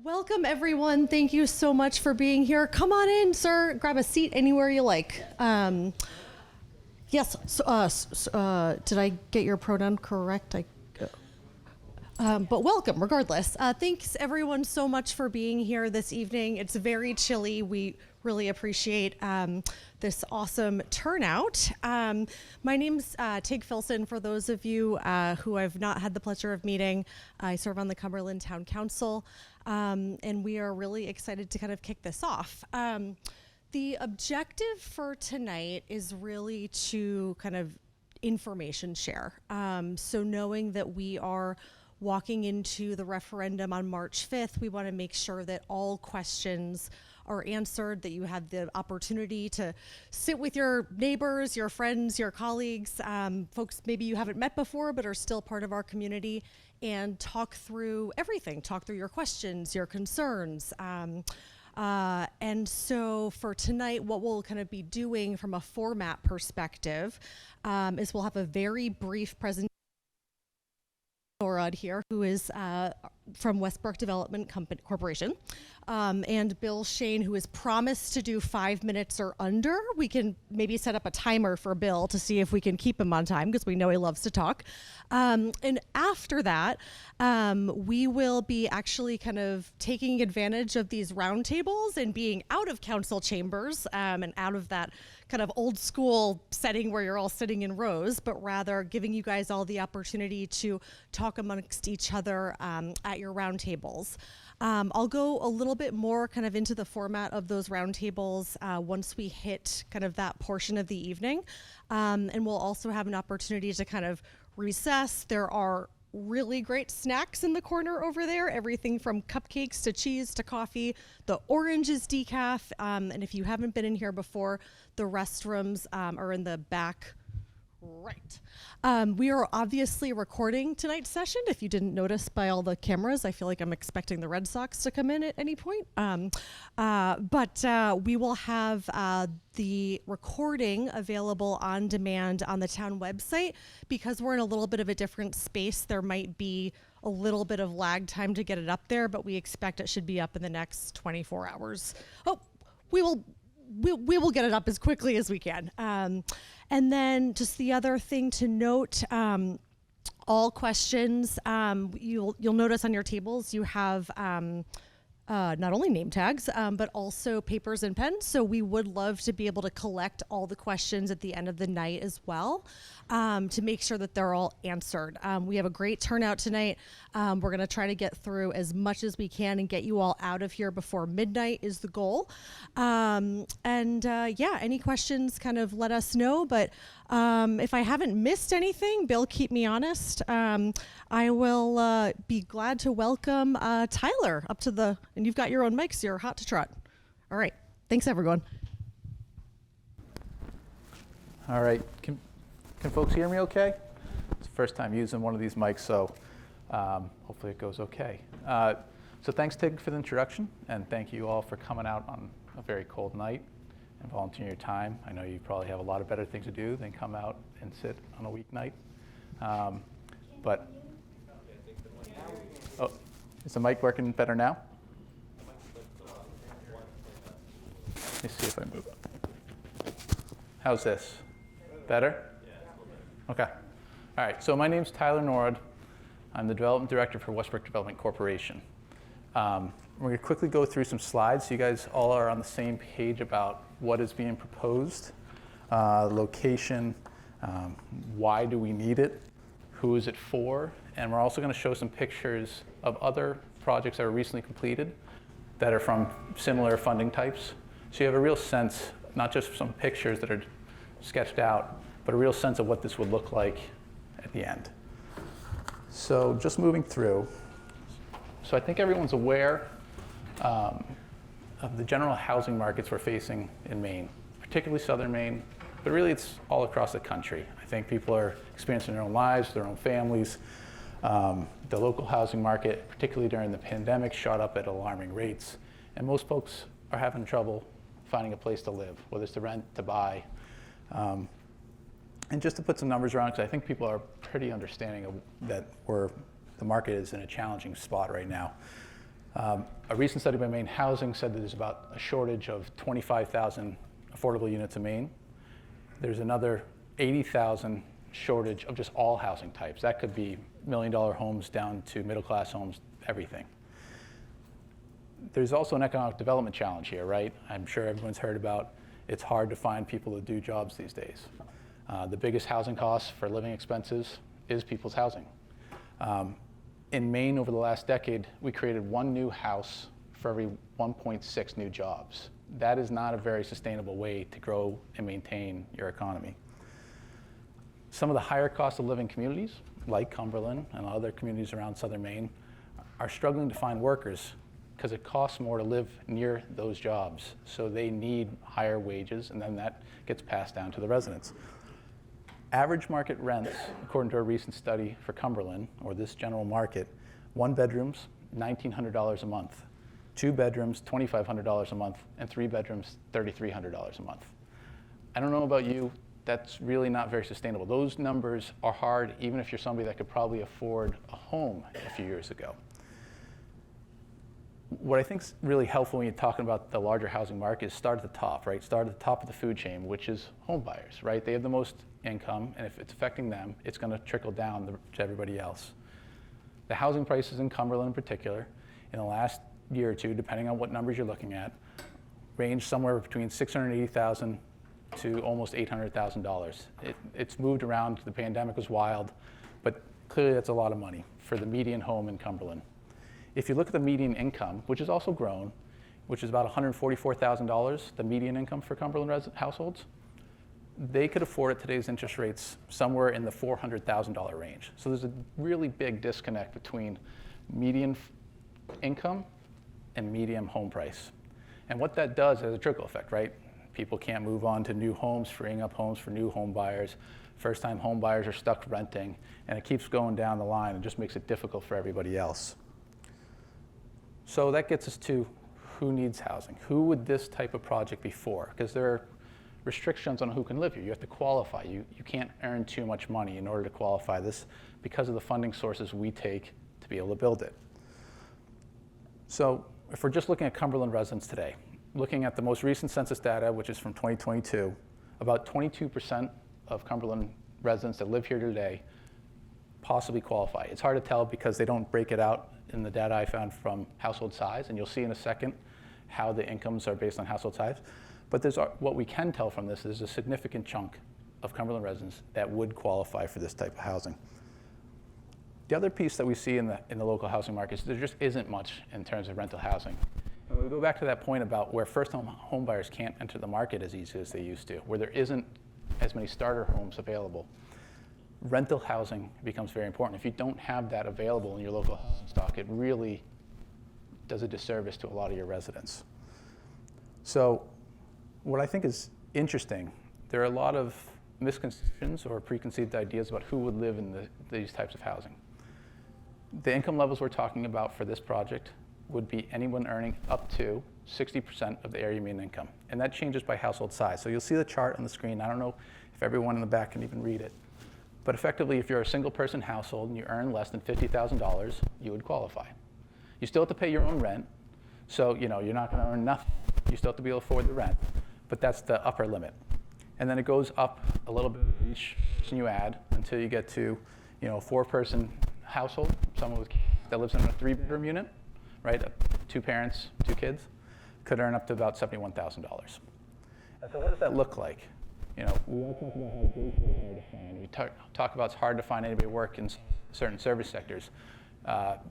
Welcome everyone. Thank you so much for being here. Come on in, sir. Grab a seat anywhere you like. Yes. Did I get your pronoun correct? But welcome, regardless. Thanks everyone so much for being here this evening. It's very chilly. We really appreciate this awesome turnout. My name's Tig Filson. For those of you who I've not had the pleasure of meeting, I serve on the Cumberland Town Council, and we are really excited to kind of kick this off. The objective for tonight is really to kind of information share. So knowing that we are walking into the referendum on March 5th, we want to make sure that all questions are answered, that you have the opportunity to sit with your neighbors, your friends, your colleagues, folks maybe you haven't met before but are still part of our community, and talk through everything, talk through your questions, your concerns. And so for tonight, what we'll kind of be doing from a format perspective is we'll have a very brief presentation. Norad here, who is from Westbrook Development Corporation, and Bill Shane, who has promised to do 5 minutes or under. We can maybe set up a timer for Bill to see if we can keep him on time, because we know he loves to talk. And after that, we will be actually kind of taking advantage of these roundtables and being out of council chambers and out of that kind of old school setting where you're all sitting in rows, but rather giving you guys all the opportunity to talk amongst each other at your roundtables. I'll go a little bit more kind of into the format of those roundtables once we hit kind of that portion of the evening. And we'll also have an opportunity to kind of recess. There are really great snacks in the corner over there, everything from cupcakes to cheese to coffee. The orange is decaf, and if you haven't been in here before, the restrooms are in the back right. We are obviously recording tonight's session. If you didn't notice by all the cameras, I feel like I'm expecting the Red Sox to come in at any point. But we will have the recording available on demand on the town website. Because we're in a little bit of a different space, there might be a little bit of lag time to get it up there, but we expect it should be up in the next 24 hours. Oh, we will get it up as quickly as we can. And then just the other thing to note, all questions, you'll notice on your tables you have not only name tags, but also papers and pens. So we would love to be able to collect all the questions at the end of the night as well, to make sure that they're all answered. We have a great turnout tonight. We're going to try to get through as much as we can and get you all out of here before midnight is the goal. Yeah, any questions, kind of let us know. But if I haven't missed anything, Bill, keep me honest. I will be glad to welcome Tyler up to the, and you've got your own mics, so you're hot to trot. All right, thanks everyone. All right, can folks hear me okay? It's the first time using one of these mics, so hopefully it goes okay. So thanks, Tig, for the introduction, and thank you all for coming out on a very cold night and volunteering your time. I know you probably have a lot of better things to do than come out and sit on a weeknight. But oh, is the mic working better now? Let me see if I move it. How's this? Better? Okay. All right, so my name's Tyler Norad. I'm the Development Director for Westbrook Development Corporation. We're going to quickly go through some slides so you guys all are on the same page about what is being proposed, location, why do we need it, who is it for, and we're also going to show some pictures of other projects that were recently completed that are from similar funding types. So you have a real sense, not just some pictures that are sketched out, but a real sense of what this would look like at the end. So just moving through. So I think everyone's aware of the general housing markets we're facing in Maine, particularly southern Maine, but really it's all across the country. I think people are experiencing their own lives, their own families. The local housing market, particularly during the pandemic, shot up at alarming rates, and most folks are having trouble finding a place to live, whether it's to rent, to buy. And just to put some numbers around, because I think people are pretty understanding of that the market is in a challenging spot right now. A recent study by Maine Housing said that there's about a shortage of 25,000 affordable units in Maine. There's another 80,000 shortage of just all housing types. That could be $1 million homes down to middle-class homes, everything. There's also an economic development challenge here, right? I'm sure everyone's heard about it's hard to find people to do jobs these days. The biggest housing costs for living expenses is people's housing. In Maine, over the last decade, we created 1 new house for every 1.6 new jobs. That is not a very sustainable way to grow and maintain your economy. Some of the higher cost of living communities, like Cumberland and other communities around southern Maine, are struggling to find workers because it costs more to live near those jobs. So they need higher wages, and then that gets passed down to the residents. Average market rents, according to a recent study for Cumberland, or this general market, 1 bedrooms, $1,900 a month, 2 bedrooms, $2,500 a month, and 3 bedrooms, $3,300 a month. I don't know about you, that's really not very sustainable. Those numbers are hard even if you're somebody that could probably afford a home a few years ago. What I think is really helpful when you're talking about the larger housing market is start at the top, right? Start at the top of the food chain, which is home buyers, right? They have the most income, and if it's affecting them, it's going to trickle down to everybody else. The housing prices in Cumberland in particular, in the last year or two, depending on what numbers you're looking at, range somewhere between $680,000 to almost $800,000. It's moved around. The pandemic was wild, but clearly that's a lot of money for the median home in Cumberland. If you look at the median income, which has also grown, which is about $144,000, the median income for Cumberland households, they could afford at today's interest rates somewhere in the $400,000 range. So there's a really big disconnect between median income and median home price. And what that does has a trickle effect, right? People can't move on to new homes, freeing up homes for new home buyers. First-time home buyers are stuck renting, and it keeps going down the line and just makes it difficult for everybody else. So that gets us to who needs housing? Who would this type of project be for? Because there are restrictions on who can live here. You have to qualify. You can't earn too much money in order to qualify this because of the funding sources we take to be able to build it. So if we're just looking at Cumberland residents today, looking at the most recent census data, which is from 2022, about 22% of Cumberland residents that live here today possibly qualify. It's hard to tell because they don't break it out in the data I found from household size, and you'll see in a second how the incomes are based on household size. But what we can tell from this is a significant chunk of Cumberland residents that would qualify for this type of housing. The other piece that we see in the local housing markets, there just isn't much in terms of rental housing. And we go back to that point about where first-time home buyers can't enter the market as easy as they used to, where there isn't as many starter homes available. Rental housing becomes very important. If you don't have that available in your local housing stock, it really does a disservice to a lot of your residents. So what I think is interesting, there are a lot of misconceptions or preconceived ideas about who would live in these types of housing. The income levels we're talking about for this project would be anyone earning up to 60% of the area median income. And that changes by household size. So you'll see the chart on the screen. I don't know if everyone in the back can even read it. But effectively, if you're a single person household and you earn less than $50,000, you would qualify. You still have to pay your own rent. So you're not going to earn nothing. You still have to be able to afford the rent. But that's the upper limit. And then it goes up a little bit each person you add until you get to a 4-person household, someone that lives in a 3-bedroom unit, right? 2 parents, 2 kids, could earn up to about $71,000. And so what does that look like? We all talk about how daycare is hard to find. We talk about it's hard to find anybody to work in certain service sectors.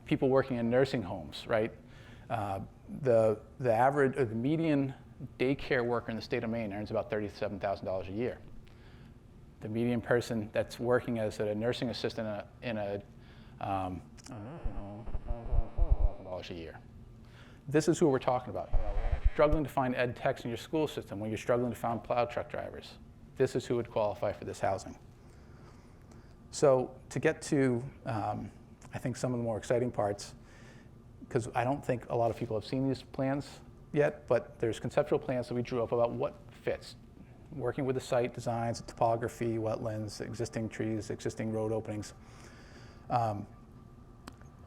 People working in nursing homes, right? The average, or the median daycare worker in the state of Maine earns about $37,000 a year. The median person that's working as a nursing assistant in a $4,000 a year. This is who we're talking about. Struggling to find ed techs in your school system when you're struggling to find plow truck drivers. This is who would qualify for this housing. So to get to, I think, some of the more exciting parts, because I don't think a lot of people have seen these plans yet, but there's conceptual plans that we drew up about what fits. Working with the site designs, topography, wetlands, existing trees, existing road openings.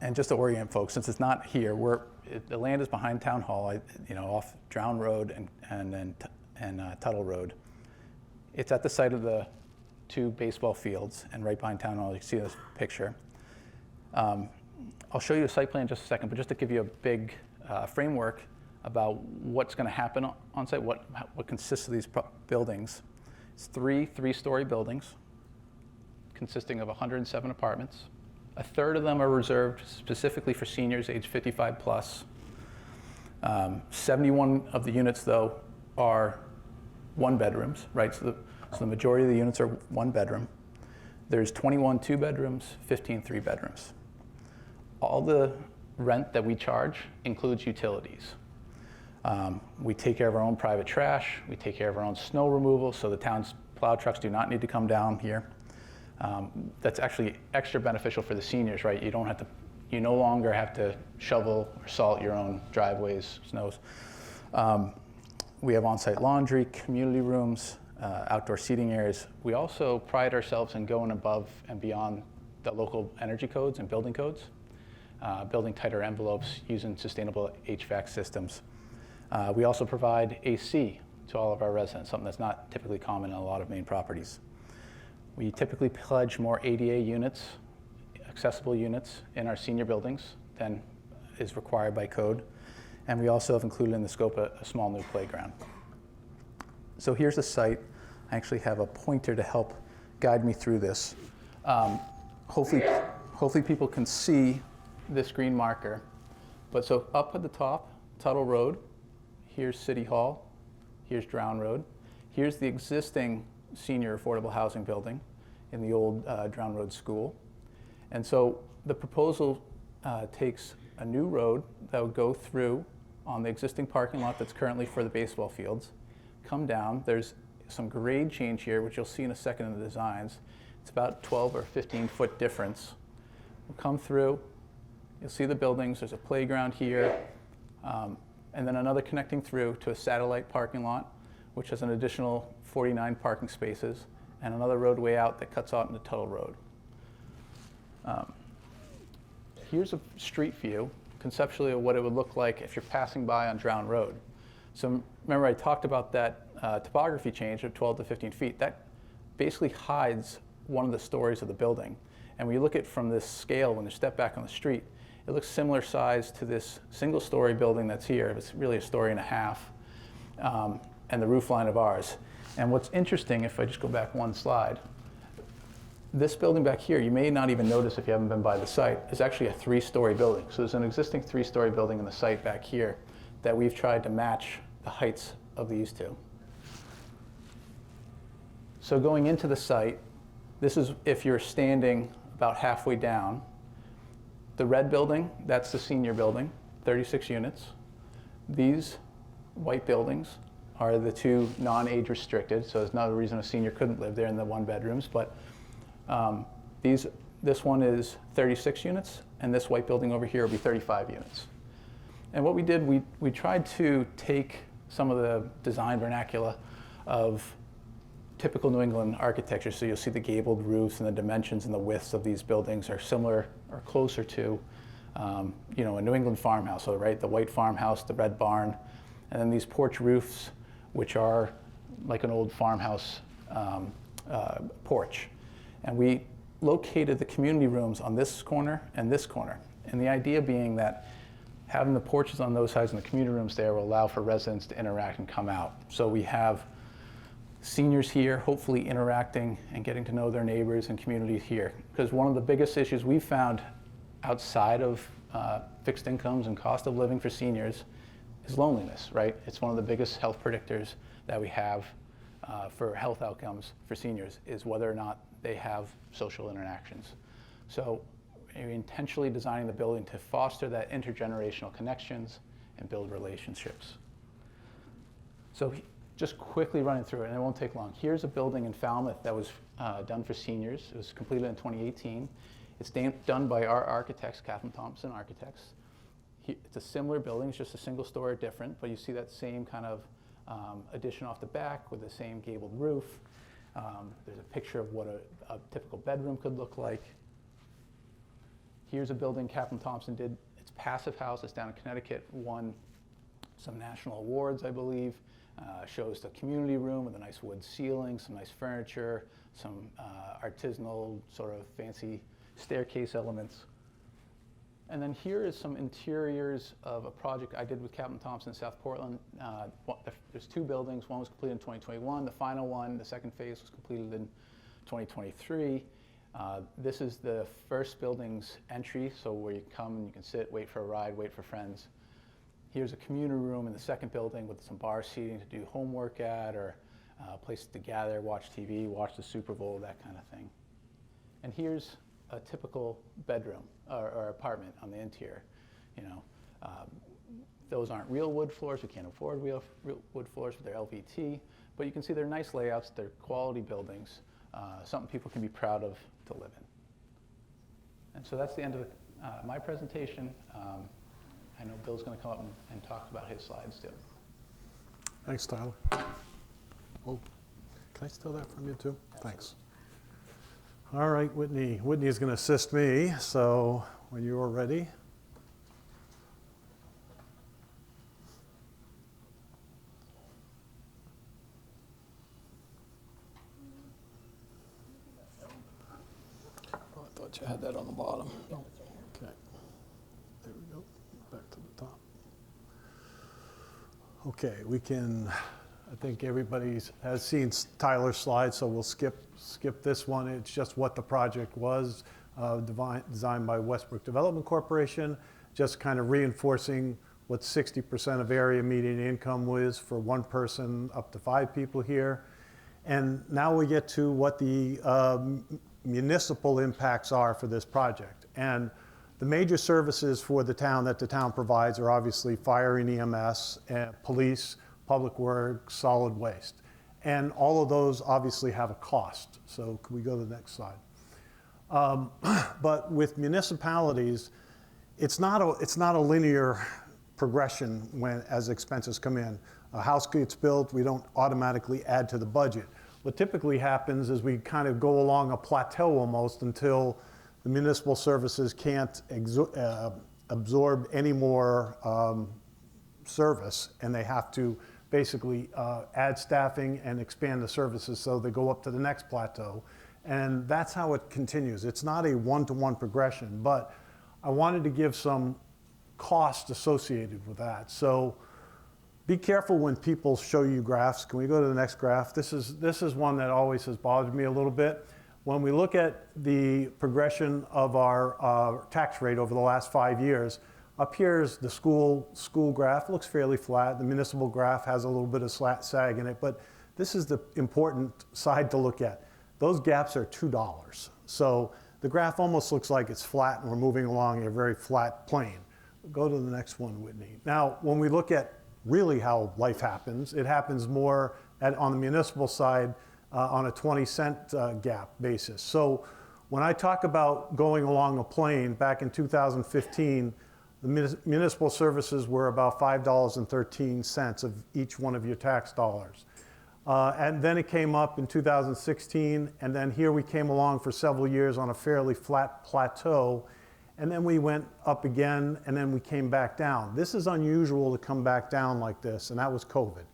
And just to orient folks, since it's not here, the land is behind Town Hall, off Drowne Road and Tuttle Road. It's at the site of the 2 baseball fields, and right behind Town Hall, you can see this picture. I'll show you a site plan in just a second, but just to give you a big framework about what's going to happen on site, what consists of these buildings. It's 3 3-story buildings consisting of 107 apartments. A third of them are reserved specifically for seniors age 55 plus. 71 of the units, though, are 1-bedrooms, right? So the majority of the units are 1 bedroom. There's 21 2-bedrooms, 15 3-bedrooms. All the rent that we charge includes utilities. We take care of our own private trash. We take care of our own snow removal, so the town's plow trucks do not need to come down here. That's actually extra beneficial for the seniors, right? You no longer have to shovel or salt your own driveways, snows. We have on-site laundry, community rooms, outdoor seating areas. We also pride ourselves in going above and beyond the local energy codes and building codes, building tighter envelopes using sustainable HVAC systems. We also provide AC to all of our residents, something that's not typically common in a lot of Maine properties. We typically pledge more ADA units, accessible units, in our senior buildings than is required by code. And we also have included in the scope a small new playground. So here's the site. I actually have a pointer to help guide me through this. Hopefully people can see this green marker. But so up at the top, Tuttle Road, here's City Hall, here's Drowne Road. Here's the existing senior affordable housing building in the old Drowne Road School. And so the proposal takes a new road that would go through on the existing parking lot that's currently for the baseball fields, come down. There's some grade change here, which you'll see in a second in the designs. It's about 12 or 15-foot difference. We'll come through. You'll see the buildings. There's a playground here, and then another connecting through to a satellite parking lot, which has an additional 49 parking spaces, and another roadway out that cuts out into Tuttle Road. Here's a street view, conceptually, of what it would look like if you're passing by on Drowne Road. So remember I talked about that topography change of 12 to 15 feet. That basically hides one of the stories of the building. And when you look at it from this scale, when you step back on the street, it looks similar size to this single-story building that's here. It's really a story and a half, and the roof line of ours. And what's interesting, if I just go back one slide, this building back here, you may not even notice if you haven't been by the site, is actually a 3-story building. So there's an existing 3-story building in the site back here that we've tried to match the heights of these two. So going into the site, this is if you're standing about halfway down. The red building, that's the senior building, 36 units. These white buildings are the 2 non-age restricted, so there's not a reason a senior couldn't live there in the 1-bedrooms, but this one is 36 units, and this white building over here will be 35 units. And what we did, we tried to take some of the design vernacular of typical New England architecture, so you'll see the gabled roofs and the dimensions and the widths of these buildings are similar or closer to a New England farmhouse, so right, the white farmhouse, the red barn, and then these porch roofs, which are like an old farmhouse porch. And we located the community rooms on this corner and this corner. And the idea being that having the porches on those sides and the community rooms there will allow for residents to interact and come out. So we have seniors here, hopefully interacting and getting to know their neighbors and communities here. Because one of the biggest issues we've found outside of fixed incomes and cost of living for seniors is loneliness, right? It's one of the biggest health predictors that we have for health outcomes for seniors is whether or not they have social interactions. So we're intentionally designing the building to foster that intergenerational connections and build relationships. So just quickly running through it, and it won't take long. Here's a building in Falmouth that was done for seniors. It was completed in 2018. It's done by our architects, Catherine Thompson Architects. It's a similar building, it's just a single story different, but you see that same kind of addition off the back with the same gabled roof. There's a picture of what a typical bedroom could look like. Here's a building Captain Thompson did. It's Passive House. It's down in Connecticut. Won some national awards, I believe. Shows the community room with a nice wood ceiling, some nice furniture, some artisanal sort of fancy staircase elements. And then here is some interiors of a project I did with Captain Thompson in South Portland. There's 2 buildings. One was completed in 2021. The final one, the second phase, was completed in 2023. This is the first building's entry, so where you come and you can sit, wait for a ride, wait for friends. Here's a community room in the second building with some bar seating to do homework at, or places to gather, watch TV, watch the Super Bowl, that kind of thing. And here's a typical bedroom or apartment on the interior. You know, those aren't real wood floors. We can't afford real wood floors, but they're LVT. But you can see they're nice layouts. They're quality buildings. Something people can be proud of to live in. And so that's the end of my presentation. I know Bill's going to come up and talk about his slides too. Thanks, Tyler. Oh, can I steal that from you too? Thanks. All right, Whitney. Whitney is going to assist me, so when you are ready. Oh, I thought you had that on the bottom. No. Okay. There we go. Back to the top. Okay, we can, I think everybody has seen Tyler's slide, so we'll skip this one. It's just what the project was, designed by Westbrook Development Corporation, just kind of reinforcing what 60% of area median income was for one person up to 5 people here. And now we get to what the municipal impacts are for this project. And the major services for the town that the town provides are obviously fire and EMS, police, public works, solid waste. And all of those obviously have a cost. So can we go to the next slide? But with municipalities, it's not a linear progression as expenses come in. A house gets built, we don't automatically add to the budget. What typically happens is we kind of go along a plateau almost until the municipal services can't absorb any more service, and they have to basically add staffing and expand the services so they go up to the next plateau. And that's how it continues. It's not a one-to-one progression, but I wanted to give some cost associated with that. So be careful when people show you graphs. Can we go to the next graph? This is one that always has bothered me a little bit. When we look at the progression of our tax rate over the last 5 years, up here is the school graph. It looks fairly flat. The municipal graph has a little bit of sag in it, but this is the important side to look at. Those gaps are $2. So the graph almost looks like it's flat and we're moving along a very flat plane. Go to the next one, Whitney. Now, when we look at really how life happens, it happens more on the municipal side on a 20-cent gap basis. So when I talk about going along a plane back in 2015, the municipal services were about $5.13 of each one of your tax dollars. And then it came up in 2016, and then here we came along for several years on a fairly flat plateau, and then we went up again, and then we came back down. This is unusual to come back down like this, and that was COVID.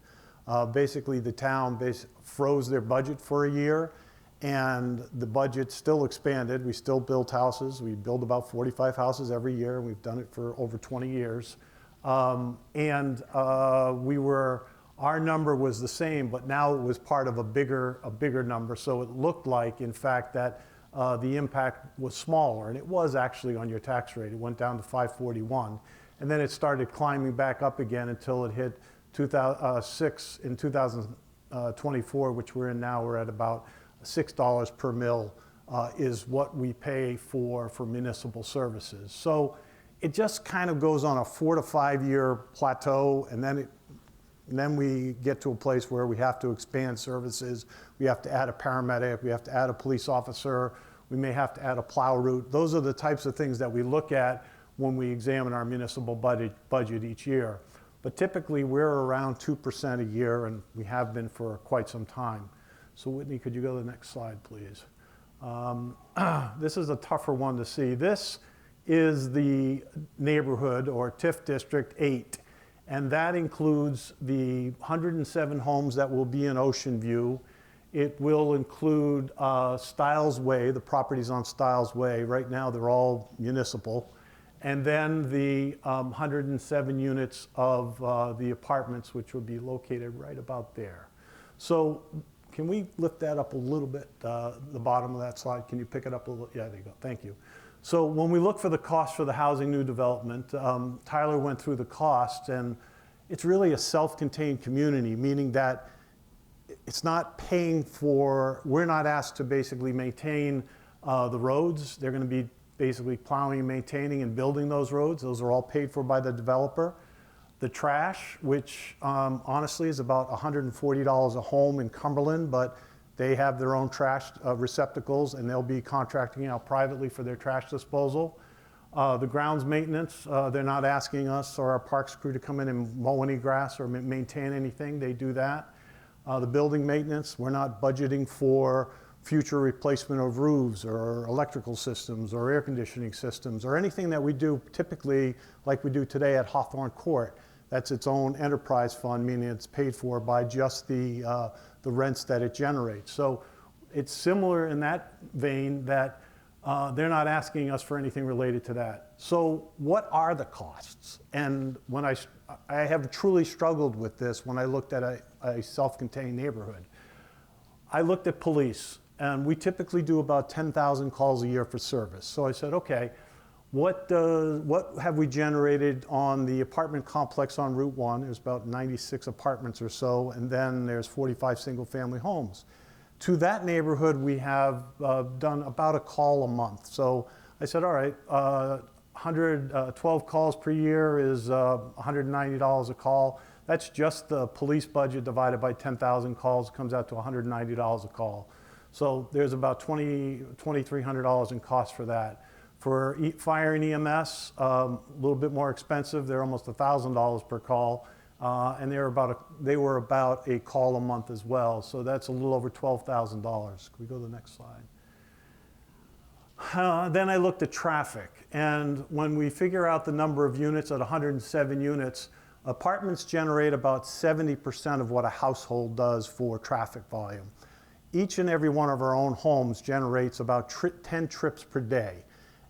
Basically, the town froze their budget for a year, and the budget still expanded. We still built houses. We build about 45 houses every year. We've done it for over 20 years. Our number was the same, but now it was part of a bigger number. So it looked like, in fact, that the impact was smaller, and it was actually on your tax rate. It went down to 541, and then it started climbing back up again until it hit 2006 in 2024, which we're in now. We're at about $6 per mil is what we pay for municipal services. So it just kind of goes on a 4 to 5 year plateau, and then we get to a place where we have to expand services. We have to add a paramedic. We have to add a police officer. We may have to add a plow route. Those are the types of things that we look at when we examine our municipal budget each year. But typically, we're around 2% a year, and we have been for quite some time. So Whitney, could you go to the next slide, please? This is a tougher one to see. This is the neighborhood, or TIF District 8. And that includes the 107 homes that will be in Ocean View. It will include Stiles Way, the properties on Stiles Way. Right now, they're all municipal. And then the 107 units of the apartments, which would be located right about there. So can we lift that up a little bit, the bottom of that slide? Can you pick it up a little? Yeah, there you go. Thank you. So when we look for the cost for the housing new development, Tyler went through the cost, and it's really a self-contained community, meaning that it's not paying for, we're not asked to basically maintain the roads. They're going to be basically plowing and maintaining and building those roads. Those are all paid for by the developer. The trash, which honestly is about $140 a home in Cumberland, but they have their own trash receptacles, and they'll be contracting out privately for their trash disposal. The grounds maintenance, they're not asking us or our parks crew to come in and mow any grass or maintain anything. They do that. The building maintenance, we're not budgeting for future replacement of roofs or electrical systems or air conditioning systems or anything that we do typically like we do today at Hawthorne Court. That's its own enterprise fund, meaning it's paid for by just the rents that it generates. So it's similar in that vein that they're not asking us for anything related to that. So what are the costs? And when I have truly struggled with this when I looked at a self-contained neighborhood. I looked at police, and we typically do about 10,000 calls a year for service. So I said, okay, what have we generated on the apartment complex on Route 1? There's about 96 apartments or so, and then there's 45 single-family homes. To that neighborhood, we have done about a call a month. So I said, all right, 112 calls per year is $190 a call. That's just the police budget divided by 10,000 calls. It comes out to $190 a call. So there's about $2,300 in cost for that. For fire and EMS, a little bit more expensive. They're almost $1,000 per call. And they were about a call a month as well. So that's a little over $12,000. Can we go to the next slide? Then I looked at traffic. And when we figure out the number of units at 107 units, apartments generate about 70% of what a household does for traffic volume. Each and every one of our own homes generates about 10 trips per day.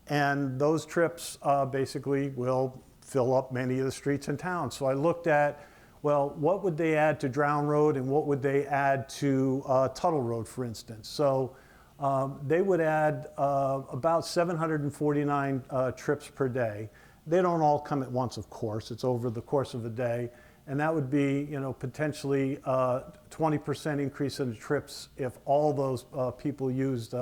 And those trips basically will fill up many of the streets in town. So I looked at, well, what would they add to Drowne Road and what would they add to Tuttle Road, for instance? So they would add about 749 trips per day. They don't all come at once, of course. It's over the course of the day. And that would be, potentially 20% increase in the trips if all those people used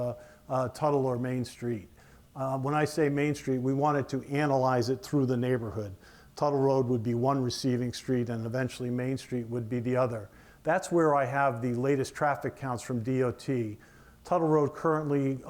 Tuttle or Main Street. When I say Main Street, we wanted to analyze it through the neighborhood. Tuttle Road would be one receiving street, and eventually Main Street would be the other. That's where I have the latest traffic counts from DOT. Tuttle Road currently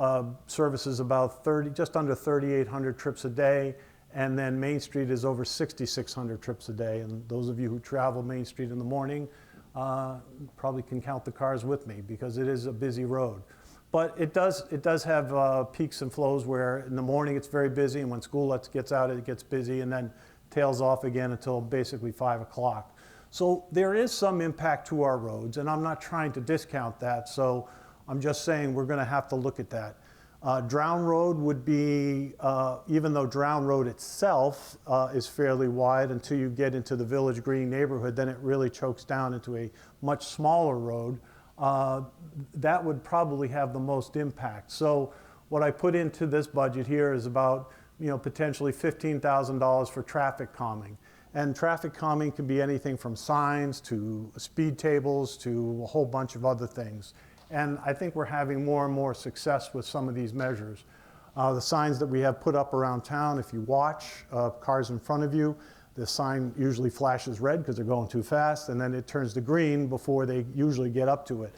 services about just under 3,800 trips a day, and then Main Street is over 6,600 trips a day. And those of you who travel Main Street in the morning probably can count the cars with me because it is a busy road. But it does have peaks and flows where in the morning it's very busy, and when school gets out it gets busy, and then tails off again until basically 5 o'clock. So there is some impact to our roads, and I'm not trying to discount that, so I'm just saying we're going to have to look at that. Drowne Road would be, even though Drowne Road itself is fairly wide until you get into the Village Green neighborhood, then it really chokes down into a much smaller road. That would probably have the most impact. So what I put into this budget here is about, potentially $15,000 for traffic calming. And traffic calming can be anything from signs to speed tables to a whole bunch of other things. And I think we're having more and more success with some of these measures. The signs that we have put up around town, if you watch cars in front of you, the sign usually flashes red because they're going too fast, and then it turns to green before they usually get up to it.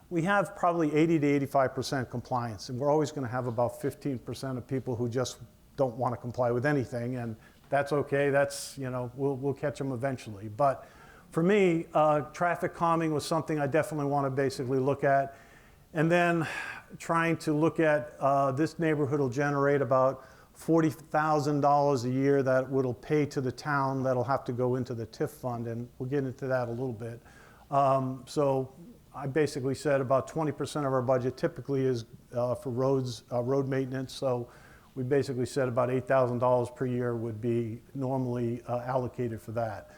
We have probably 80 to 85% compliance, and we're always going to have about 15% of people who just don't want to comply with anything, and that's okay. That's, we'll catch them eventually. But for me, traffic calming was something I definitely want to basically look at. And then trying to look at this neighborhood will generate about $40,000 a year that it'll pay to the town that'll have to go into the TIF fund, and we'll get into that a little bit. So I basically said about 20% of our budget typically is for roads, road maintenance. So we basically said about $8,000 per year would be normally allocated for that.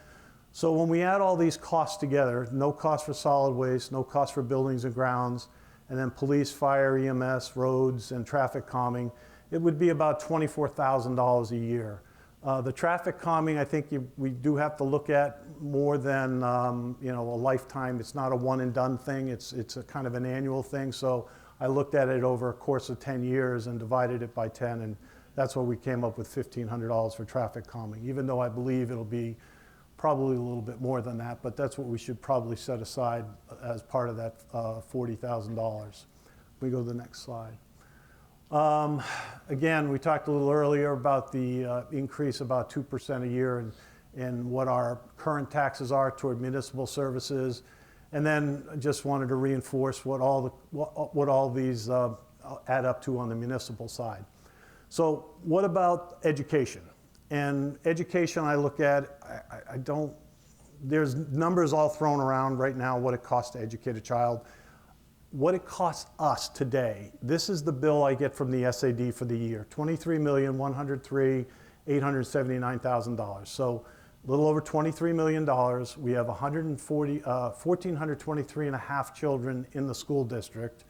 So when we add all these costs together, no cost for solid waste, no cost for buildings and grounds, and then police, fire, EMS, roads, and traffic calming, it would be about $24,000 a year. The traffic calming, I think we do have to look at more than a lifetime. It's not a one and done thing. It's a kind of an annual thing. So I looked at it over a course of 10 years and divided it by 10, and that's where we came up with $1,500 for traffic calming, even though I believe it'll be probably a little bit more than that, but that's what we should probably set aside as part of that $40,000. We go to the next slide. Again, we talked a little earlier about the increase about 2% a year in what our current taxes are toward municipal services. And then I just wanted to reinforce what all these add up to on the municipal side. So what about education? And education I look at, there's numbers all thrown around right now what it costs to educate a child. What it costs us today, this is the bill I get from the SAD for the year, $23,103,879,000. So a little over $23 million. We have 1,423 and a half children in the school district.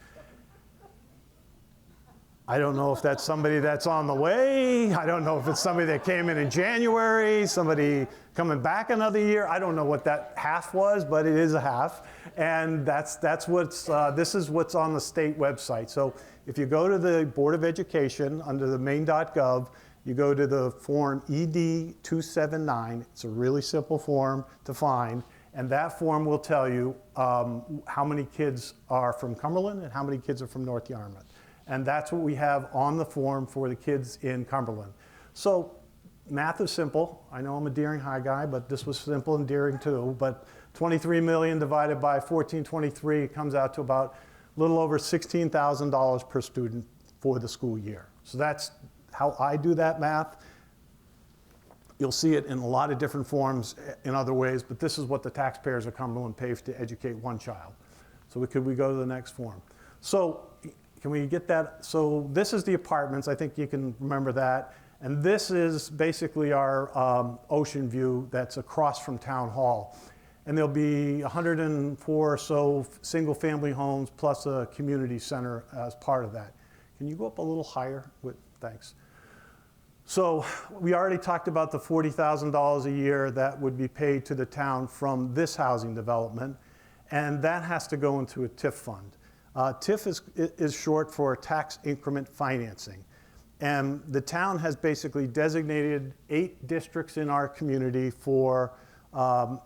I don't know if that's somebody that's on the way. I don't know if it's somebody that came in January, somebody coming back another year. I don't know what that half was, but it is a half. And this is what's on the state website. So if you go to the Board of Education under the main.gov, you go to the form ED 279. It's a really simple form to find. And that form will tell you how many kids are from Cumberland and how many kids are from North Yarmouth. And that's what we have on the form for the kids in Cumberland. So math is simple. I know I'm a Deering High guy, but this was simple in Deering too. But 23 million divided by 1423 comes out to about a little over $16,000 per student for the school year. So that's how I do that math. You'll see it in a lot of different forms in other ways, but this is what the taxpayers of Cumberland pay to educate one child. So could we go to the next form? So can we get that? So this is the apartments. I think you can remember that. And this is basically our ocean view that's across from Town Hall. And there'll be 104 or so single family homes plus a community center as part of that. Can you go up a little higher? Thanks. So we already talked about the $40,000 a year that would be paid to the town from this housing development. And that has to go into a TIF fund. TIF is short for tax increment financing. And the town has basically designated 8 districts in our community for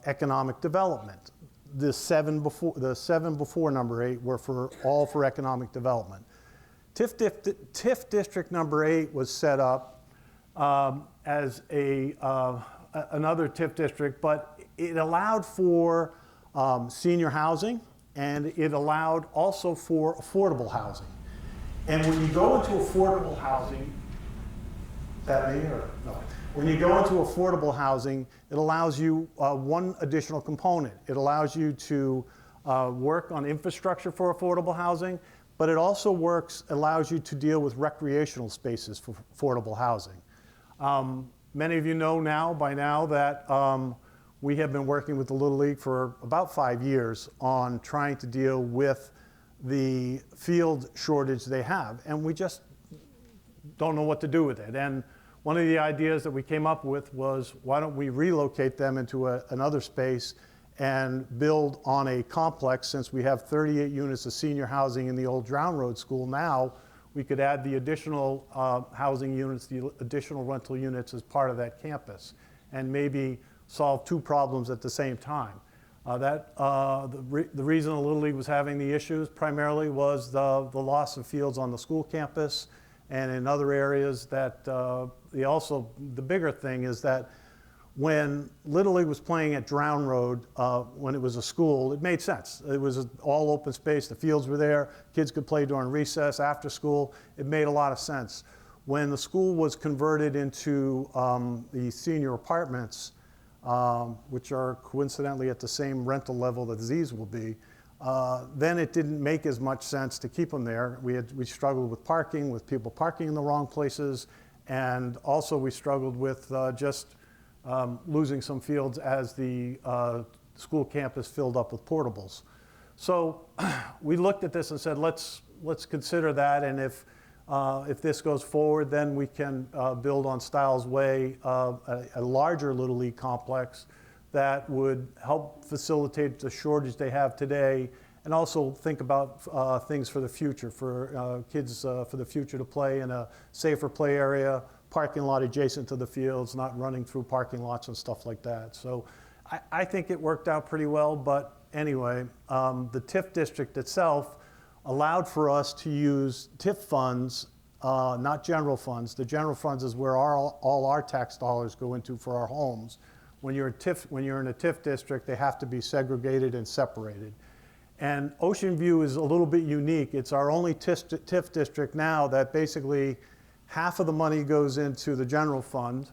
economic development. The seven before number 8 were all for economic development. TIF district number 8 was set up as another TIF district, but it allowed for senior housing, and it allowed also for affordable housing. And when you go into affordable housing, that me or no? When you go into affordable housing, it allows you one additional component. It allows you to work on infrastructure for affordable housing, but it also allows you to deal with recreational spaces for affordable housing. Many of you know by now that we have been working with the Little League for about 5 years on trying to deal with the field shortage they have, and we just don't know what to do with it. And one of the ideas that we came up with was, why don't we relocate them into another space and build on a complex? Since we have 38 units of senior housing in the old Drowne Road School now, we could add the additional housing units, the additional rental units as part of that campus, and maybe solve 2 problems at the same time. The reason the Little League was having the issues primarily was the loss of fields on the school campus and in other areas. That the bigger thing is that when Little League was playing at Drowne Road, when it was a school, it made sense. It was all open space, the fields were there, kids could play during recess, after school, it made a lot of sense. When the school was converted into the senior apartments, which are coincidentally at the same rental level that these will be, then it didn't make as much sense to keep them there. We struggled with parking, with people parking in the wrong places, and also we struggled with just losing some fields as the school campus filled up with portables. So we looked at this and said, let's consider that, and if this goes forward, then we can build on Stiles Way a larger Little League complex that would help facilitate the shortage they have today, and also think about things for the future, for kids for the future to play in a safer play area, parking lot adjacent to the fields, not running through parking lots and stuff like that. So I think it worked out pretty well, but anyway, the TIF district itself allowed for us to use TIF funds, not general funds. The general funds is where all our tax dollars go into for our homes. When you're in a TIF district, they have to be segregated and separated. And Ocean View is a little bit unique. It's our only TIF district now that basically half of the money goes into the general fund.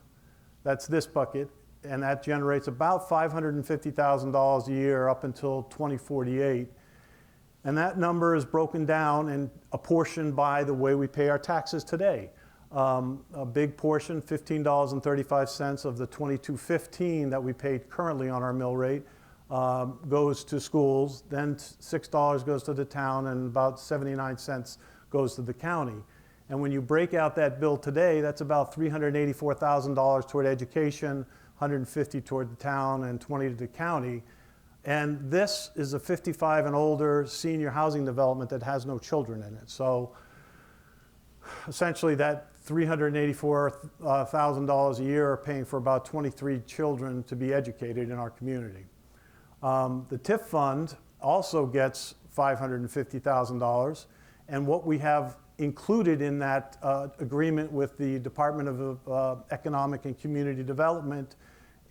That's this bucket, and that generates about $550,000 a year up until 2048. And that number is broken down and apportioned by the way we pay our taxes today. A big portion, $15.35 of the $22.15 that we paid currently on our mill rate, goes to schools. Then $6 goes to the town, and about 79 cents goes to the county. And when you break out that bill today, that's about $384,000 toward education, $150 toward the town, and $20 to the county. And this is a 55 and older senior housing development that has no children in it. So essentially that $384,000 a year are paying for about 23 children to be educated in our community. The TIF fund also gets $550,000, and what we have included in that agreement with the Department of Economic and Community Development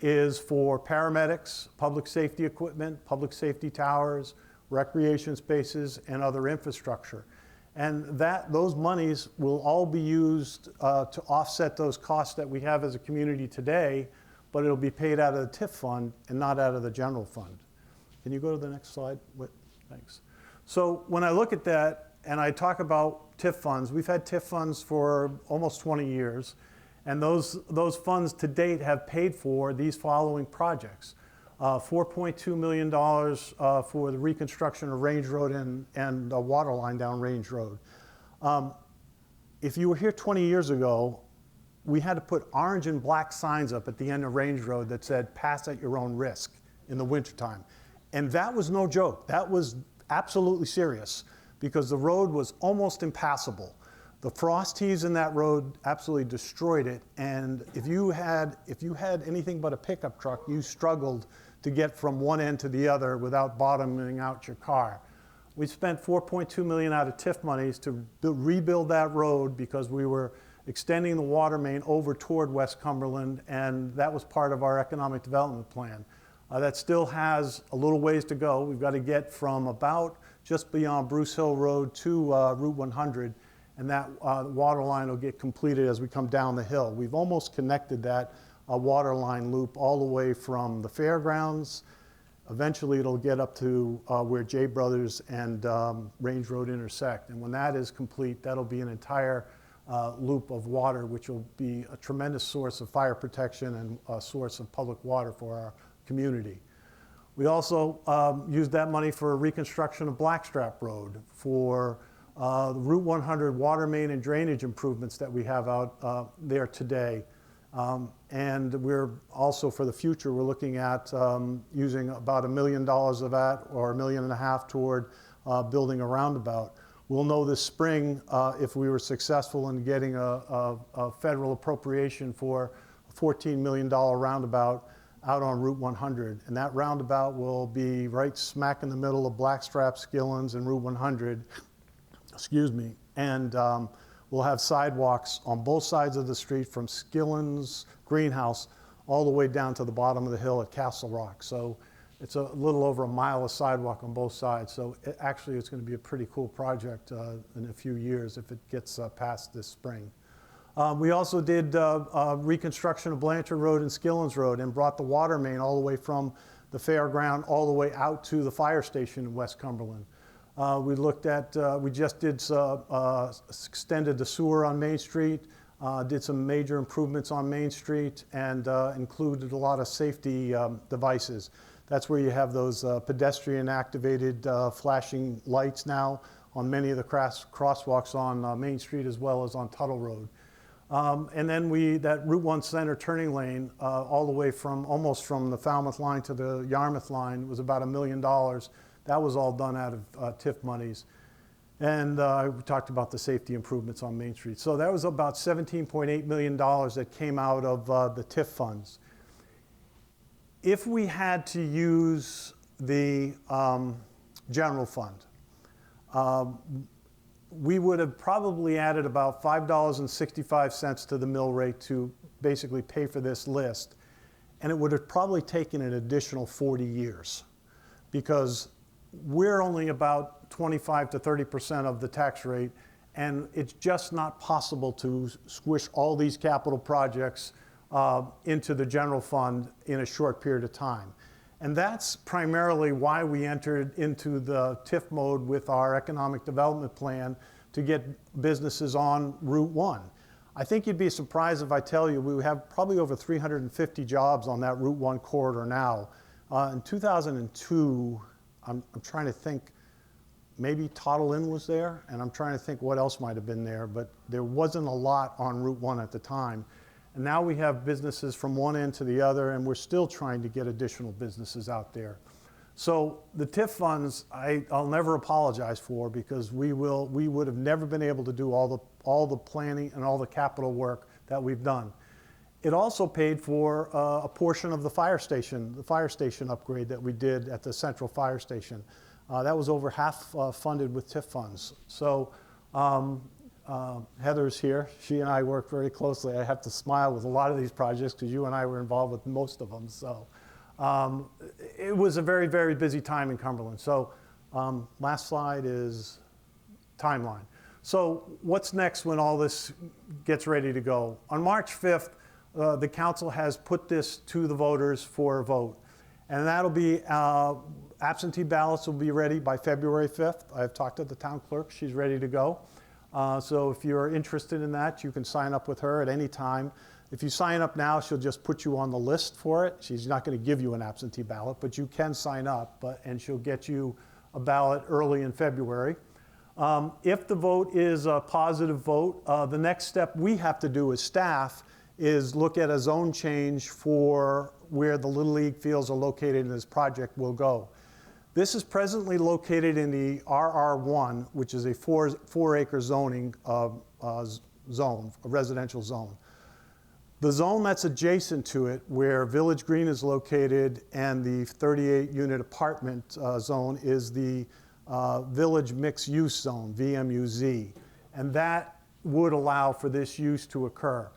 is for paramedics, public safety equipment, public safety towers, recreation spaces, and other infrastructure. And those monies will all be used to offset those costs that we have as a community today, but it'll be paid out of the TIF fund and not out of the general fund. Can you go to the next slide? Thanks. So when I look at that and I talk about TIF funds, we've had TIF funds for almost 20 years. And those funds to date have paid for these following projects. $4.2 million for the reconstruction of Range Road and a water line down Range Road. If you were here 20 years ago, we had to put orange and black signs up at the end of Range Road that said, "Pass at your own risk," in the wintertime. And that was no joke. That was absolutely serious, because the road was almost impassable. The frost heaves in that road absolutely destroyed it, and if you had anything but a pickup truck, you struggled to get from one end to the other without bottoming out your car. We spent $4.2 million out of TIF monies to rebuild that road because we were extending the water main over toward West Cumberland, and that was part of our economic development plan. That still has a little ways to go. We've got to get from about just beyond Bruce Hill Road to Route 100, and that water line will get completed as we come down the hill. We've almost connected that water line loop all the way from the fairgrounds. Eventually it'll get up to where J Brothers and Range Road intersect. And when that is complete, that'll be an entire loop of water, which will be a tremendous source of fire protection and a source of public water for our community. We also used that money for reconstruction of Blackstrap Road, for the Route 100 water main and drainage improvements that we have out there today. And we're also, for the future, we're looking at using about $1 million of that, or $1.5 million toward building a roundabout. We'll know this spring if we were successful in getting a federal appropriation for a $14 million roundabout out on Route 100. And that roundabout will be right smack in the middle of Blackstrap, Skillins, and Route 100. Excuse me. And we'll have sidewalks on both sides of the street from Skillins Greenhouse all the way down to the bottom of the hill at Castle Rock. So it's a little over a mile of sidewalk on both sides. So it's going to be a pretty cool project in a few years if it gets passed this spring. We also did reconstruction of Blanchard Road and Skillens Road and brought the water main all the way from the fairground all the way out to the fire station in West Cumberland. We looked at, we just did extended the sewer on Main Street, did some major improvements on Main Street, and included a lot of safety devices. That's where you have those pedestrian activated flashing lights now on many of the crosswalks on Main Street as well as on Tuttle Road. And then that Route 1 center turning lane, all the way from, almost from the Falmouth line to the Yarmouth line, was about $1 million. That was all done out of TIF monies. And we talked about the safety improvements on Main Street. So that was about $17.8 million that came out of the TIF funds. If we had to use the general fund, we would have probably added about $5.65 to the mill rate to basically pay for this list. And it would have probably taken an additional 40 years because we're only about 25 to 30% of the tax rate, and it's just not possible to squish all these capital projects into the general fund in a short period of time. And that's primarily why we entered into the TIF mode with our economic development plan to get businesses on Route 1. I think you'd be surprised if I tell you we have probably over 350 jobs on that Route 1 corridor now. In 2002, I'm trying to think, maybe Toddle Inn was there, and I'm trying to think what else might have been there, but there wasn't a lot on Route 1 at the time. And now we have businesses from one end to the other, and we're still trying to get additional businesses out there. So the TIF funds, I'll never apologize for, because we would have never been able to do all the planning and all the capital work that we've done. It also paid for a portion of the fire station upgrade that we did at the central fire station. That was over half funded with TIF funds. So Heather's here. She and I worked very closely. I have to smile with a lot of these projects because you and I were involved with most of them. So it was a very, very busy time in Cumberland. So last slide is timeline. So what's next when all this gets ready to go? On March 5th, the council has put this to the voters for a vote. And that'll be, absentee ballots will be ready by February 5th. I've talked to the town clerk. She's ready to go. So if you're interested in that, you can sign up with her at any time. If you sign up now, she'll just put you on the list for it. She's not going to give you an absentee ballot, but you can sign up, and she'll get you a ballot early in February. If the vote is a positive vote, the next step we have to do as staff is look at a zone change for where the Little League fields are located and this project will go. This is presently located in the RR1, which is a four-acre zoning zone, a residential zone. The zone that's adjacent to it, where Village Green is located and the 38-unit apartment zone, is the Village Mixed Use Zone, VMUZ. And that would allow for this use to occur.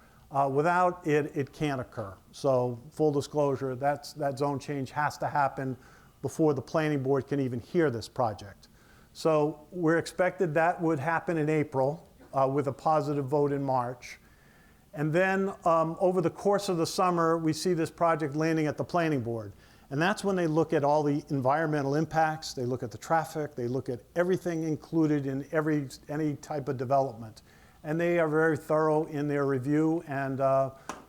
Without it, it can't occur. So full disclosure, that zone change has to happen before the planning board can even hear this project. So we're expected that would happen in April with a positive vote in March. And then over the course of the summer, we see this project landing at the planning board. And that's when they look at all the environmental impacts, they look at the traffic, they look at everything included in any type of development. And they are very thorough in their review, and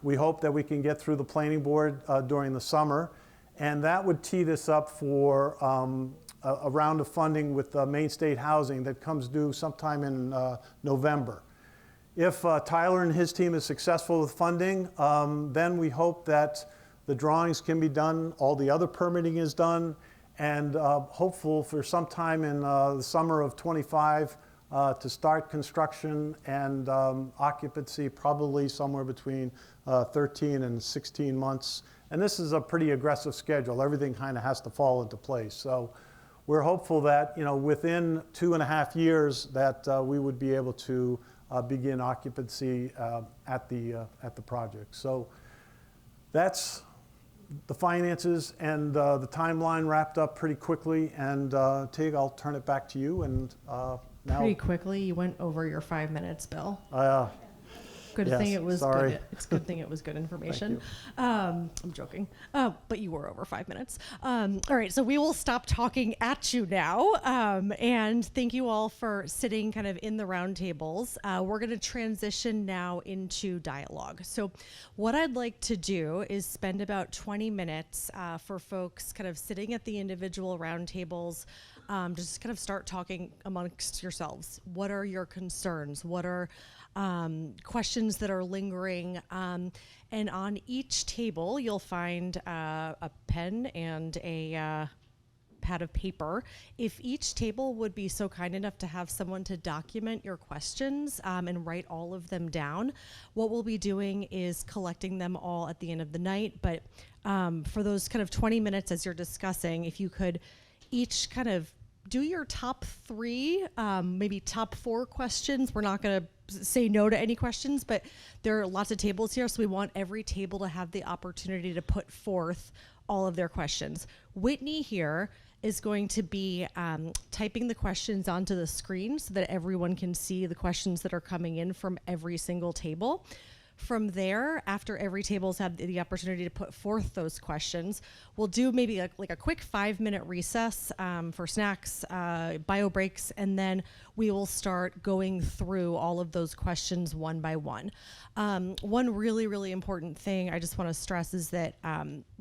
we hope that we can get through the planning board during the summer. And that would tee this up for a round of funding with Maine State Housing that comes due sometime in November. If Tyler and his team is successful with funding, then we hope that the drawings can be done, all the other permitting is done, and hopeful for sometime in the summer of '25 to start construction and occupancy probably somewhere between 13 and 16 months. And this is a pretty aggressive schedule. Everything kind of has to fall into place. So we're hopeful that, within 2.5 years that we would be able to begin occupancy at the project. So that's the finances and the timeline wrapped up pretty quickly. And Tig, I'll turn it back to you. And now Pretty quickly, you went over your 5 minutes, Bill. Good Yes, thing it was sorry. good. It's a good thing it was good information. I'm joking, but you were over 5 minutes. All right, so we will stop talking at you now, and thank you all for sitting kind of in the round tables. We're going to transition now into dialogue. So what I'd like to do is spend about 20 minutes for folks kind of sitting at the individual round tables. Just kind of start talking amongst yourselves. What are your concerns? What are questions that are lingering? And on each table, you'll find a pen and a pad of paper. If each table would be so kind enough to have someone to document your questions and write all of them down, what we'll be doing is collecting them all at the end of the night. But for those kind of 20 minutes as you're discussing, if you could each kind of do your top 3, maybe top 4 questions. We're not going to say no to any questions, but there are lots of tables here, so we want every table to have the opportunity to put forth all of their questions. Whitney here is going to be typing the questions onto the screen so that everyone can see the questions that are coming in from every single table. From there, after every table's had the opportunity to put forth those questions, we'll do maybe like a quick 5-minute recess for snacks, bio breaks, and then we will start going through all of those questions one by one. One really, really important thing I just want to stress is that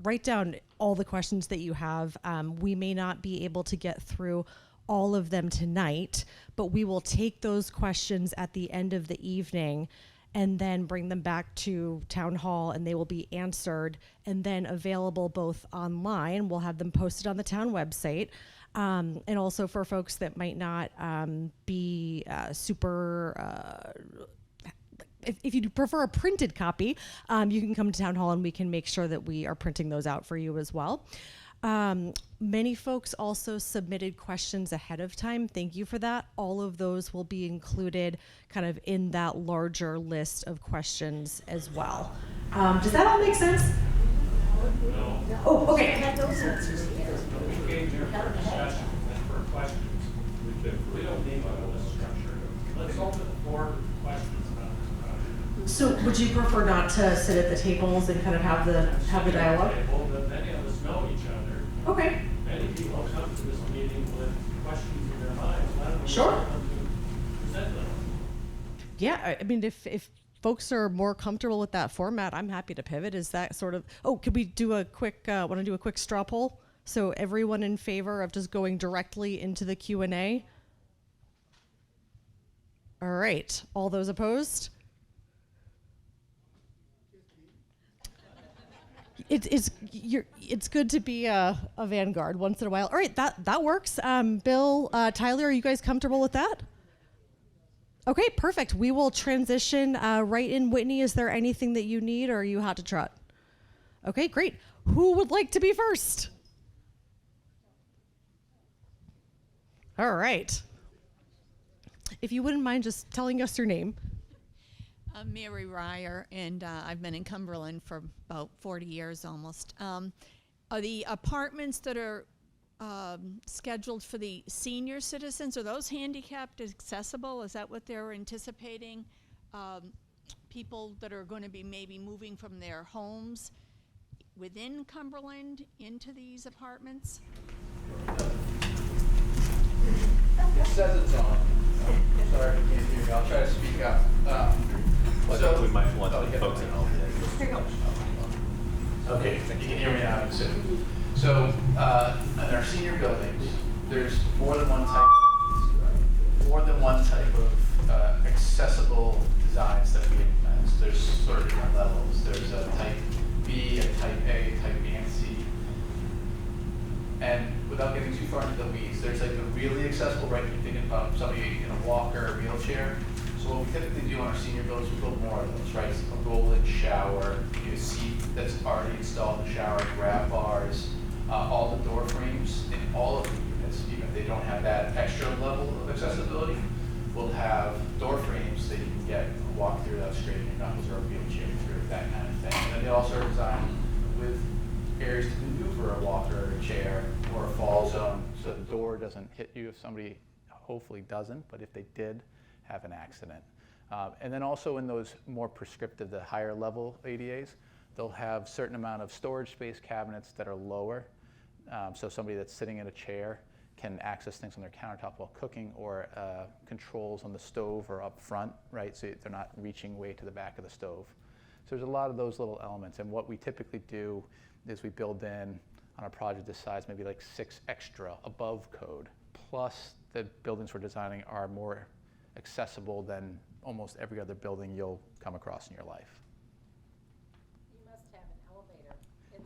write down all the questions that you have. We may not be able to get through all of them tonight, but we will take those questions at the end of the evening and then bring them back to Town Hall, and they will be answered and then available both online. We'll have them posted on the town website. And also for folks that might not be super, if you prefer a printed copy, you can come to Town Hall and we can make sure that we are printing those out for you as well. Many folks also submitted questions ahead of time. Thank you for that. All of those will be included kind of in that larger list of questions as well. Does that all make sense? No. Oh, okay. We engage your discussion for questions. We don't need a structure. Let's open the floor for questions about this project. So would you prefer not to sit at the tables and kind of have the dialogue? Many of us know each other. Okay. Many people come to this meeting with questions in their minds. Why don't we Sure. let them to present them? Yeah, I mean, if folks are more comfortable with that format, I'm happy to pivot. Is that sort of, could we do a quick, want to do a quick straw poll? So everyone in favor of just going directly into the Q&A? All right, all those opposed? It's good to be a vanguard once in a while. All right, that works. Bill, Tyler, are you guys comfortable with that? Okay, perfect. We will transition right in. Whitney, is there anything that you need, or are you hot to trot? Okay, great. Who would like to be first? All right. If you wouldn't mind just telling us your name. I'm Mary Ryer, and I've been in Cumberland for about 40 years almost. Are the apartments that are scheduled for the senior citizens, are those handicapped accessible? Is that what they're anticipating? People that are going to be maybe moving from their homes within Cumberland into these apartments? It says it's on. Sorry, you can't hear me. I'll try to speak up. I think we might want yeah, folks at home. Okay, you can hear me now. So, in our senior buildings, there's more than one type of accessible designs that we implement. So there's sort of different levels. There's a type B, a type A, type B, and C. And without getting too far into the weeds, there's like a really accessible, right? You're thinking about somebody in a walker or wheelchair. So what we typically do on our senior buildings, we build more of those, right? A roll-in shower, a seat that's already installed in the shower, grab bars, all the door frames in all of the units, even if they don't have that extra level of accessibility, will have door frames that you can get and walk through without scraping your knuckles or a wheelchair through, that kind of thing. And then they also are designed with areas to maneuver a walker or a chair or a fall zone so the door doesn't hit you if somebody hopefully doesn't, but if they did have an accident. And then also in those more prescriptive, the higher level ADAs, they'll have certain amount of storage space cabinets that are lower. So somebody that's sitting in a chair can access things on their countertop while cooking, or controls on the stove or up front, right? So they're not reaching way to the back of the stove. So there's a lot of those little elements. And what we typically do is we build in on a project this size, maybe like 6 extra above code. Plus the buildings we're designing are more accessible than almost every other building you'll come across in your life. You must have an elevator in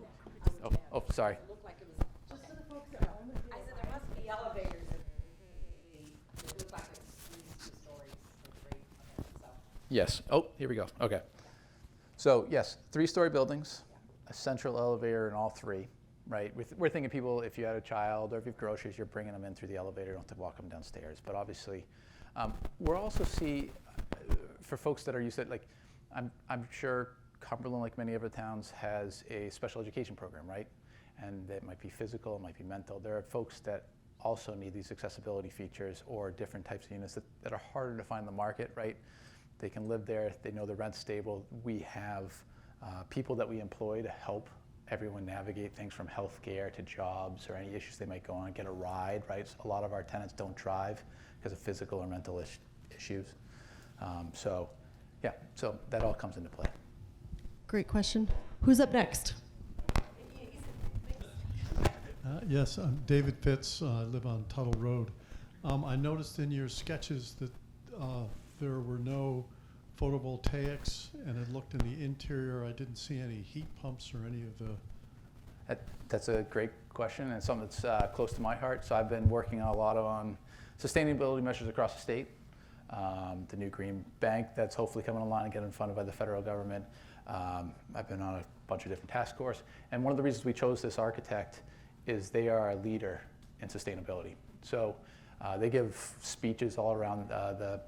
there. Oh, sorry. It looked like it was. Just for the folks at home. I said there must be elevators that look like it's 2 stories or 3. Okay, so. Yes. Oh, here we go. Okay. So yes, 3-story buildings, a central elevator in all 3, right? We're thinking people, if you had a child or if you have groceries, you're bringing them in through the elevator, you don't have to walk them downstairs. But obviously, we're also for folks that are used to it, like, I'm sure Cumberland, like many other towns, has a special education program, right? And it might be physical, it might be mental. There are folks that also need these accessibility features or different types of units that are harder to find in the market, right? They can live there, they know the rent's stable. We have people that we employ to help everyone navigate things from healthcare to jobs or any issues they might go on, get a ride, right? So a lot of our tenants don't drive because of physical or mental issues. So that all comes into play. Great question. Who's up next? Yes, I'm David Fitz. I live on Tuttle Road. I noticed in your sketches that there were no photovoltaics, and it looked in the interior, I didn't see any heat pumps or any of the... That's a great question, and something that's close to my heart. So I've been working a lot on sustainability measures across the state. The new green bank that's hopefully coming online and getting funded by the federal government. I've been on a bunch of different task forces, and one of the reasons we chose this architect is they are a leader in sustainability. So they give speeches all around. The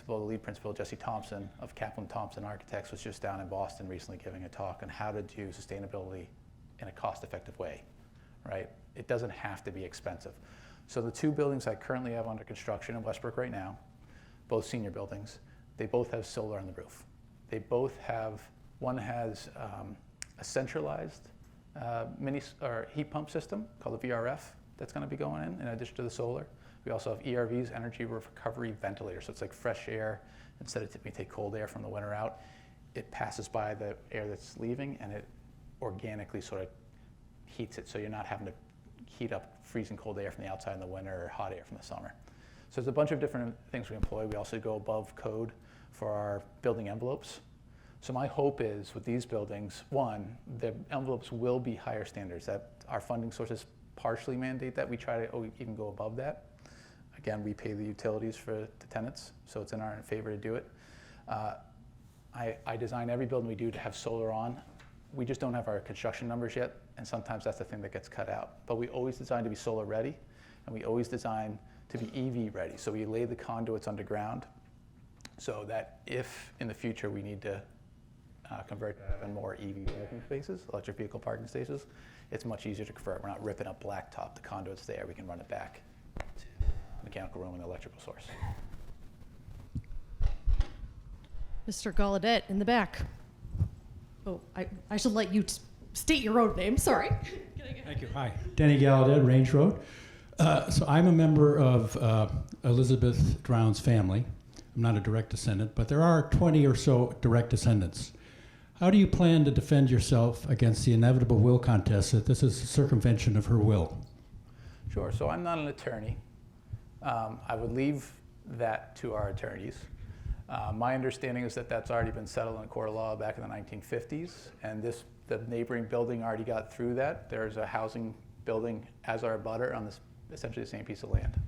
lead principal, Jesse Thompson of Kaplan Thompson Architects, was just down in Boston recently giving a talk on how to do sustainability in a cost-effective way, right? It doesn't have to be expensive. So the 2 buildings I currently have under construction in Westbrook right now, both senior buildings, they both have solar on the roof. They both have, one has a centralized heat pump system called the VRF that's going to be going in addition to the solar. We also have ERVs, energy recovery ventilators. So it's like fresh air. Instead of we take cold air from the winter out, it passes by the air that's leaving and it organically sort of heats it. So you're not having to heat up freezing cold air from the outside in the winter or hot air from the summer. So there's a bunch of different things we employ. We also go above code for our building envelopes. So my hope is with these buildings, one, the envelopes will be higher standards. That our funding sources partially mandate that. We try to even go above that. Again, we pay the utilities for the tenants, so it's in our favor to do it. I design every building we do to have solar on. We just don't have our construction numbers yet, and sometimes that's the thing that gets cut out. But we always design to be solar ready, and we always design to be EV ready. So we lay the conduits underground so that if in the future we need to convert to having more EV parking spaces, electric vehicle parking spaces, it's much easier to convert. We're not ripping up blacktop. The conduit's there. We can run it back to mechanical room and electrical source. Mr. Gallaudet in the back. Oh, I should let you state your own name. Sorry. Thank you. Hi, Danny Gallaudet, Range Road. So I'm a member of Elizabeth Drowne's family. I'm not a direct descendant, but there are 20 or so direct descendants. How do you plan to defend yourself against the inevitable will contest that this is a circumvention of her will? Sure. So I'm not an attorney. I would leave that to our attorneys. My understanding is that that's already been settled in a court of law back in the 1950s, and the neighboring building already got through that. There's a housing building as our abutter on this essentially the same piece of land.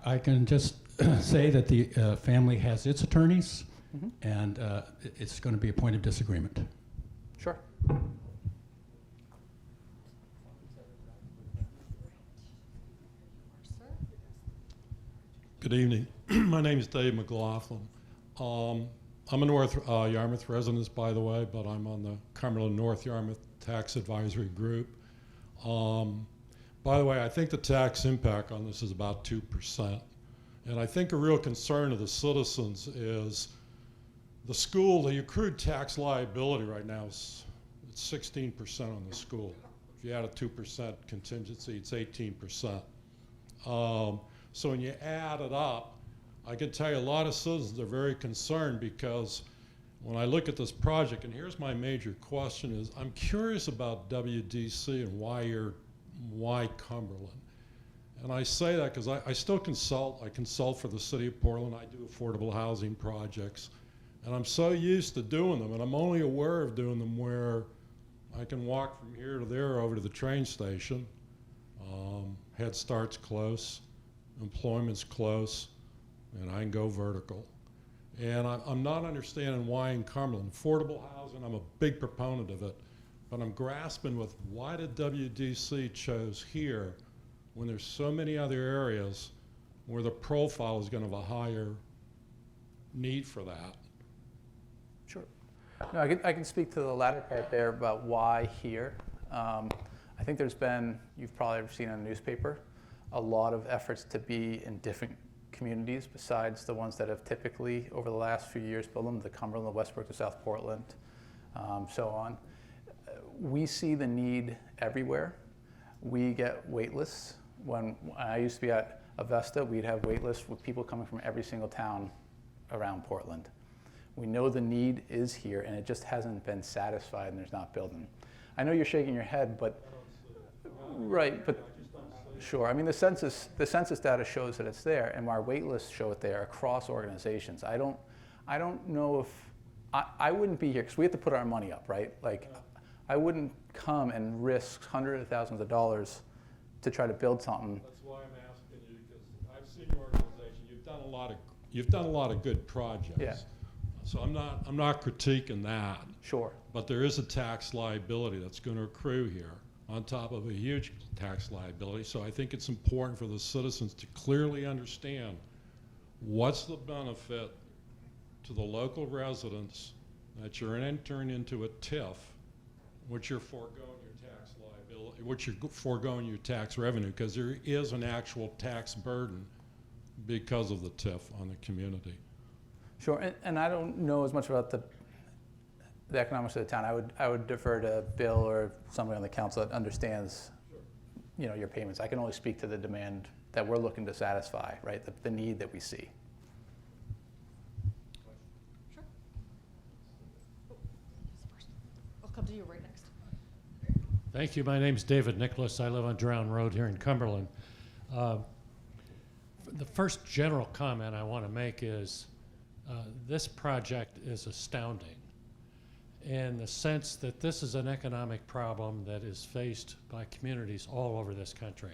I can just say that the family has its attorneys, and it's going to be a point of disagreement. Sure. Good evening. My name is Dave McLaughlin. I'm a North Yarmouth resident, by the way, but I'm on the Cumberland North Yarmouth Tax Advisory Group. By the way, I think the tax impact on this is about 2%. And I think a real concern of the citizens is the school, the accrued tax liability right now is it's 16% on the school. If you add a 2% contingency, it's 18%. So when you add it up, I can tell you a lot of citizens are very concerned because when I look at this project, and here's my major question is, I'm curious about WDC and why Cumberland? And I say that because I still consult. I consult for the city of Portland. I do affordable housing projects. And I'm so used to doing them, and I'm only aware of doing them where I can walk from here to there over to the train station. Head Start's close, employment's close, and I can go vertical. And I'm not understanding why in Cumberland. Affordable housing, I'm a big proponent of it, but I'm grasping with why did WDC chose here when there's so many other areas where the profile is going to have a higher need for that. Sure. No, I can speak to the latter part there about why here. I think there's been, you've probably seen in a newspaper, a lot of efforts to be in different communities besides the ones that have typically, over the last few years, built them, the Cumberland, the Westbrook, the South Portland, so on. We see the need everywhere. We get wait lists. When I used to be at Avesta, we'd have wait lists with people coming from every single town around Portland. We know the need is here, and it just hasn't been satisfied, and there's not building. I know you're shaking your head, but right, but sure. I mean, the census data shows that it's there, and our wait lists show it there across organizations. I don't know if I wouldn't be here because we have to put our money up, right? Like, I wouldn't come and risk hundreds of thousands of dollars to try to build something. That's why I'm asking you, because I've seen your organization. You've done a lot of good projects. Yeah. So I'm not critiquing that. Sure. But there is a tax liability that's going to accrue here on top of a huge tax liability. So I think it's important for the citizens to clearly understand what's the benefit to the local residents that you're entering into a TIF, which you're foregoing your tax liability, which you're foregoing your tax revenue, because there is an actual tax burden because of the TIF on the community. Sure, and I don't know as much about the economics of the town. I would defer to Bill or somebody on the council that understands, you know, your payments. I can only speak to the demand that we're looking to satisfy, right? The need that we see. Sure. I'll come to you right next. Thank you. My name's David Nicholas. I live on Drowne Road here in Cumberland. The first general comment I want to make is this project is astounding in the sense that this is an economic problem that is faced by communities all over this country.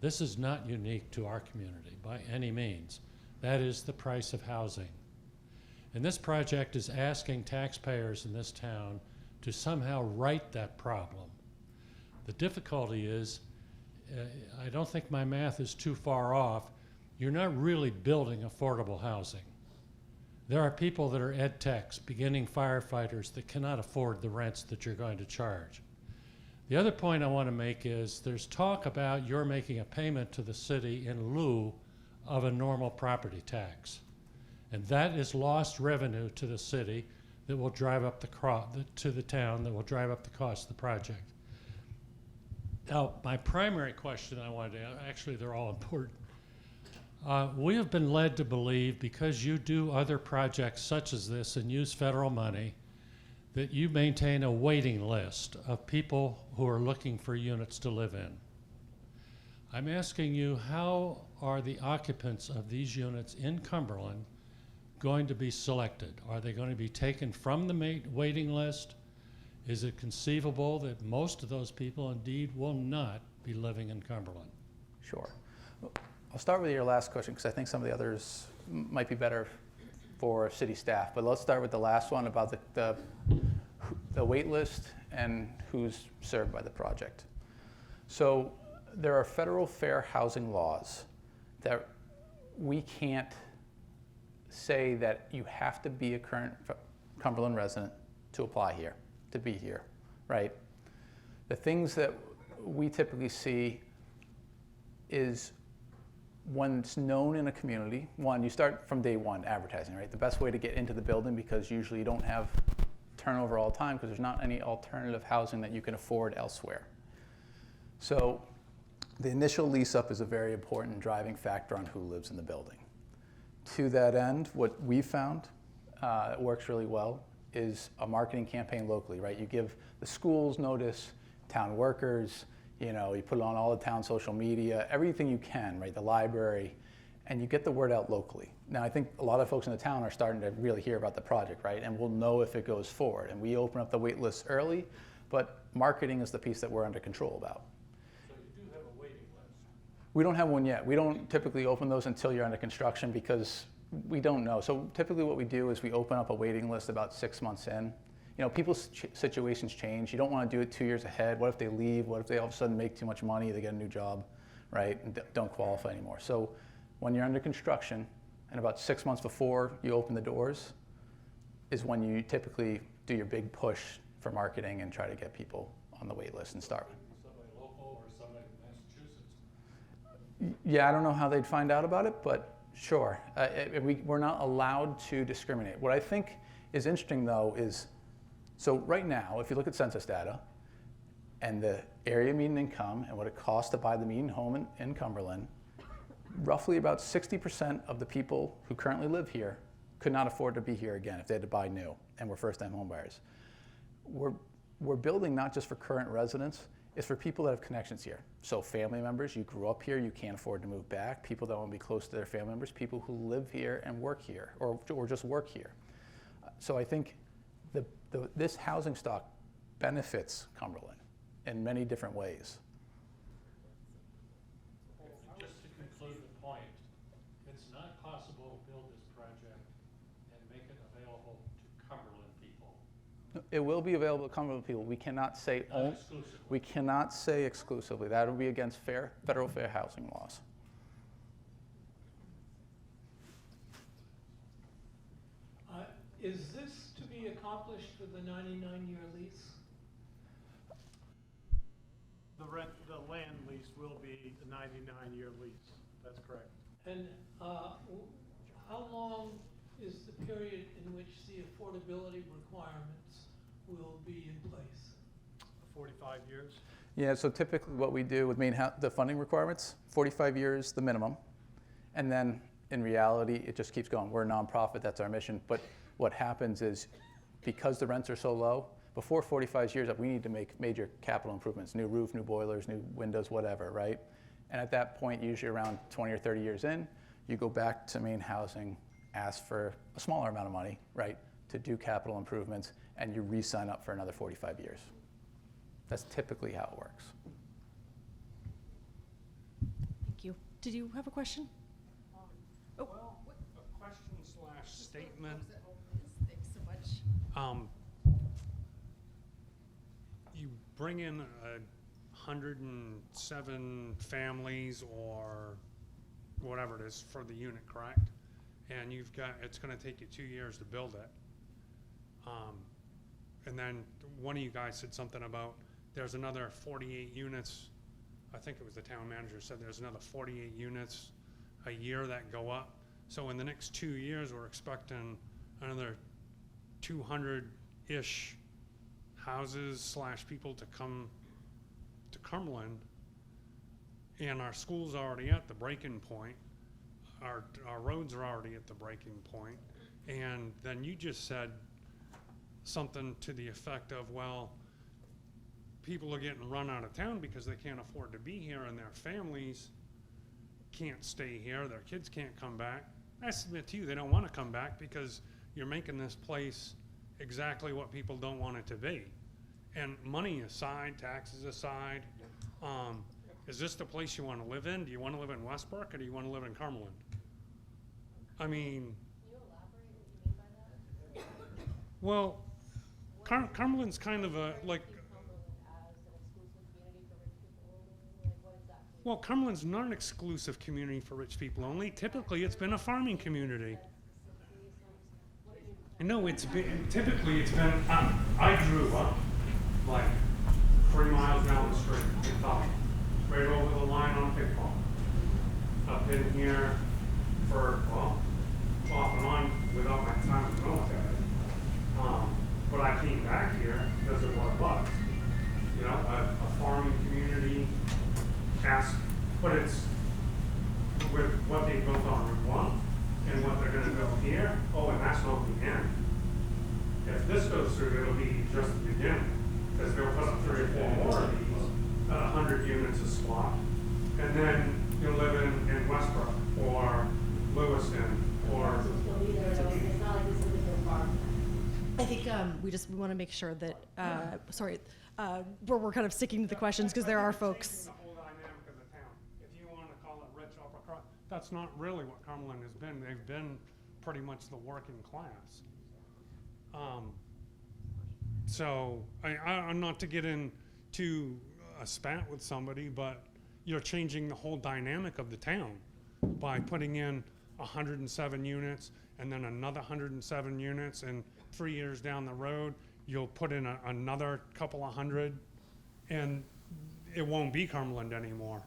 This is not unique to our community by any means. That is the price of housing. And this project is asking taxpayers in this town to somehow right that problem. The difficulty is, I don't think my math is too far off, you're not really building affordable housing. There are people that are ed techs, beginning firefighters, that cannot afford the rents that you're going to charge. The other point I want to make is there's talk about you're making a payment to the city in lieu of a normal property tax. And that is lost revenue to the city that will drive up to the town, that will drive up the cost of the project. Now, my primary question I wanted to ask, actually they're all important. We have been led to believe, because you do other projects such as this and use federal money, that you maintain a waiting list of people who are looking for units to live in. I'm asking you, how are the occupants of these units in Cumberland going to be selected? Are they going to be taken from the waiting list? Is it conceivable that most of those people indeed will not be living in Cumberland? Sure. I'll start with your last question because I think some of the others might be better for city staff. But let's start with the last one about the wait list and who's served by the project. So there are federal fair housing laws that we can't say that you have to be a current Cumberland resident to apply here, to be here, right? The things that we typically see is when it's known in a community, one, you start from day one advertising, right? The best way to get into the building, because usually you don't have turnover all the time because there's not any alternative housing that you can afford elsewhere. So the initial lease up is a very important driving factor on who lives in the building. To that end, what we found that works really well is a marketing campaign locally, right? You give the schools notice, town workers, you put it on all the town social media, everything you can, right? The library, and you get the word out locally. Now, I think a lot of folks in the town are starting to really hear about the project, right? And we'll know if it goes forward. And we open up the wait list early, but marketing is the piece that we're under control about. So you do have a waiting list? We don't have one yet. We don't typically open those until you're under construction because we don't know. So typically what we do is we open up a waiting list about 6 months in. People's situations change. You don't want to do it 2 years ahead. What if they leave? What if they all of a sudden make too much money, they get a new job, right? And don't qualify anymore. So when you're under construction and about 6 months before you open the doors is when you typically do your big push for marketing and try to get people on the wait list and start. Somebody local or somebody in Massachusetts? Yeah, I don't know how they'd find out about it, but sure. We're not allowed to discriminate. What I think is interesting though is, so right now, if you look at census data and the area median income and what it costs to buy the median home in Cumberland, roughly about 60% of the people who currently live here could not afford to be here again if they had to buy new and were first-time home buyers. We're building not just for current residents, it's for people that have connections here. So family members, you grew up here, you can't afford to move back, people that want to be close to their family members, people who live here and work here or just work here. So I think this housing stock benefits Cumberland in many different ways. Just to conclude the point, it's not possible to build this project and make it available to Cumberland people. It will be available to Cumberland people. We cannot say Not exclusively. We cannot say exclusively. That would be against federal fair housing laws. Is this to be accomplished with a 99-year lease? The land lease will be a 99-year lease. That's correct. And how long is the period in which the affordability requirements will be in place? 45 years. Yeah, so typically what we do with the funding requirements, 45 years the minimum, and then in reality it just keeps going. We're a nonprofit, that's our mission, but what happens is because the rents are so low, before 45 years up, we need to make major capital improvements, new roof, new boilers, new windows, whatever, right? And at that point, usually around 20 or 30 years in, you go back to main housing, ask for a smaller amount of money, right, to do capital improvements, and you re-sign up for another 45 years. That's typically how it works. Thank you. Did you have a question? Well, a question / statement. Thanks so much. You bring in 107 families or whatever it is for the unit, correct? And it's going to take you 2 years to build it. And then one of you guys said something about there's another 48 units. I think it was the town manager said there's another 48 units a year that go up. So in the next 2 years, we're expecting another 200-ish houses / people to come to Cumberland. And our school's already at the breaking point. Our roads are already at the breaking point. And then you just said something to the effect of, well, people are getting run out of town because they can't afford to be here and their families can't stay here, their kids can't come back. I submit to you, they don't want to come back because you're making this place exactly what people don't want it to be. And money aside, taxes aside, is this the place you want to live in? Do you want to live in Westbrook or do you want to live in Cumberland? I mean, Can you elaborate what you mean by that? well, Cumberland's kind of a, like, Cumberland as an exclusive community for rich people only? Like, what exactly? well, Cumberland's not an exclusive community for rich people only. Typically, it's been a farming community. No, typically it's been, I grew up like 3 miles down the street in Thought, right over the line on Pitfall. I've been here for, well, off and on without my time in the military. But I came back here because of what it was. You know, a farming community, but it's with what they built on Route 1 and what they're gonna build here. Oh, and that's not the end. If this goes through, it'll be just the beginning, because they'll put up 3 or 4 more of these at 100 units a spot. And then you'll live in Westbrook or Lewiston or. It's not like this is a big farm. I think we want to make sure that we're kind of sticking to the questions because there are folks. The whole dynamic of the town. If you want to call it rich upper class, that's not really what Cumberland has been. They've been pretty much the working class. So I'm not to get into a spat with somebody, but you're changing the whole dynamic of the town by putting in 107 units and then another 107 units, and 3 years down the road you'll put in another couple of hundred, and it won't be Cumberland anymore.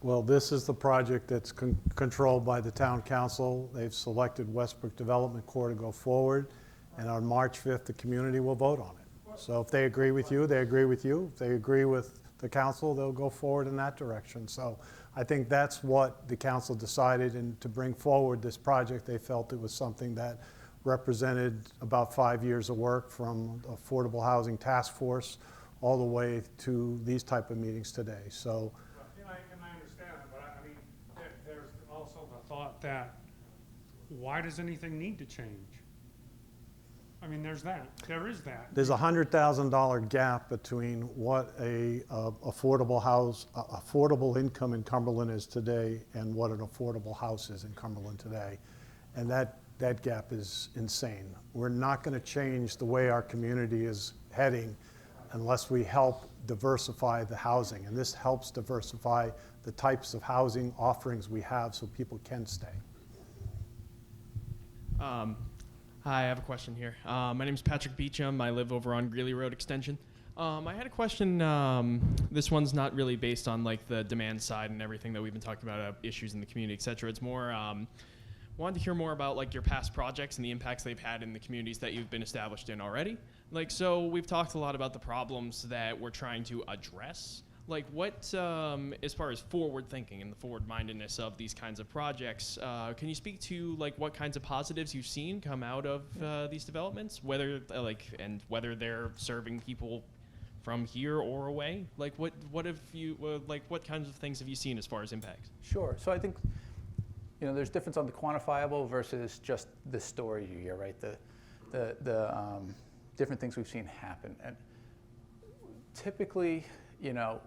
Well, this is the project that's controlled by the town council. They've selected Westbrook Development Corps to go forward, and on March 5th, the community will vote on it. So if they agree with you, they agree with you. If they agree with the council, they'll go forward in that direction. So I think that's what the council decided, and to bring forward this project, they felt it was something that represented about 5 years of work from Affordable Housing Task Force all the way to these type of meetings today. So. And I understand that, but I mean, there's also the thought that, why does anything need to change? I mean, there is that. There's a $100,000 gap between what a affordable income in Cumberland is today and what an affordable house is in Cumberland today. And that gap is insane. We're not going to change the way our community is heading unless we help diversify the housing. And this helps diversify the types of housing offerings we have so people can stay. Hi, I have a question here. My name is Patrick Beecham. I live over on Greeley Road Extension. I had a question. This one's not really based on like the demand side and everything that we've been talking about, issues in the community, et cetera. It's more, wanted to hear more about like your past projects and the impacts they've had in the communities that you've been established in already. Like, so we've talked a lot about the problems that we're trying to address. Like what, as far as forward thinking and the forward mindedness of these kinds of projects, can you speak to like what kinds of positives you've seen come out of these developments, whether and whether they're serving people from here or away? Like what have you, what kinds of things have you seen as far as impacts? Sure. So I think, there's difference on the quantifiable versus just the story you hear, right? The different things we've seen happen. And typically,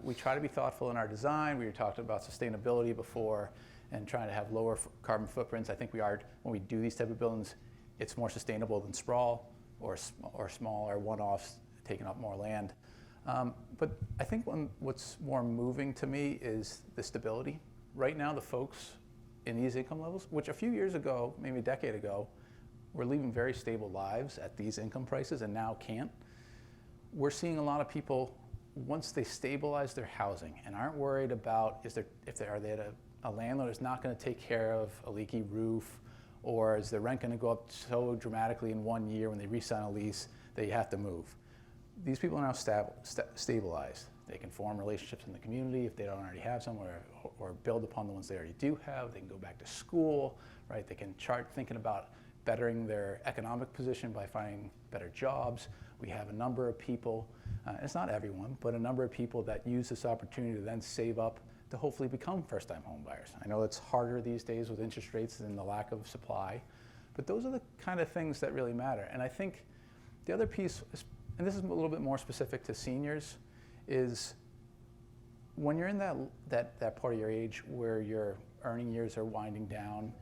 we try to be thoughtful in our design. We were talking about sustainability before and trying to have lower carbon footprints. I think we are, when we do these type of buildings, it's more sustainable than sprawl or smaller one-offs taking up more land. But I think what's more moving to me is the stability. Right now, the folks in these income levels, which a few years ago, maybe a decade ago, were living very stable lives at these income prices and now can't. We're seeing a lot of people, once they stabilize their housing and aren't worried about are they at a landlord is not going to take care of a leaky roof, or is their rent going to go up so dramatically in 1 year when they re-sign a lease that you have to move. These people are now stabilized. They can form relationships in the community if they don't already have some, or build upon the ones they already do have. They can go back to school, right? They can start thinking about bettering their economic position by finding better jobs. We have a number of people, it's not everyone, but a number of people that use this opportunity to then save up to hopefully become first-time home buyers. I know it's harder these days with interest rates and the lack of supply, but those are the kind of things that really matter. And I think the other piece, and this is a little bit more specific to seniors, is when you're in that part of your age where your earning years are winding down,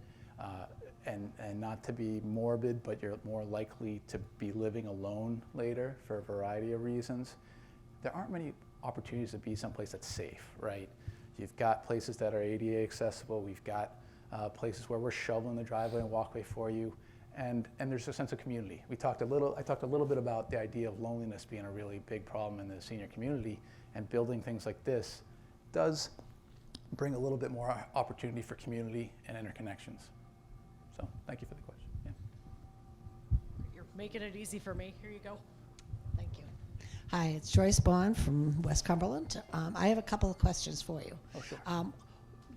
and not to be morbid, but you're more likely to be living alone later for a variety of reasons, there aren't many opportunities to be someplace that's safe, right? You've got places that are ADA accessible. We've got places where we're shoveling the driveway and walkway for you, and there's a sense of community. I talked a little bit about the idea of loneliness being a really big problem in the senior community, and building things like this does bring a little bit more opportunity for community and interconnections. So thank you for the question. Yeah. You're making it easy for me. Here you go. Thank you. Hi, it's Joyce Bond from West Cumberland. I have a couple of questions for you. Oh, sure.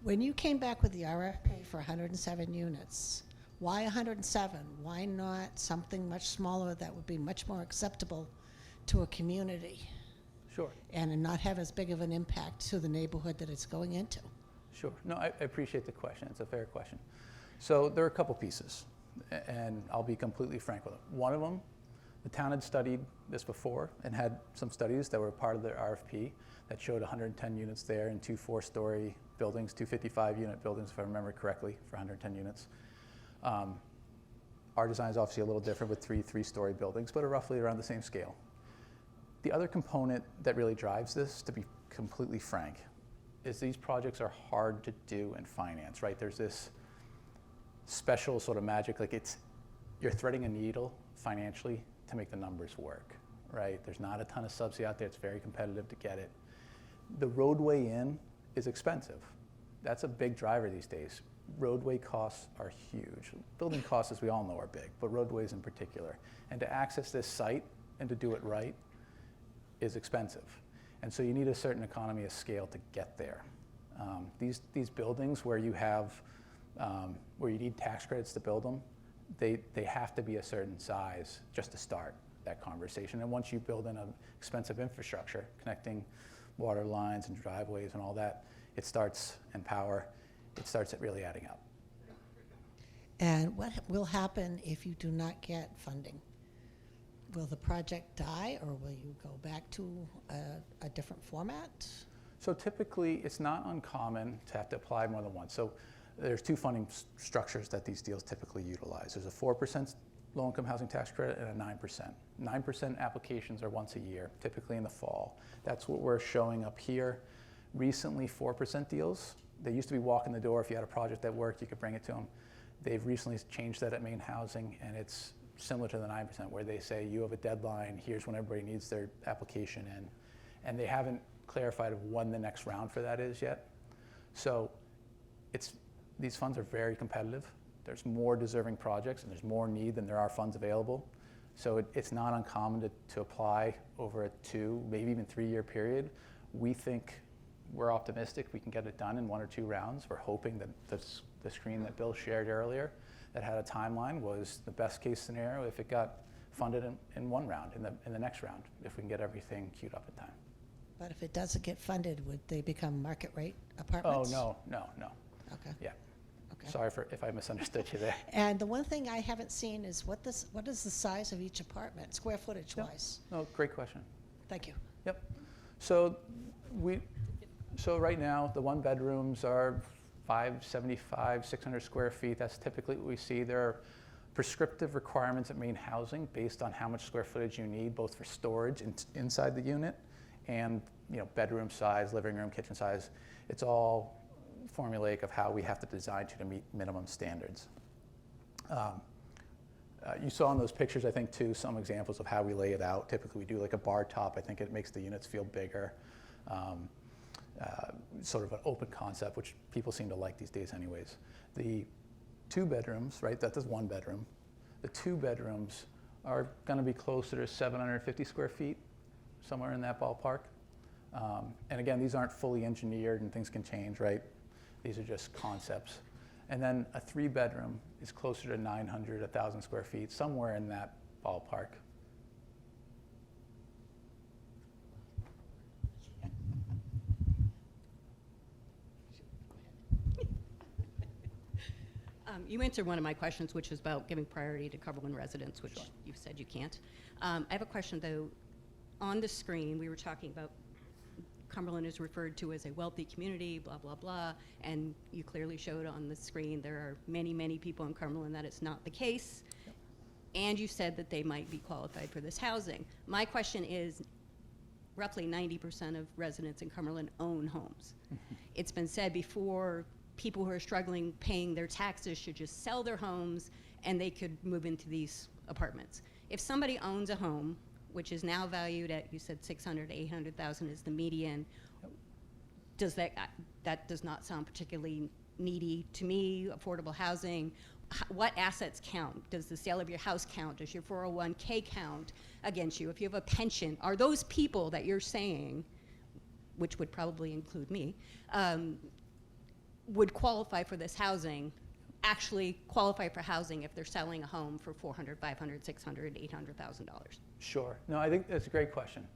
When you came back with the RFP for 107 units, why 107? Why not something much smaller that would be much more acceptable to a community Sure. and not have as big of an impact to the neighborhood that it's going into? Sure. No, I appreciate the question. It's a fair question. So there are a couple pieces, and I'll be completely frank with them. One of them, the town had studied this before and had some studies that were part of their RFP that showed 110 units there in 2 4-story buildings, 2 55-unit buildings, if I remember correctly, for 110 units. Our design is obviously a little different with 3 3-story buildings, but are roughly around the same scale. The other component that really drives this, to be completely frank, is these projects are hard to do and finance, right? There's this special sort of magic, like you're threading a needle financially to make the numbers work, right? There's not a ton of subsidy out there. It's very competitive to get it. The roadway in is expensive. That's a big driver these days. Roadway costs are huge. Building costs, as we all know, are big, but roadways in particular. And to access this site and to do it right is expensive. And so you need a certain economy of scale to get there. These buildings where you have, where you need tax credits to build them, they have to be a certain size just to start that conversation. And once you build in an expensive infrastructure, connecting water lines and driveways and all that, it starts, and power, it starts at really adding up. And what will happen if you do not get funding? Will the project die, or will you go back to a different format? So typically, it's not uncommon to have to apply more than once. So there's 2 funding structures that these deals typically utilize. There's a 4% low-income housing tax credit and a 9%. 9% applications are once a year, typically in the fall. That's what we're showing up here. Recently, 4% deals. They used to be walk in the door. If you had a project that worked, you could bring it to them. They've recently changed that at Maine Housing, and it's similar to the 9%, where they say you have a deadline, here's when everybody needs their application in. And they haven't clarified of when the next round for that is yet. So these funds are very competitive. There's more deserving projects and there's more need than there are funds available. So it's not uncommon to apply over a 2, maybe even 3-year period. We think we're optimistic we can get it done in 1 or 2 rounds. We're hoping that the screen that Bill shared earlier that had a timeline was the best case scenario if it got funded in 1 round, in the next round, if we can get everything queued up in time. But if it doesn't get funded, would they become market rate Oh, apartments? no. Okay. Yeah. Okay. Sorry if I misunderstood you there. And the one thing I haven't seen is what is the size of each apartment, square footage wise? No, great question. Thank you. Yep. So right now, the 1-bedrooms are 575, 600 square feet. That's typically what we see. There are prescriptive requirements at Maine Housing based on how much square footage you need, both for storage inside the unit and bedroom size, living room, kitchen size. It's all formulaic of how we have to design to meet minimum standards. You saw in those pictures, I think, too, some examples of how we lay it out. Typically, we do like a bar top. I think it makes the units feel bigger. Sort of an open concept, which people seem to like these days anyways. The 2 bedrooms, right, that is 1 bedroom. The 2 bedrooms are gonna be closer to 750 square feet, somewhere in that ballpark. And again, these aren't fully engineered and things can change, right? These are just concepts. And then a 3-bedroom is closer to 900, 1,000 square feet, somewhere in that ballpark. You answered one of my questions, which was about giving priority to Cumberland residents, which you said you can't. I have a question, though. On the screen, we were talking about Cumberland is referred to as a wealthy community, blah, blah, blah, and you clearly showed on the screen there are many, many people in Cumberland that it's not the case, and you said that they might be qualified for this housing. My question is, roughly 90% of residents in Cumberland own homes. It's been said before, people who are struggling paying their taxes should just sell their homes and they could move into these apartments. If somebody owns a home, which is now valued at, you said 600 to 800,000 is the median, that does not sound particularly needy to me. Affordable housing. What assets count? Does the sale of your house count? Does your 401k count against you? If you have a pension, are those people that you're saying, which would probably include me, would qualify for this housing, actually qualify for housing if they're selling a home for $400,000, $500,000, $600,000, $800,000? Sure. No, I think that's a great question.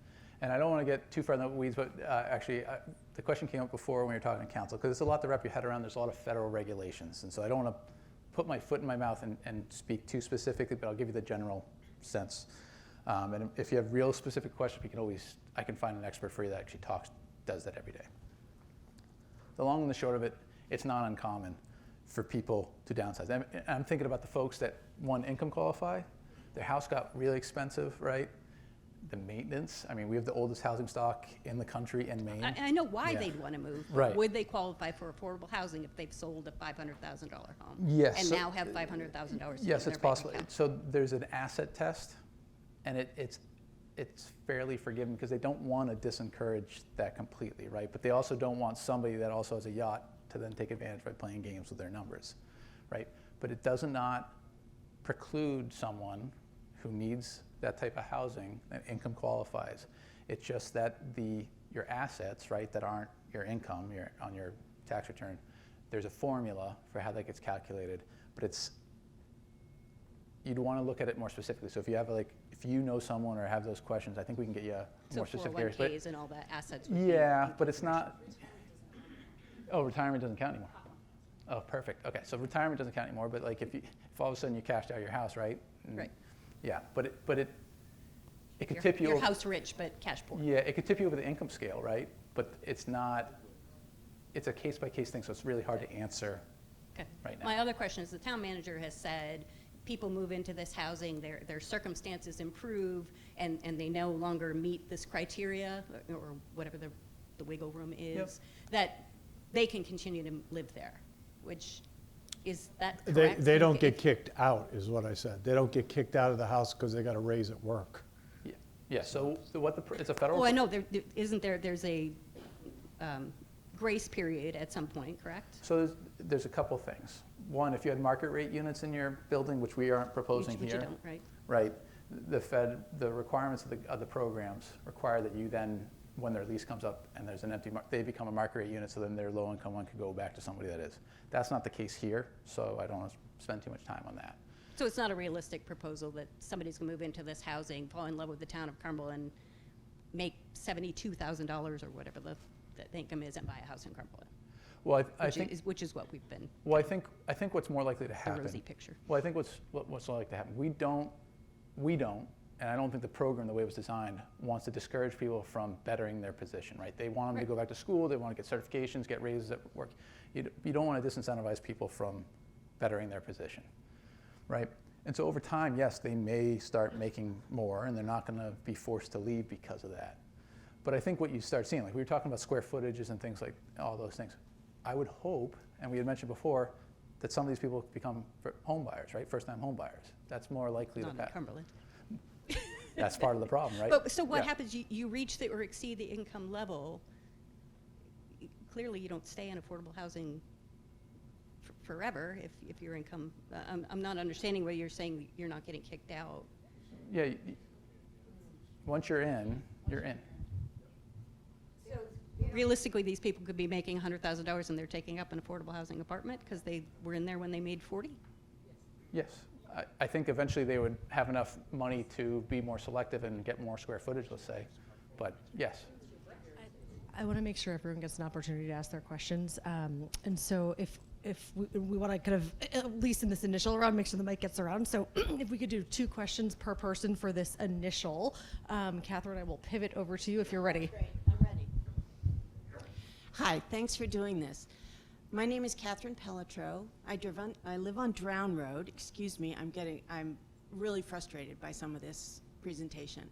And I don't want to get too far in the weeds, but the question came up before when we were talking to council, because it's a lot to wrap your head around. There's a lot of federal regulations. And so I don't want to put my foot in my mouth and speak too specifically, but I'll give you the general sense. And if you have real specific questions, I can find an expert for you that actually does that every day. The long and the short of it, it's not uncommon for people to downsize. And I'm thinking about the folks that, one, income qualify, their house got really expensive, right? The maintenance, I mean, we have the oldest housing stock in the country in Maine. I know why they'd want to move. Right. Would they qualify for affordable housing if they've sold a $500,000 home? Yes. And now have $500,000? Yes, it's possible. So there's an asset test, and it's fairly forgiving because they don't want to disencourage that completely, right? But they also don't want somebody that also has a yacht to then take advantage by playing games with their numbers, right? But it does not preclude someone who needs that type of housing, that income qualifies. It's just that your assets, right, that aren't your income on your tax return, there's a formula for how that gets calculated, but you'd want to look at it more specifically. So if you know someone or have those questions, I think we can get you more specific areas. 401ks and all that assets. Yeah, but it's not. Oh, retirement doesn't count anymore. Oh, perfect. Okay, so retirement doesn't count anymore. But like if all of a sudden you cashed out your house, right? Right. Yeah, but it could tip you. You're house rich, but cash poor. Yeah, it could tip you over the income scale, right? But it's not. It's a case by case thing, so it's really hard to answer. Okay. Right now. My other question is, the town manager has said people move into this housing, their circumstances improve, and they no longer meet this criteria or whatever the wiggle room is, that they can continue to live there, which. Is that correct? They don't get kicked out, is what I said. They don't get kicked out of the house because they got a raise at work. Yeah. So it's a federal. Oh, I know. There's a grace period at some point, correct? So there's a couple things. One, if you had market rate units in your building, which we aren't proposing which here. You don't, right? Right. The requirements of the programs require that you then, when their lease comes up and there's an empty, they become a market rate unit, so then their low income one could go back to somebody that is. That's not the case here, so I don't want to spend too much time on that. So it's not a realistic proposal that somebody's going to move into this housing, fall in love with the town of Cumberland, make $72,000 or whatever the income is, and buy a house in Cumberland. Well, I think which is what we've been. Well, I think what's more likely to happen. The rosy picture. Well, I think what's more likely to happen. We don't, and I don't think the program, the way it was designed, wants to discourage people from bettering their position, right? They want them to go back to school, they want to get certifications, get raises at work. You don't want to disincentivize people from bettering their position, right? And so over time, yes, they may start making more, and they're not going to be forced to leave because of that. But I think what you start seeing, like we were talking about square footages and things like all those things, I would hope, and we had mentioned before, that some of these people become home buyers, right? First-time home buyers. That's more likely to Not in Cumberland. That's part of the problem, right? But so what happens? You reach or exceed the income level. Clearly, you don't stay in affordable housing forever if your income. I'm not understanding why you're saying you're not getting kicked out. Yeah. Once you're in, you're in. So realistically, these people could be making $100,000 and they're taking up an affordable housing apartment because they were in there when they made 40. Yes. I think eventually they would have enough money to be more selective and get more square footage, let's say. But yes. I want to make sure everyone gets an opportunity to ask their questions. And so if we want to kind of, at least in this initial round, make sure the mic gets around. So if we could do 2 questions per person for this initial. Catherine, I will pivot over to you if you're ready. Great, I'm ready. Hi, thanks for doing this. My name is Catherine Pelletreau. I live on Drowne Road. Excuse me, I'm really frustrated by some of this presentation.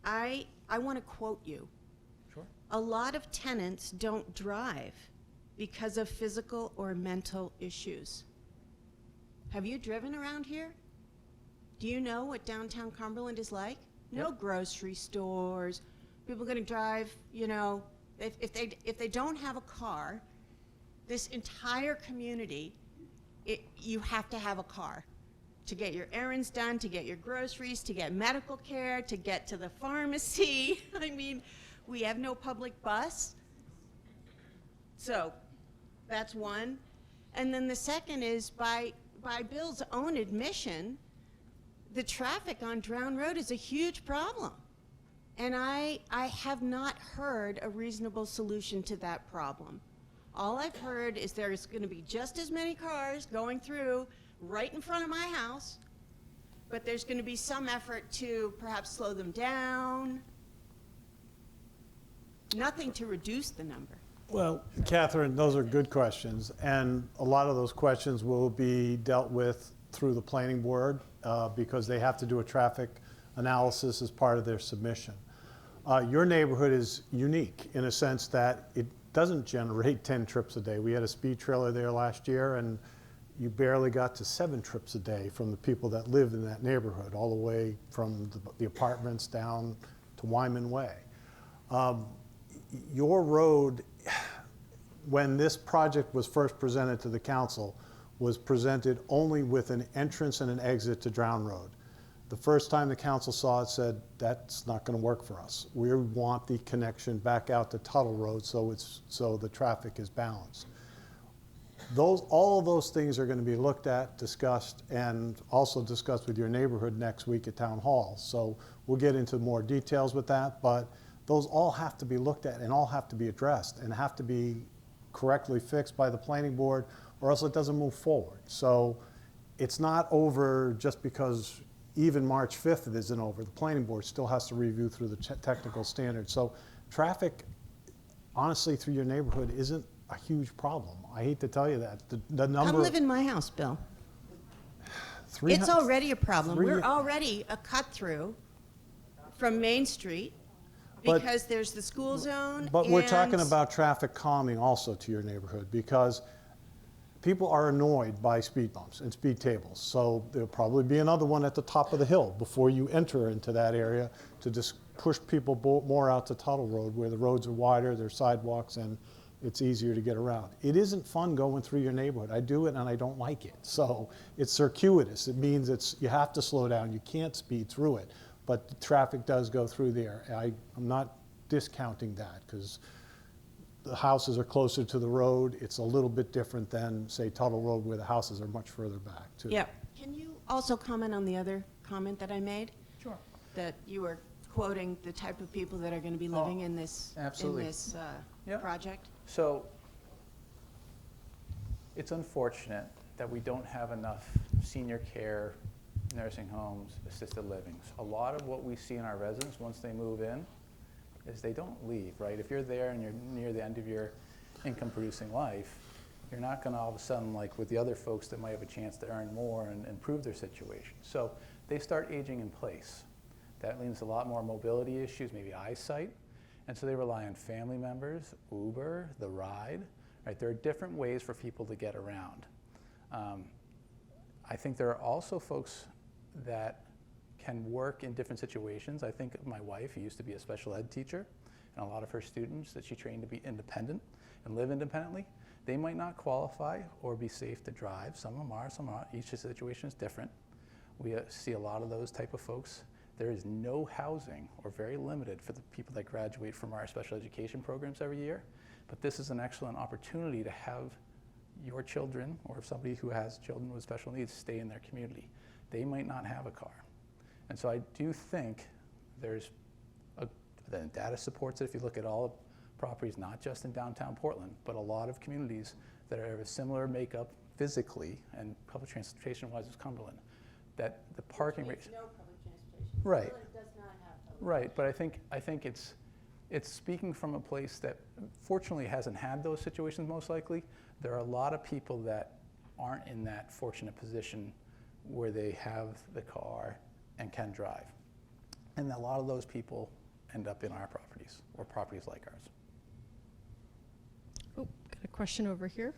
I want to quote you. Sure. A lot of tenants don't drive because of physical or mental issues. Have you driven around here? Do you know what downtown Cumberland is like? No grocery stores. People going to drive, If they don't have a car, this entire community, you have to have a car to get your errands done, to get your groceries, to get medical care, to get to the pharmacy. I mean, we have no public bus. So that's one. And then the second is by Bill's own admission, the traffic on Drowne Road is a huge problem. And I have not heard a reasonable solution to that problem. All I've heard is there's going to be just as many cars going through right in front of my house, but there's going to be some effort to perhaps slow them down. Nothing to reduce the number. Well, Catherine, those are good questions, and a lot of those questions will be dealt with through the planning board because they have to do a traffic analysis as part of their submission. Your neighborhood is unique in a sense that it doesn't generate 10 trips a day. We had a speed trailer there last year, and you barely got to 7 trips a day from the people that lived in that neighborhood, all the way from the apartments down to Wyman Way. Your road, when this project was first presented to the council, was presented only with an entrance and an exit to Drowne Road. The first time the council saw it, said, that's not going to work for us. We want the connection back out to Tuttle Road so the traffic is balanced. All of those things are going to be looked at, discussed, and also discussed with your neighborhood next week at Town Hall. So we'll get into more details with that, but those all have to be looked at and all have to be addressed and have to be correctly fixed by the planning board, or else it doesn't move forward. So it's not over just because even March 5th it isn't over. The planning board still has to review through the technical standards. So traffic, honestly, through your neighborhood isn't a huge problem. I hate to tell you that. The number. Come live in my house, Bill. It's already a problem. We're already a cut through from Main Street because there's the school zone. But we're talking about traffic calming also to your neighborhood, because people are annoyed by speed bumps and speed tables. So there'll probably be another one at the top of the hill before you enter into that area to just push people more out to Tuttle Road, where the roads are wider, there's sidewalks, and it's easier to get around. It isn't fun going through your neighborhood. I do it and I don't like it. So it's circuitous. It means you have to slow down. You can't speed through it. But the traffic does go through there. I'm not discounting that, because the houses are closer to the road. It's a little bit different than, say, Tuttle Road, where the houses are much further back, too. Yeah. Can you also comment on the other comment that I made? Sure. That you were quoting the type of people that are going to be living in this project? So it's unfortunate that we don't have enough senior care, nursing homes, assisted livings. A lot of what we see in our residents once they move in is they don't leave, right? If you're there and you're near the end of your income producing life, you're not going to all of a sudden, like with the other folks that might have a chance to earn more and improve their situation. So they start aging in place. That means a lot more mobility issues, maybe eyesight. And so they rely on family members, Uber, the ride, right? There are different ways for people to get around. I think there are also folks that can work in different situations. I think of my wife, who used to be a special ed teacher, and a lot of her students that she trained to be independent and live independently. They might not qualify or be safe to drive. Some of them are, some are not. Each situation is different. We see a lot of those type of folks. There is no housing, or very limited, for the people that graduate from our special education programs every year. But this is an excellent opportunity to have your children, or somebody who has children with special needs, stay in their community. They might not have a car. And so I do think there's the data supports it. If you look at all properties, not just in downtown Portland, but a lot of communities that are of a similar makeup physically and public transportation-wise as Cumberland, that the parking rate. No public transportation. Right. It does not have public Right, but I think it's speaking from a place that fortunately hasn't had those situations most likely. There are a lot of people that aren't in that fortunate position where they have the car and can drive. And a lot of those people end up in our properties, or properties like ours. Oh, got a question over here.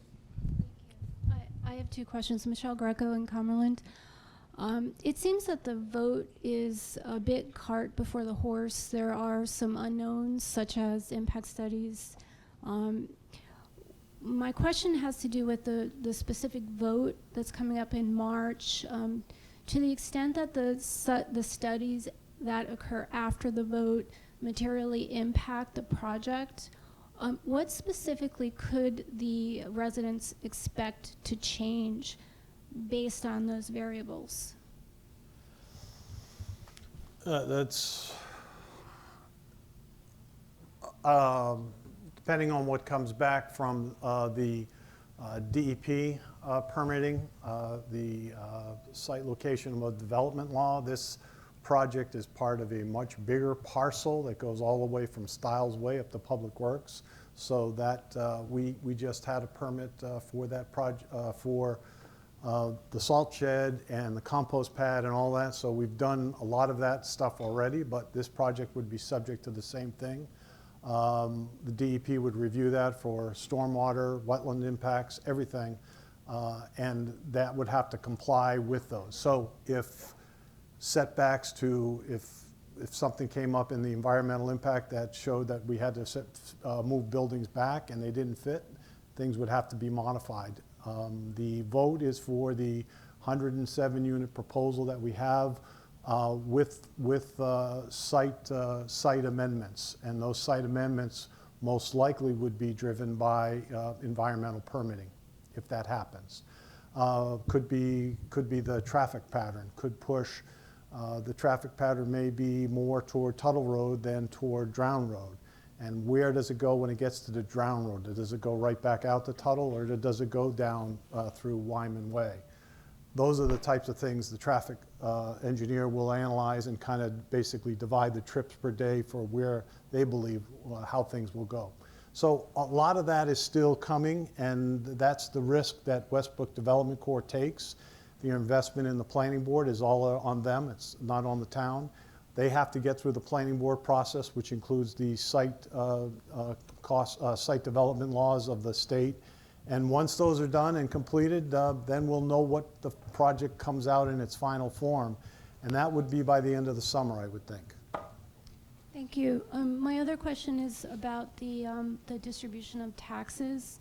I have two questions. Michelle Greco in Cumberland. It seems that the vote is a bit cart before the horse. There are some unknowns, such as impact studies. My question has to do with the specific vote that's coming up in March. To the extent that the studies that occur after the vote materially impact the project, what specifically could the residents expect to change based on those variables? That's depending on what comes back from the DEP permitting, the site location of development law. This project is part of a much bigger parcel that goes all the way from Stiles Way up to Public Works. So that we just had a permit for that project, for the salt shed and the compost pad and all that. So we've done a lot of that stuff already, but this project would be subject to the same thing. The DEP would review that for stormwater, wetland impacts, everything, and that would have to comply with those. So if setbacks if something came up in the environmental impact that showed that we had to move buildings back and they didn't fit, things would have to be modified. The vote is for the 107 unit proposal that we have with site amendments, and those site amendments most likely would be driven by environmental permitting, if that happens. Could be the traffic pattern, could push. The traffic pattern may be more toward Tuttle Road than toward Drowne Road. And where does it go when it gets to the Drowne Road? Does it go right back out to Tuttle, or does it go down through Wyman Way? Those are the types of things the traffic engineer will analyze and kind of basically divide the trips per day for where they believe how things will go. So a lot of that is still coming, and that's the risk that Westbrook Development Corps takes. The investment in the planning board is all on them. It's not on the town. They have to get through the planning board process, which includes the site development laws of the state. And once those are done and completed, then we'll know what the project comes out in its final form. And that would be by the end of the summer, I would think. Thank you. My other question is about the distribution of taxes.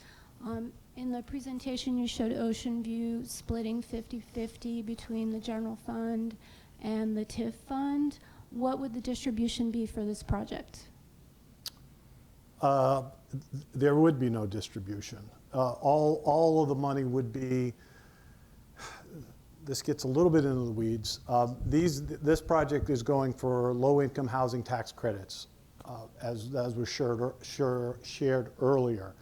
In the presentation, you showed Ocean View splitting 50-50 between the general fund and the TIF fund. What would the distribution be for this project? There would be no distribution. All of the money would be, this gets a little bit into the weeds. This project is going for low-income housing tax credits, as was shared earlier.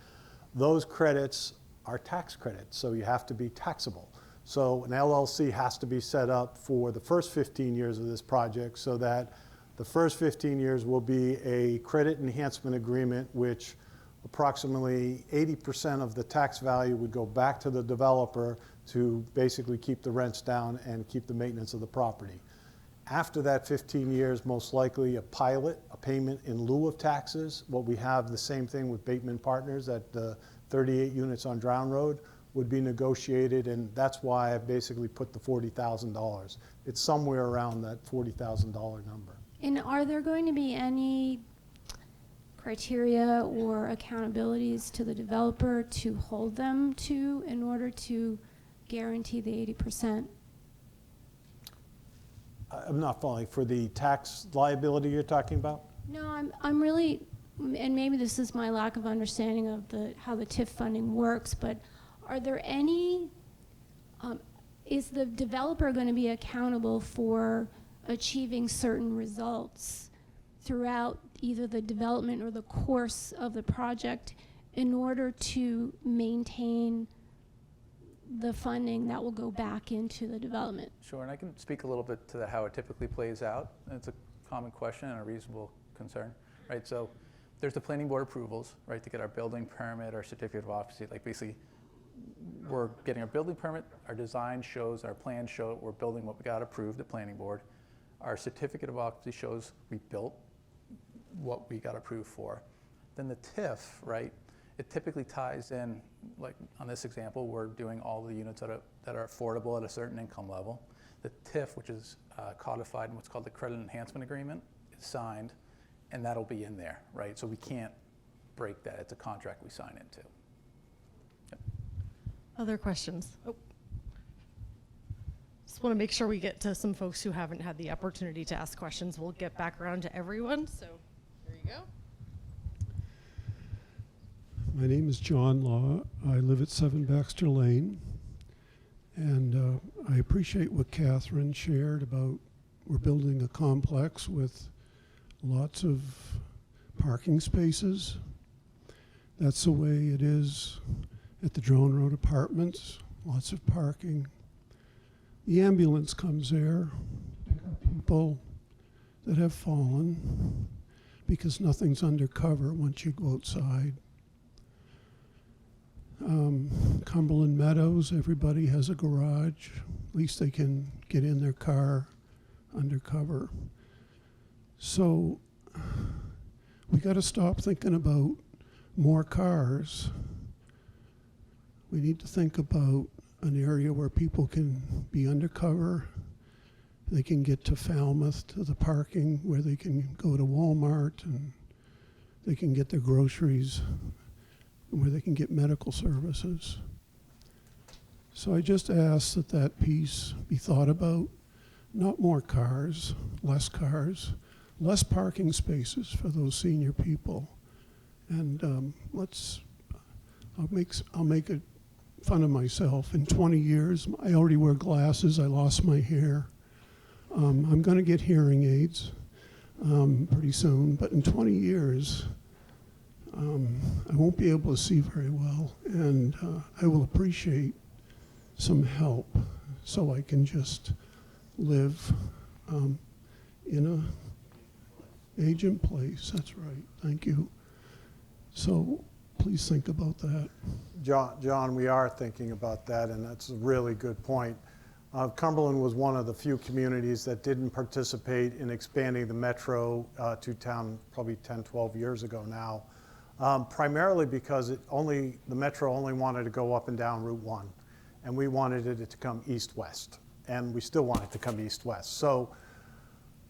Those credits are tax credits, so you have to be taxable. So an LLC has to be set up for the first 15 years of this project, so that the first 15 years will be a credit enhancement agreement, which approximately 80% of the tax value would go back to the developer to basically keep the rents down and keep the maintenance of the property. After that 15 years, most likely a pilot, a payment in lieu of taxes. What we have, the same thing with Bateman Partners at the 38 units on Drowne Road, would be negotiated, and that's why I basically put the $40,000. It's somewhere around that $40,000 number. And are there going to be any criteria or accountabilities to the developer to hold them to in order to guarantee the 80%? I'm not following. For the tax liability you're talking about? No, I'm really, and maybe this is my lack of understanding of how the TIF funding works, but are there any, is the developer going to be accountable for achieving certain results throughout either the development or the course of the project in order to maintain the funding that will go back into the development? Sure, and I can speak a little bit to how it typically plays out. It's a common question and a reasonable concern, right? So there's the planning board approvals, right, to get our building permit, our certificate of occupancy. Like basically, we're getting our building permit, our design shows, our plans show we're building what we got approved at planning board. Our certificate of occupancy shows we built what we got approved for. Then the TIF, right, it typically ties in, like on this example, we're doing all the units that are affordable at a certain income level. The TIF, which is codified in what's called the Credit Enhancement Agreement, is signed, and that'll be in there, right? So we can't break that. It's a contract we sign into. Yep. Other questions? Oh. Just want to make sure we get to some folks who haven't had the opportunity to ask questions. We'll get back around to everyone, so there you go. My name is John Law. I live at 7 Baxter Lane. And I appreciate what Catherine shared about we're building a complex with lots of parking spaces. That's the way it is at the Drowne Road Apartments, lots of parking. The ambulance comes there, pick up people that have fallen because nothing's undercover once you go outside. Cumberland Meadows, everybody has a garage. At least they can get in their car undercover. So we got to stop thinking about more cars. We need to think about an area where people can be undercover. They can get to Falmouth, to the parking, where they can go to Walmart, and they can get their groceries, where they can get medical services. So I just ask that that piece be thought about. Not more cars, less parking spaces for those senior people. And I'll make it fun of myself. In 20 years, I already wear glasses, I lost my hair. I'm gonna get hearing aids pretty soon, but in 20 years, I won't be able to see very well, and I will appreciate some help so I can just live in a agent place. That's right. Thank you. So please think about that. John, we are thinking about that, and that's a really good point. Cumberland was one of the few communities that didn't participate in expanding the metro to town probably 10, 12 years ago now. Primarily because the metro only wanted to go up and down Route 1, and we wanted it to come east-west, and we still want it to come east-west. So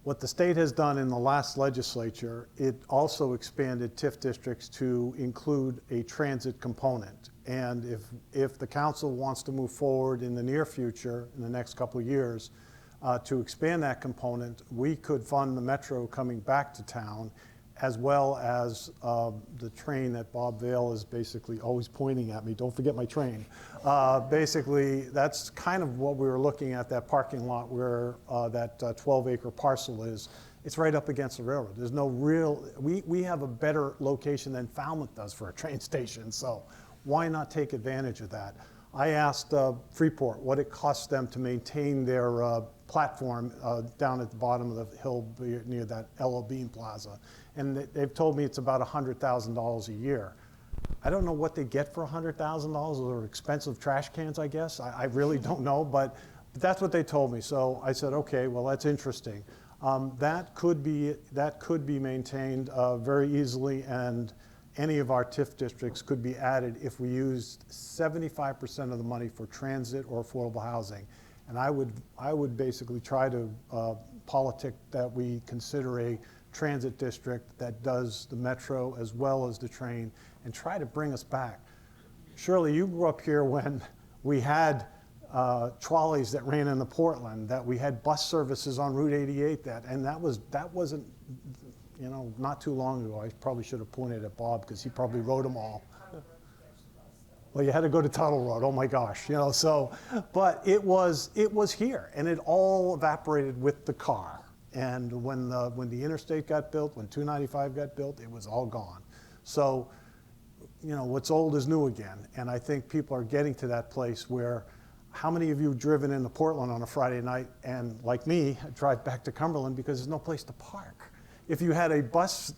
what the state has done in the last legislature, it also expanded TIF districts to include a transit component. And if the council wants to move forward in the near future, in the next couple of years, to expand that component, we could fund the metro coming back to town, as well as the train that Bob Vale is basically always pointing at me. Don't forget my train. Basically, that's kind of what we were looking at, that parking lot where that 12-acre parcel is. It's right up against the railroad. There's no real, we have a better location than Falmouth does for a train station, so why not take advantage of that? I asked Freeport what it costs them to maintain their platform down at the bottom of the hill near that L.L. Bean Plaza. And they've told me it's about $100,000 a year. I don't know what they get for $100,000. Those are expensive trash cans, I guess. I really don't know, but that's what they told me. So I said, okay, well, that's interesting. That could be maintained very easily, and any of our TIF districts could be added if we used 75% of the money for transit or affordable housing. And I would basically try to politic that we consider a transit district that does the metro as well as the train, and try to bring us back. Shirley, you grew up here when we had trolleys that ran into Portland, that we had bus services on Route 88, and that wasn't, you know, not too long ago. I probably should have pointed at Bob because he probably rode them all. Well, you had to go to Tuttle Road. Oh my gosh, you know. So, but it was here, and it all evaporated with the car. And when the interstate got built, when 295 got built, it was all gone. So, you know, what's old is new again. And I think people are getting to that place where, how many of you have driven into Portland on a Friday night and, like me, drive back to Cumberland because there's no place to park? If you had a bus,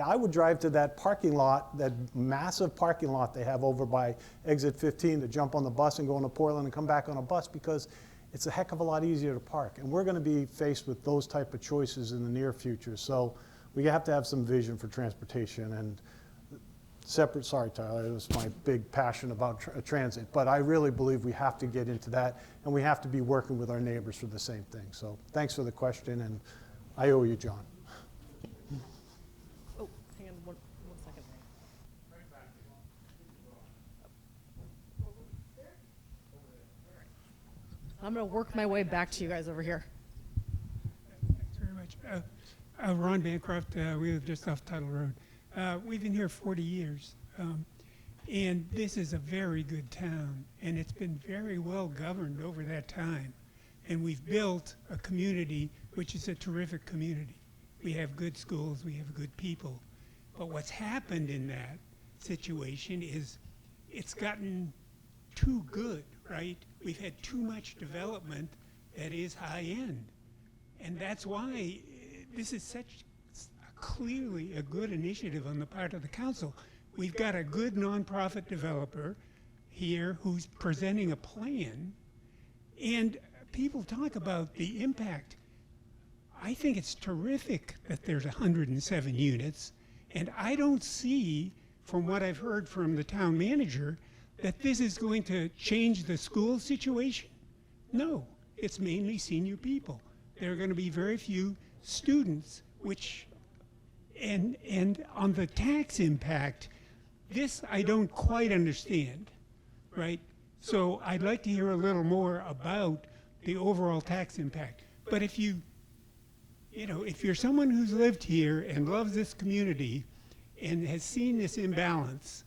I would drive to that parking lot, that massive parking lot they have over by exit 15 to jump on the bus and go into Portland and come back on a bus, because it's a heck of a lot easier to park. And we're going to be faced with those type of choices in the near future. So we have to have some vision for transportation. And separate, sorry Tyler, it was my big passion about transit, but I really believe we have to get into that, and we have to be working with our neighbors for the same thing. So thanks for the question, and I owe you, John. Oh, hang on one second. I'm going to work my way back to you guys over here. Thanks very much. Ron Bancroft, we live just off Tuttle Road. We've been here 40 years, and this is a very good town, and it's been very well governed over that time. And we've built a community which is a terrific community. We have good schools, we have good people. But what's happened in that situation is it's gotten too good, right? We've had too much development that is high end. And that's why this is such clearly a good initiative on the part of the council. We've got a good nonprofit developer here who's presenting a plan, and people talk about the impact. I think it's terrific that there's 107 units, and I don't see, from what I've heard from the town manager, that this is going to change the school situation. No, it's mainly senior people. There are going to be very few students, which, and on the tax impact, this I don't quite understand, right? So I'd like to hear a little more about the overall tax impact. But if you know, if you're someone who's lived here and loves this community and has seen this imbalance,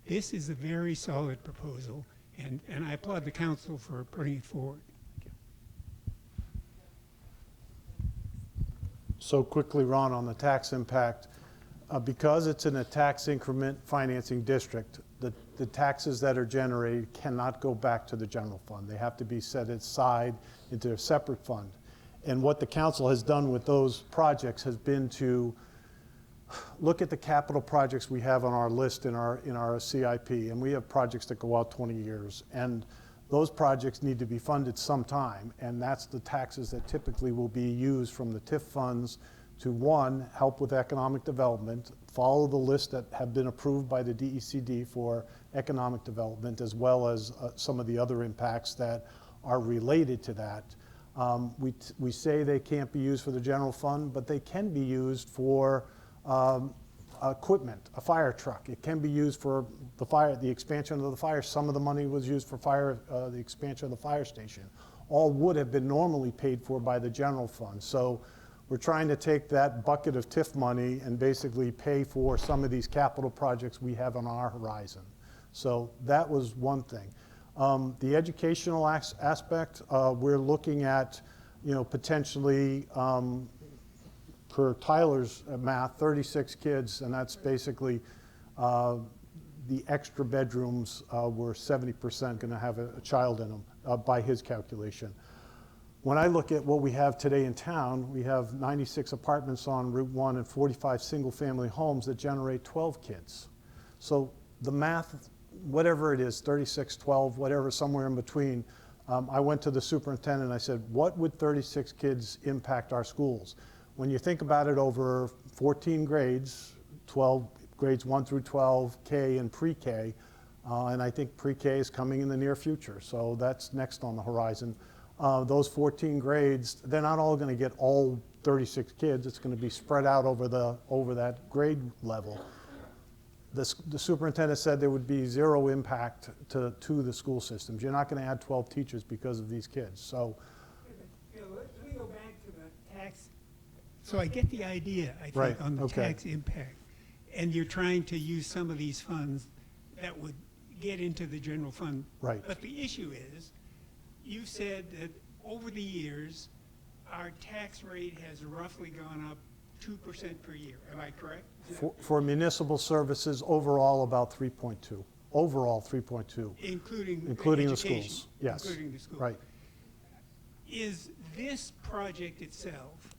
this is a very solid proposal, and I applaud the council for putting it forward. So quickly, Ron, on the tax impact, because it's in a tax increment financing district, the taxes that are generated cannot go back to the general fund. They have to be set aside into a separate fund. And what the council has done with those projects has been to look at the capital projects we have on our list in our CIP, and we have projects that go out 20 years. And those projects need to be funded sometime, and that's the taxes that typically will be used from the TIF funds to, one, help with economic development, follow the list that have been approved by the DECD for economic development, as well as some of the other impacts that are related to that. We say they can't be used for the general fund, but they can be used for equipment, a fire truck. It can be used for the expansion of the fire. Some of the money was used for the expansion of the fire station. All would have been normally paid for by the general fund. So we're trying to take that bucket of TIF money and basically pay for some of these capital projects we have on our horizon. So that was one thing. The educational aspect, we're looking at, potentially, per Tyler's math, 36 kids, and that's basically the extra bedrooms were 70% going to have a child in them by his calculation. When I look at what we have today in town, we have 96 apartments on Route 1 and 45 single-family homes that generate 12 kids. So the math, whatever it is, 36, 12, whatever, somewhere in between, I went to the superintendent and I said, what would 36 kids impact our schools? When you think about it over 14 grades, 12 grades 1 through 12, K and pre-K, and I think pre-K is coming in the near future, so that's next on the horizon. Those 14 grades, they're not all going to get all 36 kids. It's going to be spread out over that grade level. The superintendent said there would be zero impact to the school systems. You're not going to add 12 teachers because of these kids. So, let me go back to the tax. So I get the idea, I think, on the tax impact. And you're trying to use some of these funds that would get into the general fund. Right. But the issue is, you said that over the years, our tax rate has roughly gone up 2% per year. Am I correct? for municipal services, overall about 3.2. Overall 3.2. Including the schools. Yes. Including the schools. Right. Is this project itself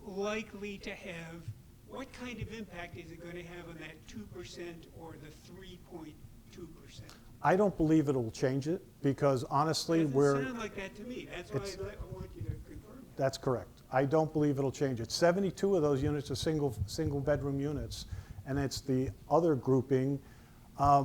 likely to have, what kind of impact is it going to have on that 2% or the 3.2%? I don't believe it'll change it because honestly, It doesn't sound like that to me. That's why I want you to confirm. That's correct. I don't believe it'll change it. 72 of those units are single bedroom units, And it's the other grouping.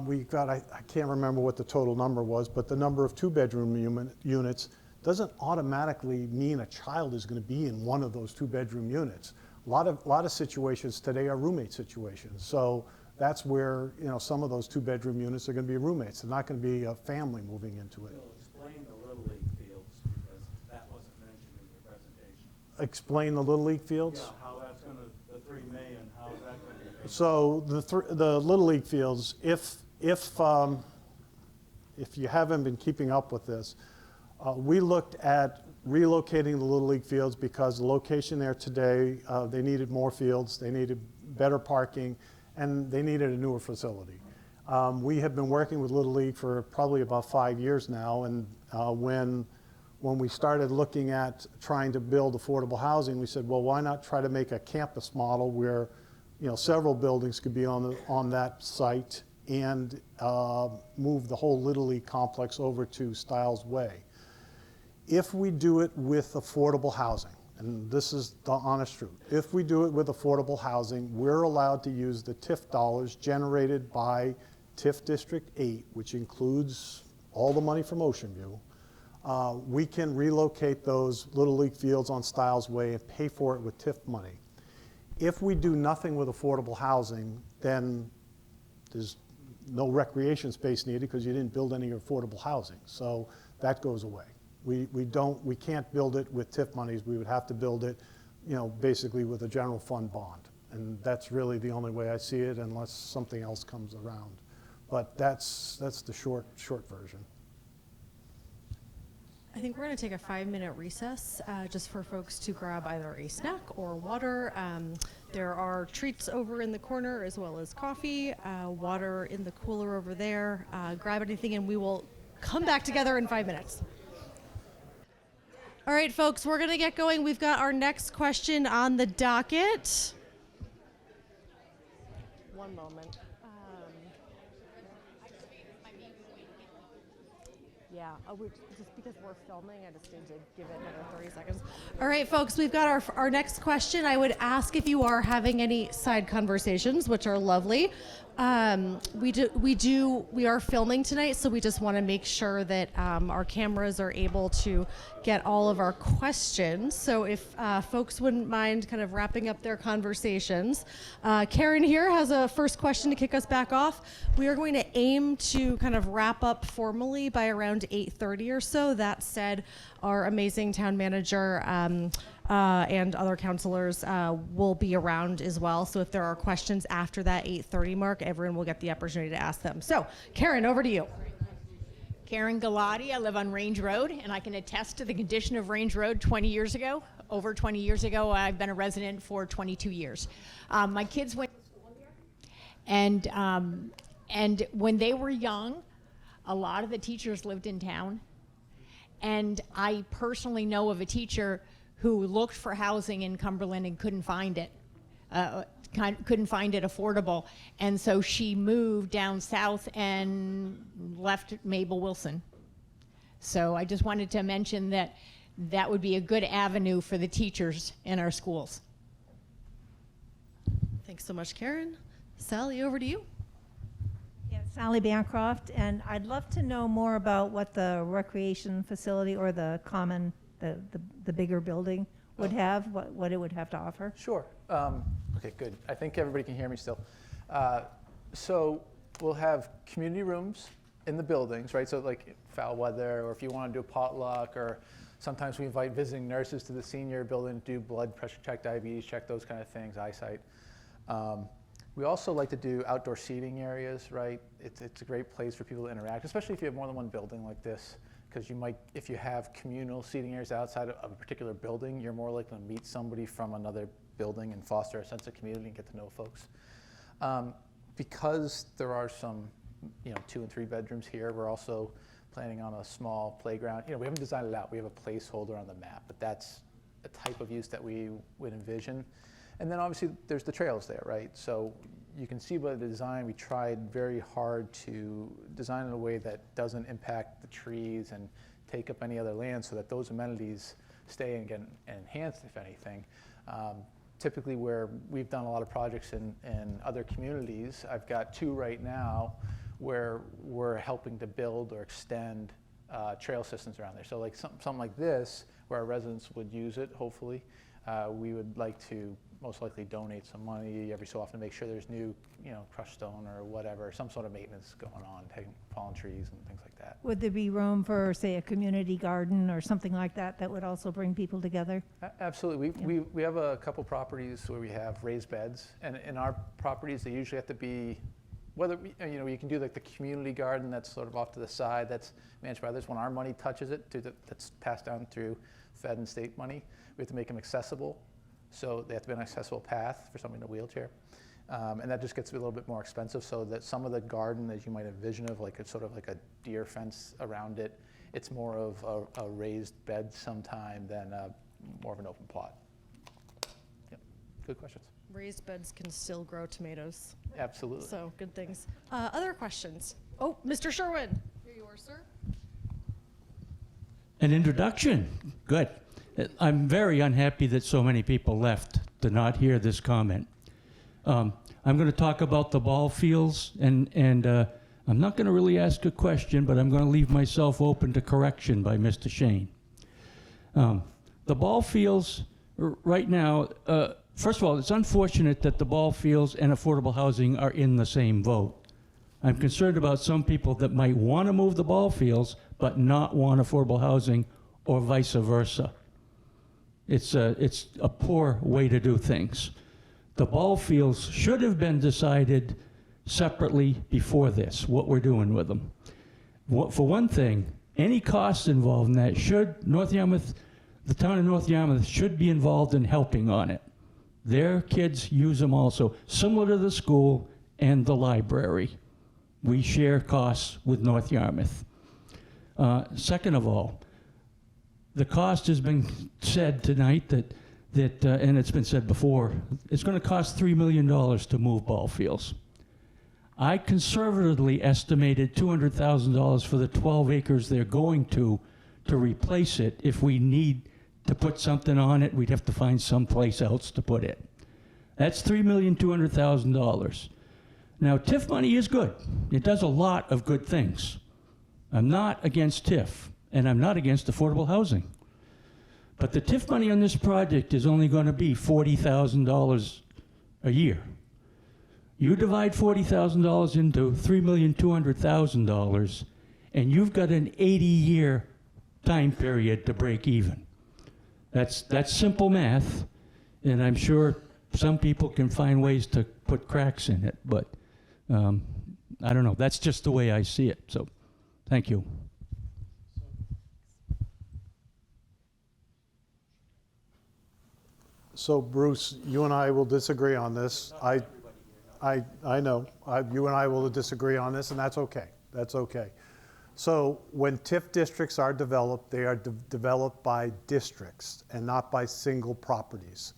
We got, I can't remember what the total number was, but the number of two-bedroom units doesn't automatically mean a child is going to be in one of those two-bedroom units. A lot of situations today are roommate situations. So that's where, you know, some of those two-bedroom units are going to be roommates. They're not going to be a family moving into it. Explain the Little League fields, because that wasn't mentioned in your presentation. Explain the Little League fields? Yeah, how that's going to, the 3 million, how is that going to be paid? So the Little League fields, if you haven't been keeping up with this, we looked at relocating the Little League fields because the location there today, they needed more fields, they needed better parking, and they needed a newer facility. We have been working with Little League for probably about 5 years now, and when we started looking at trying to build affordable housing, we said, well, why not try to make a campus model where, you know, several buildings could be on that site and move the whole Little League complex over to Stiles Way. If we do it with affordable housing, and this is the honest truth, if we do it with affordable housing, we're allowed to use the TIF dollars generated by TIF District 8, which includes all the money from Ocean View. We can relocate those Little League fields on Stiles Way and pay for it with TIF money. If we do nothing with affordable housing, then there's no recreation space needed because you didn't build any affordable housing. So that goes away. We can't build it with TIF monies. We would have to build it, you know, basically with a general fund bond. And that's really the only way I see it unless something else comes around. But that's the short version. I think we're going to take a 5-minute recess just for folks to grab either a snack or water. There are treats over in the corner as well as coffee, water in the cooler over there. Grab anything and we will come back together in 5 minutes. All right, folks, we're going to get going. We've got our next question on the docket. One moment. Yeah, just because we're filming, I just need to give it another 30 seconds. All right, folks, we've got our next question. I would ask if you are having any side conversations, which are lovely. We are filming tonight, so we just want to make sure that our cameras are able to get all of our questions. So if folks wouldn't mind kind of wrapping up their conversations. Karen here has a first question to kick us back off. We are going to aim to kind of wrap up formally by around 8:30 or so. That said, our amazing town manager and other counselors will be around as well. So if there are questions after that 8:30 mark, everyone will get the opportunity to ask them. So, Karen, over to you. Karen Galati, I live on Range Road, and I can attest to the condition of Range Road 20 years ago. Over 20 years ago, I've been a resident for 22 years. My kids went to school here, and when they were young, a lot of the teachers lived in town. And I personally know of a teacher who looked for housing in Cumberland and couldn't find it. Couldn't find it affordable, and so she moved down south and left Mabel Wilson. So I just wanted to mention that that would be a good avenue for the teachers in our schools. Thanks so much, Karen. Sally, over to you. Yeah, Sally Bancroft, and I'd love to know more about what the recreation facility or the common, the bigger building would have, what it would have to offer. Sure. Okay, good. I think everybody can hear me still. So we'll have community rooms in the buildings, right? So like foul weather, or if you want to do a potluck, or sometimes we invite visiting nurses to the senior building to do blood pressure check, diabetes check, those kind of things, eyesight. We also like to do outdoor seating areas, right? It's a great place for people to interact, especially if you have more than one building like this, because you might, if you have communal seating areas outside of a particular building, you're more likely to meet somebody from another building and foster a sense of community and get to know folks. Because there are some, 2 and 3 bedrooms here, we're also planning on a small playground. We haven't designed it out. We have a placeholder on the map, but that's a type of use that we would envision. And then obviously there's the trails there, right? So you can see by the design, we tried very hard to design in a way that doesn't impact the trees and take up any other land so that those amenities stay and get enhanced, if anything. typically where we've done a lot of projects in other communities, I've got 2 right now where we're helping to build or extend trail systems around there. So like something like this, where our residents would use it, hopefully, we would like to most likely donate some money every so often to make sure there's new, crushed stone or whatever, some sort of maintenance going on, taking fallen trees and things like that. Would there be room for, say, a community garden or something like that that would also bring people together? Absolutely. We have a couple properties where we have raised beds, and in our properties, they usually have to be, whether, you can do like the community garden that's sort of off to the side, that's managed by others. When our money touches it, that's passed down through Fed and state money, we have to make them accessible. So they have to be an accessible path for somebody in a wheelchair. And that just gets a little bit more expensive, so that some of the garden, as you might envision, of like a sort of like a deer fence around it, it's more of a raised bed sometime than more of an open plot. Yep. Good questions. Raised beds can still grow tomatoes. Absolutely. So good things. Other questions? Oh, Mr. Sherwin. Here you are, sir. An introduction. Good. I'm very unhappy that so many people left to not hear this comment. I'm going to talk about the ball fields, and I'm not going to really ask a question, but I'm going to leave myself open to correction by Mr. Shane. The ball fields right now, first of all, it's unfortunate that the ball fields and affordable housing are in the same vote. I'm concerned about some people that might want to move the ball fields but not want affordable housing, or vice versa. It's a poor way to do things. The ball fields should have been decided separately before this, what we're doing with them. For one thing, any costs involved in that the town of North Yarmouth should be involved in helping on it. Their kids use them also, similar to the school and the library. We share costs with North Yarmouth. Second of all, the cost has been said tonight that and it's been said before, it's going to cost $3 million to move ball fields. I conservatively estimated $200,000 for the 12 acres they're going to replace it. If we need to put something on it, we'd have to find someplace else to put it. That's $3,200,000. Now, TIF money is good. It does a lot of good things. I'm not against TIF, and I'm not against affordable housing. But the TIF money on this project is only going to be $40,000 a year. You divide $40,000 into $3,200,000, and you've got an 80-year time period to break even. That's simple math, and I'm sure some people can find ways to put cracks in it, but I don't know. That's just the way I see it. So, thank you. So Bruce, you and I will disagree on this. I know. You and I will disagree on this, and that's okay. That's okay. So when TIF districts are developed, they are developed by districts and not by single properties.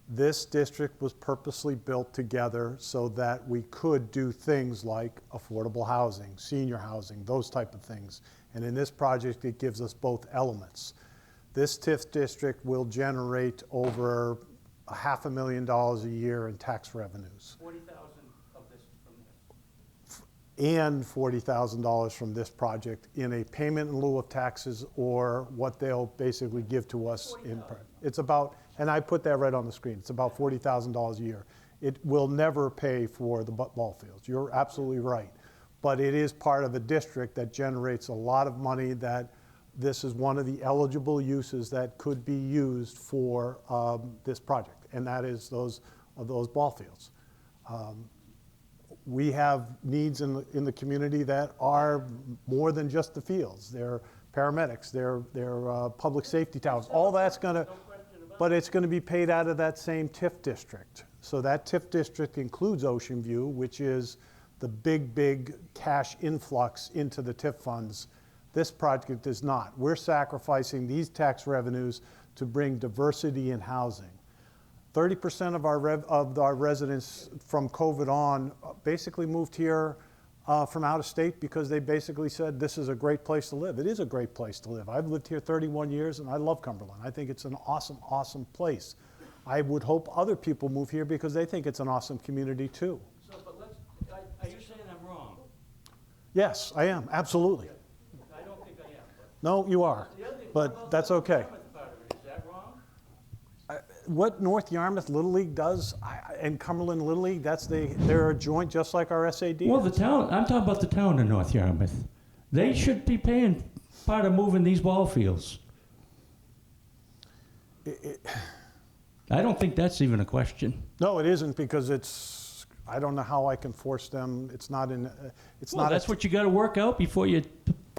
This district was purposely built together so that we could do things like affordable housing, senior housing, those type of things. And in this project, it gives us both elements. This TIF district will generate over $500,000 a year in tax revenues. $40,000 of this from this. And $40,000 from this project in a payment in lieu of taxes, or what they'll basically give to us in. It's about, and I put that right on the screen, it's about $40,000 a year. It will never pay for the ball fields. You're absolutely right. But it is part of a district that generates a lot of money. That this is one of the eligible uses that could be used for this project, and that is those ball fields. We have needs in the community that are more than just the fields. They're paramedics, they're public safety towers. All that's gonna, but it's gonna be paid out of that same TIF district. So that TIF district includes Ocean View, which is the big cash influx into the TIF funds. This project is not. We're sacrificing these tax revenues to bring diversity in housing. 30% of our residents from COVID on basically moved here from out of state because they basically said this is a great place to live. It is a great place to live. I've lived here 31 years and I love Cumberland. I think it's an awesome place. I would hope other people move here because they think it's an awesome community too. So, but are you saying I'm wrong? Yes, I am, absolutely. I don't think I am. No, you are, The other thing, what but about that's the okay. Yarmouth part of it? Is that wrong? What North Yarmouth Little League does, and Cumberland Little League, they're a joint just like our SAD. Well, the is. town, I'm talking about the town of North Yarmouth. They should be paying part of moving these ball fields. I don't think that's even a question. No, it isn't because I don't know how I can force them. It's not in, it's Well, not. that's what you got to work out before you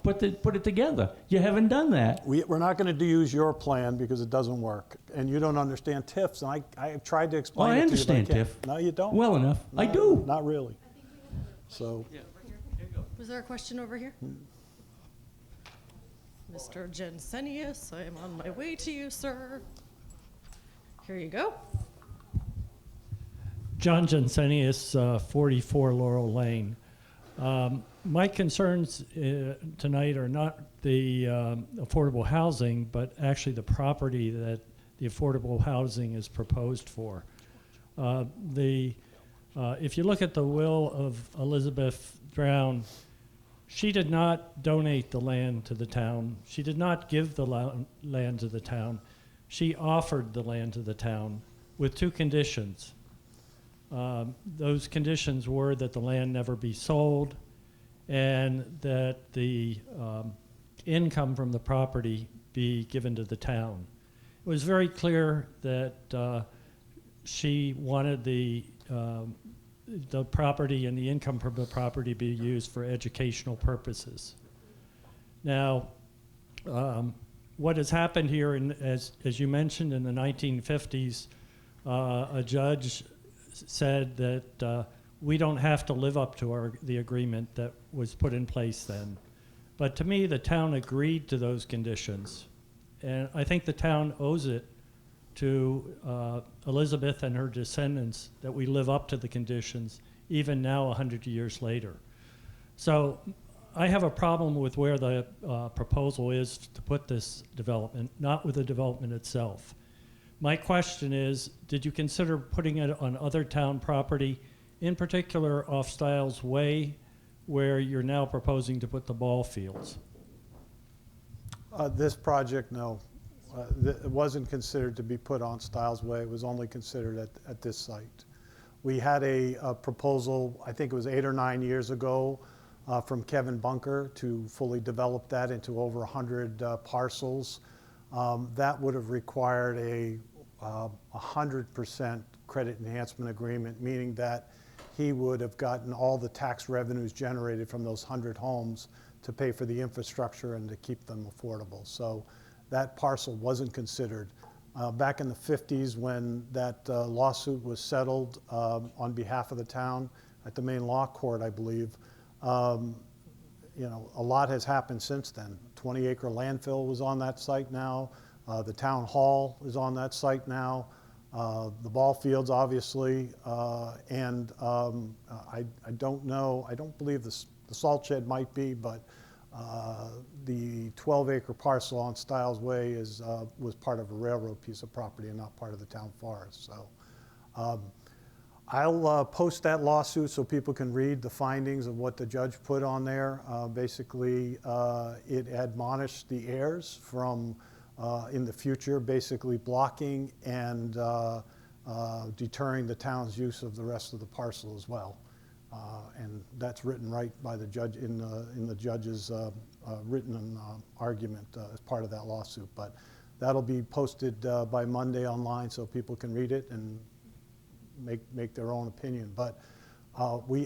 put it together. You haven't done that. We're not going to use your plan because it doesn't work. And you don't understand TIFs, and I tried to explain Well, I it to you, but understand can't. TIF. No, you don't. Well enough. I No, do. Not really. So, Was there a question over here? Mr. Jensenius, I am on my way to you, sir. Here you go. John Jensenius, 44 Laurel Lane. My concerns tonight are not the affordable housing, but actually the property that the affordable housing is proposed for. If you look at the will of Elizabeth Drowne, she did not donate the land to the town. She did not give the land to the town. She offered the land to the town with two conditions. Those conditions were that the land never be sold and that the income from the property be given to the town. It was very clear that she wanted the property and the income from the property be used for educational purposes. Now, what has happened here, as you mentioned, in the 1950s, a judge said that we don't have to live up to the agreement that was put in place then. But to me, the town agreed to those conditions. And I think the town owes it to Elizabeth and her descendants that we live up to the conditions, even now 100 years later. So I have a problem with where the proposal is to put this development, not with the development itself. My question is, did you consider putting it on other town property, in particular off Stiles Way, where you're now proposing to put the ball fields? this project, no. It wasn't considered to be put on Stiles Way. It was only considered at this site. We had a proposal, I think it was 8 or 9 years ago, from Kevin Bunker to fully develop that into over 100 parcels. That would have required a 100% credit enhancement agreement, meaning that he would have gotten all the tax revenues generated from those 100 homes to pay for the infrastructure and to keep them affordable. So that parcel wasn't considered. Back in the 50s, when that lawsuit was settled on behalf of the town at the Maine Law Court, I believe, you know, a lot has happened since then. 20-acre landfill was on that site now. The town hall is on that site now. The ball fields, obviously, and I don't know. I don't believe the salt shed might be, but the 12-acre parcel on Stiles Way was part of a railroad piece of property and not part of the town forest. So I'll post that lawsuit so people can read the findings of what the judge put on there. Basically, it admonished the heirs from in the future, basically blocking and deterring the town's use of the rest of the parcel as well. And that's written right by the judge in the judge's written argument as part of that lawsuit. But that'll be posted by Monday online so people can read it and make their own opinion. But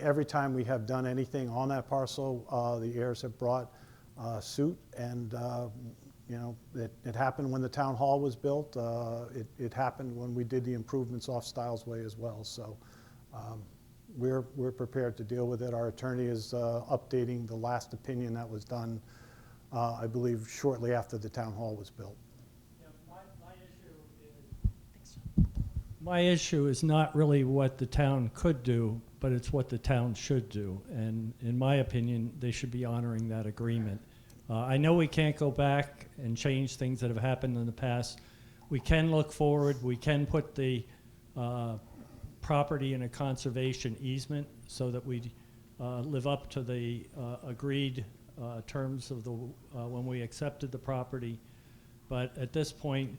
every time we have done anything on that parcel, the heirs have brought suit, and you know, it happened when the town hall was built. It happened when we did the improvements off Stiles Way as well. So we're prepared to deal with it. Our attorney is updating the last opinion that was done, I believe, shortly after the town hall was built. My issue is not really what the town could do, but it's what the town should do. And in my opinion, they should be honoring that agreement. I know we can't go back and change things that have happened in the past, we can look forward. We can put the property in a conservation easement so that we live up to the agreed terms of the when we accepted the property. But at this point,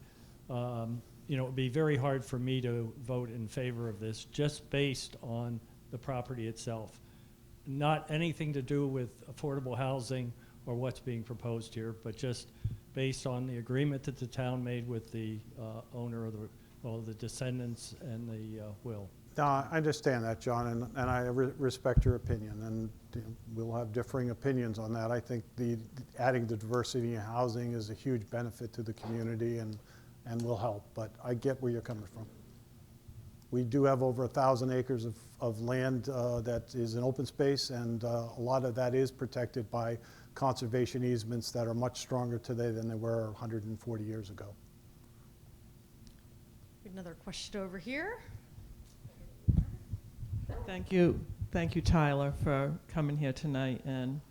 you know, it would be very hard for me to vote in favor of this just based on the property itself. Not anything to do with affordable housing or what's being proposed here, but just based on the agreement that the town made with the owner of the descendants and the will. No, I understand that, John, and I respect your opinion, and we'll have differing opinions on that. I think adding the diversity in housing is a huge benefit to the community and will help, but I get where you're coming from. We do have over 1,000 acres of land that is an open space, and a lot of that is protected by conservation easements that are much stronger today than they were 140 years ago. Another question over here. Thank you, Tyler, for coming here tonight and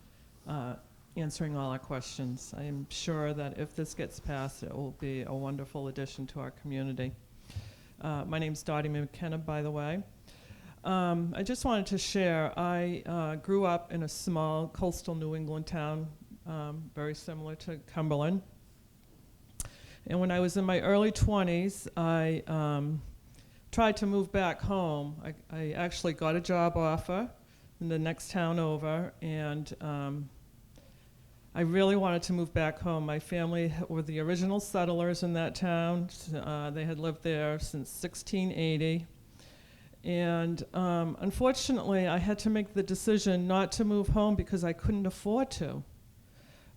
answering all our questions. I am sure that if this gets passed, it will be a wonderful addition to our community. My name's Dottie McKenna, by the way. I just wanted to share, I grew up in a small coastal New England town, very similar to Cumberland. And when I was in my early 20s, I tried to move back home. I actually got a job offer in the next town over, and I really wanted to move back home. My family were the original settlers in that town. They had lived there since 1680. And unfortunately, I had to make the decision not to move home because I couldn't afford to.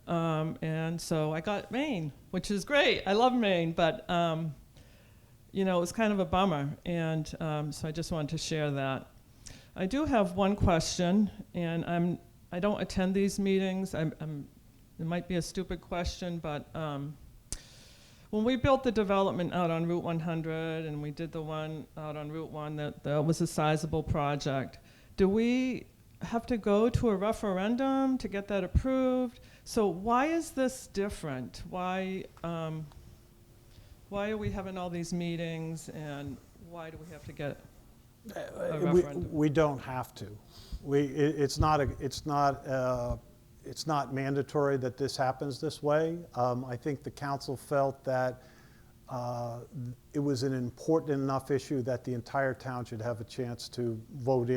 And so I got Maine, which is great. I love Maine, but you know, it was kind of a bummer. And so I just wanted to share that. I do have one question, and I don't attend these meetings. It might be a stupid question, but when we built the development out on Route 100 and we did the one out on Route 1 that was a sizable project, do we have to go to a referendum to get that approved? So why is this different? Why are we having all these meetings, and why do we have to get a referendum? We don't have to. It's not mandatory that this happens this way. I think the council felt that it was an important enough issue that the entire town should have a chance to vote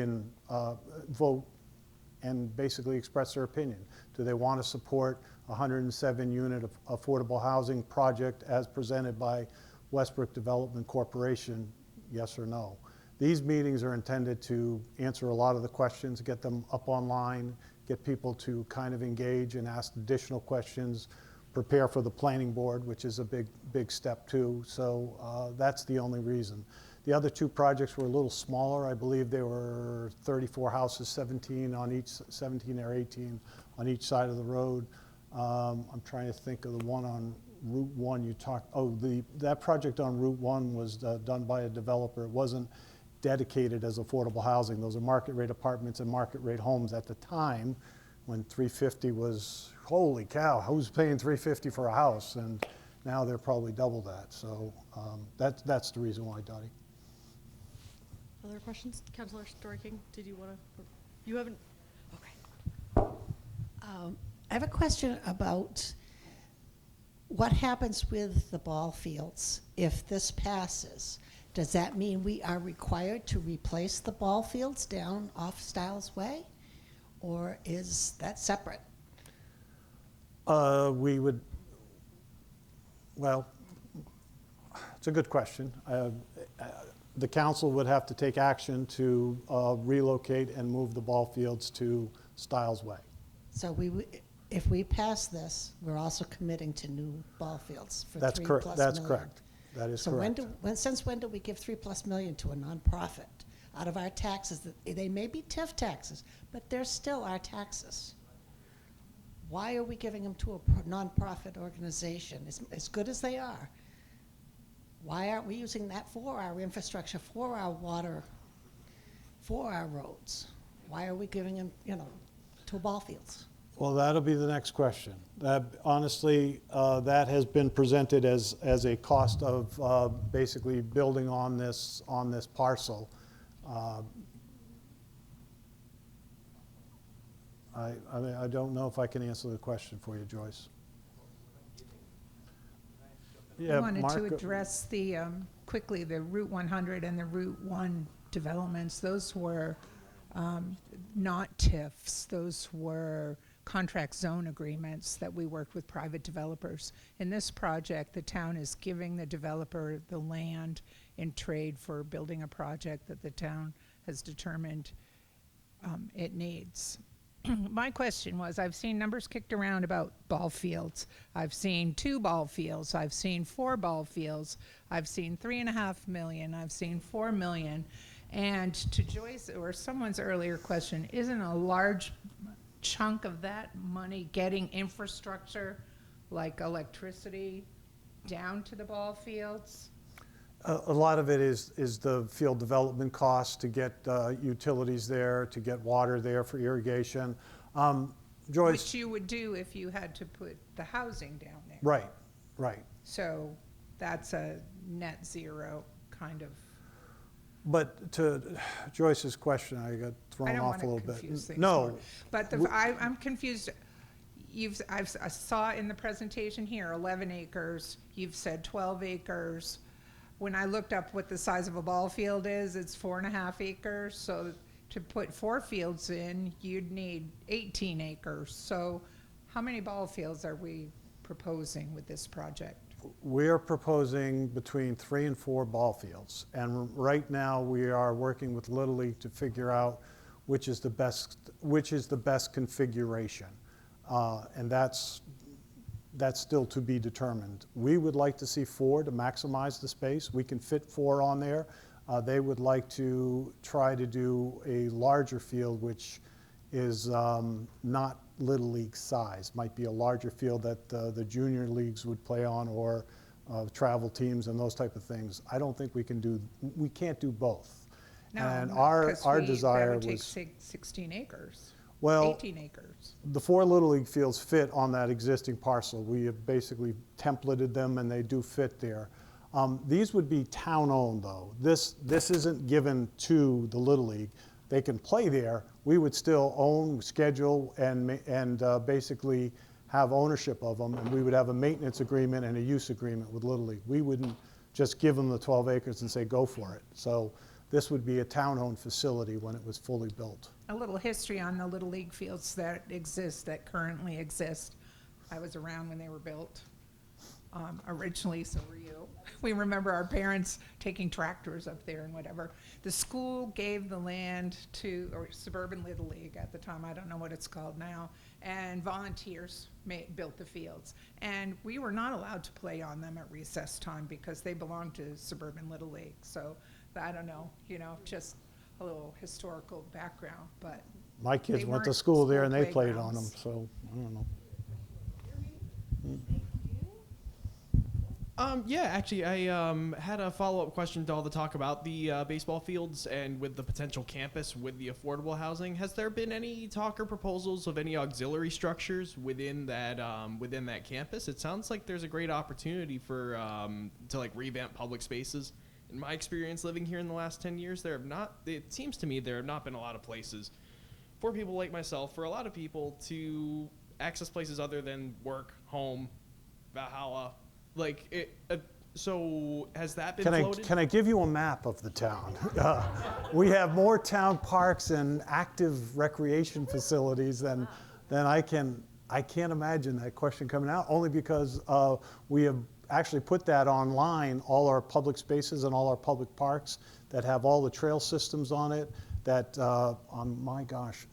and basically express their opinion. Do they want to support a 107-unit affordable housing project as presented by Westbrook Development Corporation, yes or no? These meetings are intended to answer a lot of the questions, get them up online, get people to kind of engage and ask additional questions, prepare for the planning board, which is a big step too. So that's the only reason. The other two projects were a little smaller. I believe they were 34 houses, 17 or 18 on each side of the road. I'm trying to think of the one on Route 1 you talked. Oh, that project on Route 1 was done by a developer. It wasn't dedicated as affordable housing. Those are market rate apartments and market rate homes at the time when 350 was, holy cow, who's paying 350 for a house? And now they're probably double that. So that's the reason why, Dottie. Other questions? Councilor Story-King, did you want to? You haven't? Okay. I have a question about what happens with the ball fields if this passes. Does that mean we are required to replace the ball fields down off Stiles Way? Or is that separate? We would, well, it's a good question. The council would have to take action to relocate and move the ball fields to Stiles Way. So if we pass this, we're also committing to new ball fields for That's $3+ correct. That's million. correct. That is correct. So since when do we give $3+ million to a nonprofit out of our taxes? They may be TIF taxes, but they're still our taxes. Why are we giving them to a nonprofit organization, as good as they are? Why aren't we using that for our infrastructure, for our water, for our roads? Why are we giving them, to ball fields? Well, that'll be the next question. Honestly, that has been presented as a cost of basically building on this parcel. I don't know if I can answer the question for you, Joyce. I wanted to address the, quickly, the Route 100 and the Route 1 developments. Those were not TIFs. Those were contract zone agreements that we worked with private developers. In this project, the town is giving the developer the land in trade for building a project that the town has determined it needs. My question was, I've seen numbers kicked around about ball fields. I've seen 2 ball fields. I've seen 4 ball fields. I've seen $3.5 million. I've seen $4 million. And to Joyce or someone's earlier question, isn't a large chunk of that money getting infrastructure like electricity down to the ball fields? A lot of it is the field development costs to get utilities there, to get water there for irrigation. Joyce? Which you would do if you had to put the housing down there. Right, right. So that's a net zero kind of. But to Joyce's question, I got thrown off a little bit. No. More. But I'm confused. I saw in the presentation here 11 acres. You've said 12 acres. When I looked up what the size of a ball field is, it's 4.5 acres. So to put 4 fields in, you'd need 18 acres. So how many ball fields are we proposing with this project? We're proposing between 3 and 4 ball fields. And right now we are working with Little League to figure out which is the best configuration. And that's still to be determined. We would like to see 4 to maximize the space. We can fit 4 on there. They would like to try to do a larger field, which is not Little League size. Might be a larger field that the junior leagues would play on, or travel teams and those type of things. I don't think we can't do both. No, and our desire that would was take 16 acres. Well, 18 acres. The 4 Little League fields fit on that existing parcel. We have basically templated them and they do fit there. These would be town-owned though. This isn't given to the Little League. They can play there. We would still own, schedule, and basically have ownership of them, and we would have a maintenance agreement and a use agreement with Little League. We wouldn't just give them the 12 acres and say, go for it. So this would be a town-owned facility when it was fully built. A little history on the Little League fields that currently exist. I was around when they were built. Originally, so were you. We remember our parents taking tractors up there and whatever. The school gave the land to, or Suburban Little League at the time, I don't know what it's called now, and volunteers built the fields. And we were not allowed to play on them at recess time because they belonged to Suburban Little League. So I don't know, just a little historical background, but my kids went to school there and they played on them, so I don't know. Yeah, actually, I had a follow-up question to all the talk about the baseball fields and with the potential campus with the affordable housing. Has there been any talk or proposals of any auxiliary structures within that campus? It sounds like there's a great opportunity for to like revamp public spaces. In my experience living here in the last 10 years, it seems to me there have not been a lot of places for people like myself, for a lot of people to access places other than work, home, Val Halla. So has that been floated? Can I give you a map of the town? We have more town parks and active recreation facilities than I can't imagine that question coming out, only because we have actually put that online, all our public spaces and all our public parks that have all the trail systems on it that, my gosh,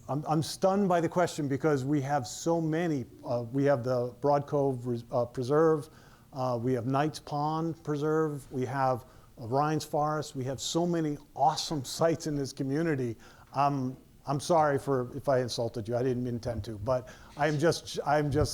I'm stunned by the question because we have so many. We have the Broad Cove Preserve, we have Knights Pond Preserve, we have Rhines Forest. We have so many awesome sites in this community. I'm I'm sorry if I insulted you. I didn't intend to, but I'm just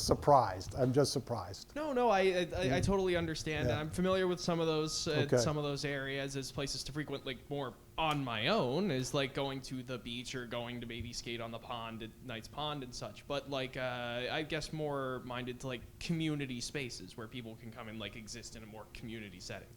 surprised. I'm just surprised. No, I totally understand. Yeah. I'm familiar with some of those Okay. areas as places to frequent, like more on my own, is like going to the beach or going to baby skate on the pond at Knight's Pond and such. But like, I guess more minded to like community spaces where people can come and like exist in a more community setting.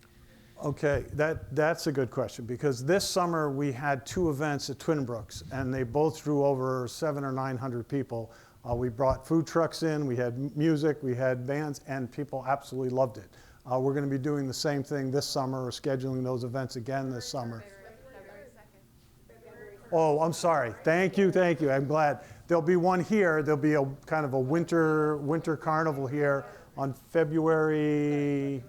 Okay, that's a good question, because this summer we had 2 events at Twin Brooks, and they both drew over 700 or 900 people. We brought food trucks in, we had music, we had bands, and people absolutely loved it. We're going to be doing the same thing this summer, or scheduling those events again this summer. Oh, I'm sorry. Thank you. I'm glad. There'll be one here. There'll be a kind of a winter carnival here on February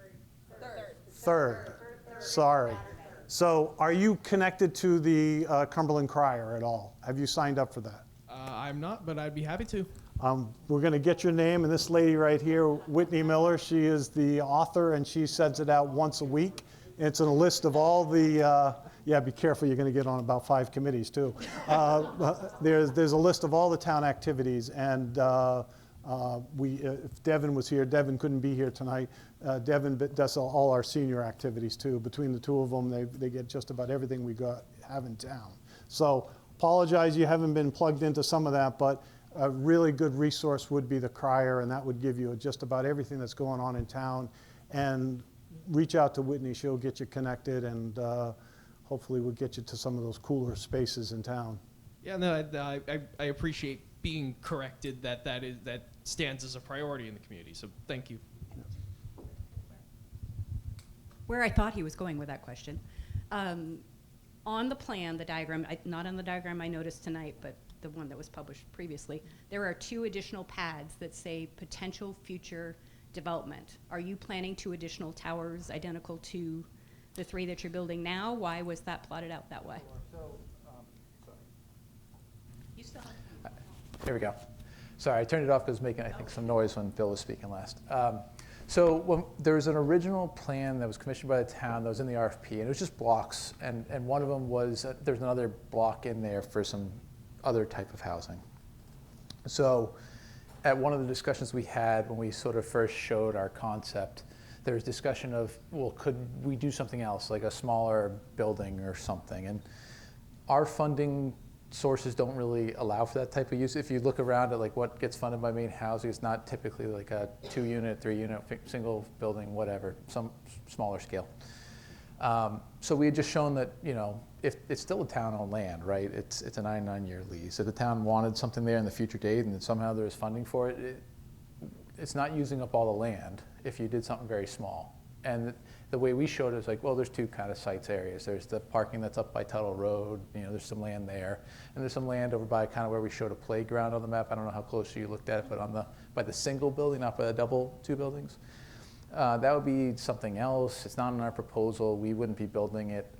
3rd. Sorry. So are you connected to the Cumberland Crier at all? Have you signed up for that? I'm not, but I'd be happy to. We're going to get your name, and this lady right here, Whitney Miller, she is the author, and she sends it out once a week. It's in a list of all the, yeah, be careful, you're going to get on about 5 committees too. There's a list of all the town activities, and if Devin was here, Devin couldn't be here tonight. Devin does all our senior activities too. Between the 2 of them, they get just about everything we have in town. So apologize you haven't been plugged into some of that, but a really good resource would be the Crier, and that would give you just about everything that's going on in town. And reach out to Whitney, she'll get you connected, and hopefully we'll get you to some of those cooler spaces in town. Yeah, no, I appreciate being corrected that stands as a priority in the community. So thank you. Where I thought he was going with that question. On the plan, the diagram, not on the diagram I noticed tonight, but the one that was published previously, there are 2 additional pads that say potential future development. Are you planning 2 additional towers identical to the 3 that you're building now? Why was that plotted out that way? You still have. Here we go. Sorry, I turned it off because it was making, I think, some noise when Bill was speaking last. So there was an original plan that was commissioned by the town that was in the RFP, and it was just blocks, and one of them was, there's another block in there for some other type of housing. So at one of the discussions we had when we sort of first showed our concept, there was discussion of, well, could we do something else, like a smaller building or something? And our funding sources don't really allow for that type of use. If you look around at like what gets funded by main housing, it's not typically like a 2-unit, 3-unit, single building, whatever, some smaller scale. So we had just shown that, you know, if it's still a town-owned land, right? It's a 99-year lease. If the town wanted something there in the future date and then somehow there's funding for it, it's not using up all the land if you did something very small. And the way we showed it is like, well, there's 2 kind of sites areas. There's the parking that's up by Tuttle Road, you know, there's some land there. And there's some land over by kind of where we showed a playground on the map. I don't know how closely you looked at it, but by the single building, not by the double 2 buildings. That would be something else. It's not in our proposal. We wouldn't be building it.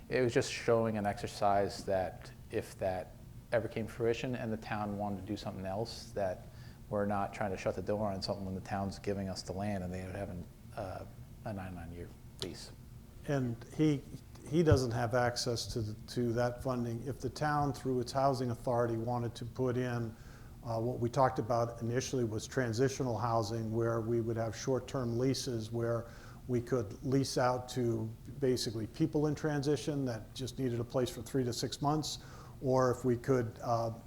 It was just showing an exercise that if that ever came to fruition and the town wanted to do something else, that we're not trying to shut the door on something when the town's giving us the land and they would have a 99-year lease. And he doesn't have access to that funding. If the town, through its housing authority, wanted to put in what we talked about initially was transitional housing, where we would have short-term leases where we could lease out to basically people in transition that just needed a place for 3 to 6 months, or if we could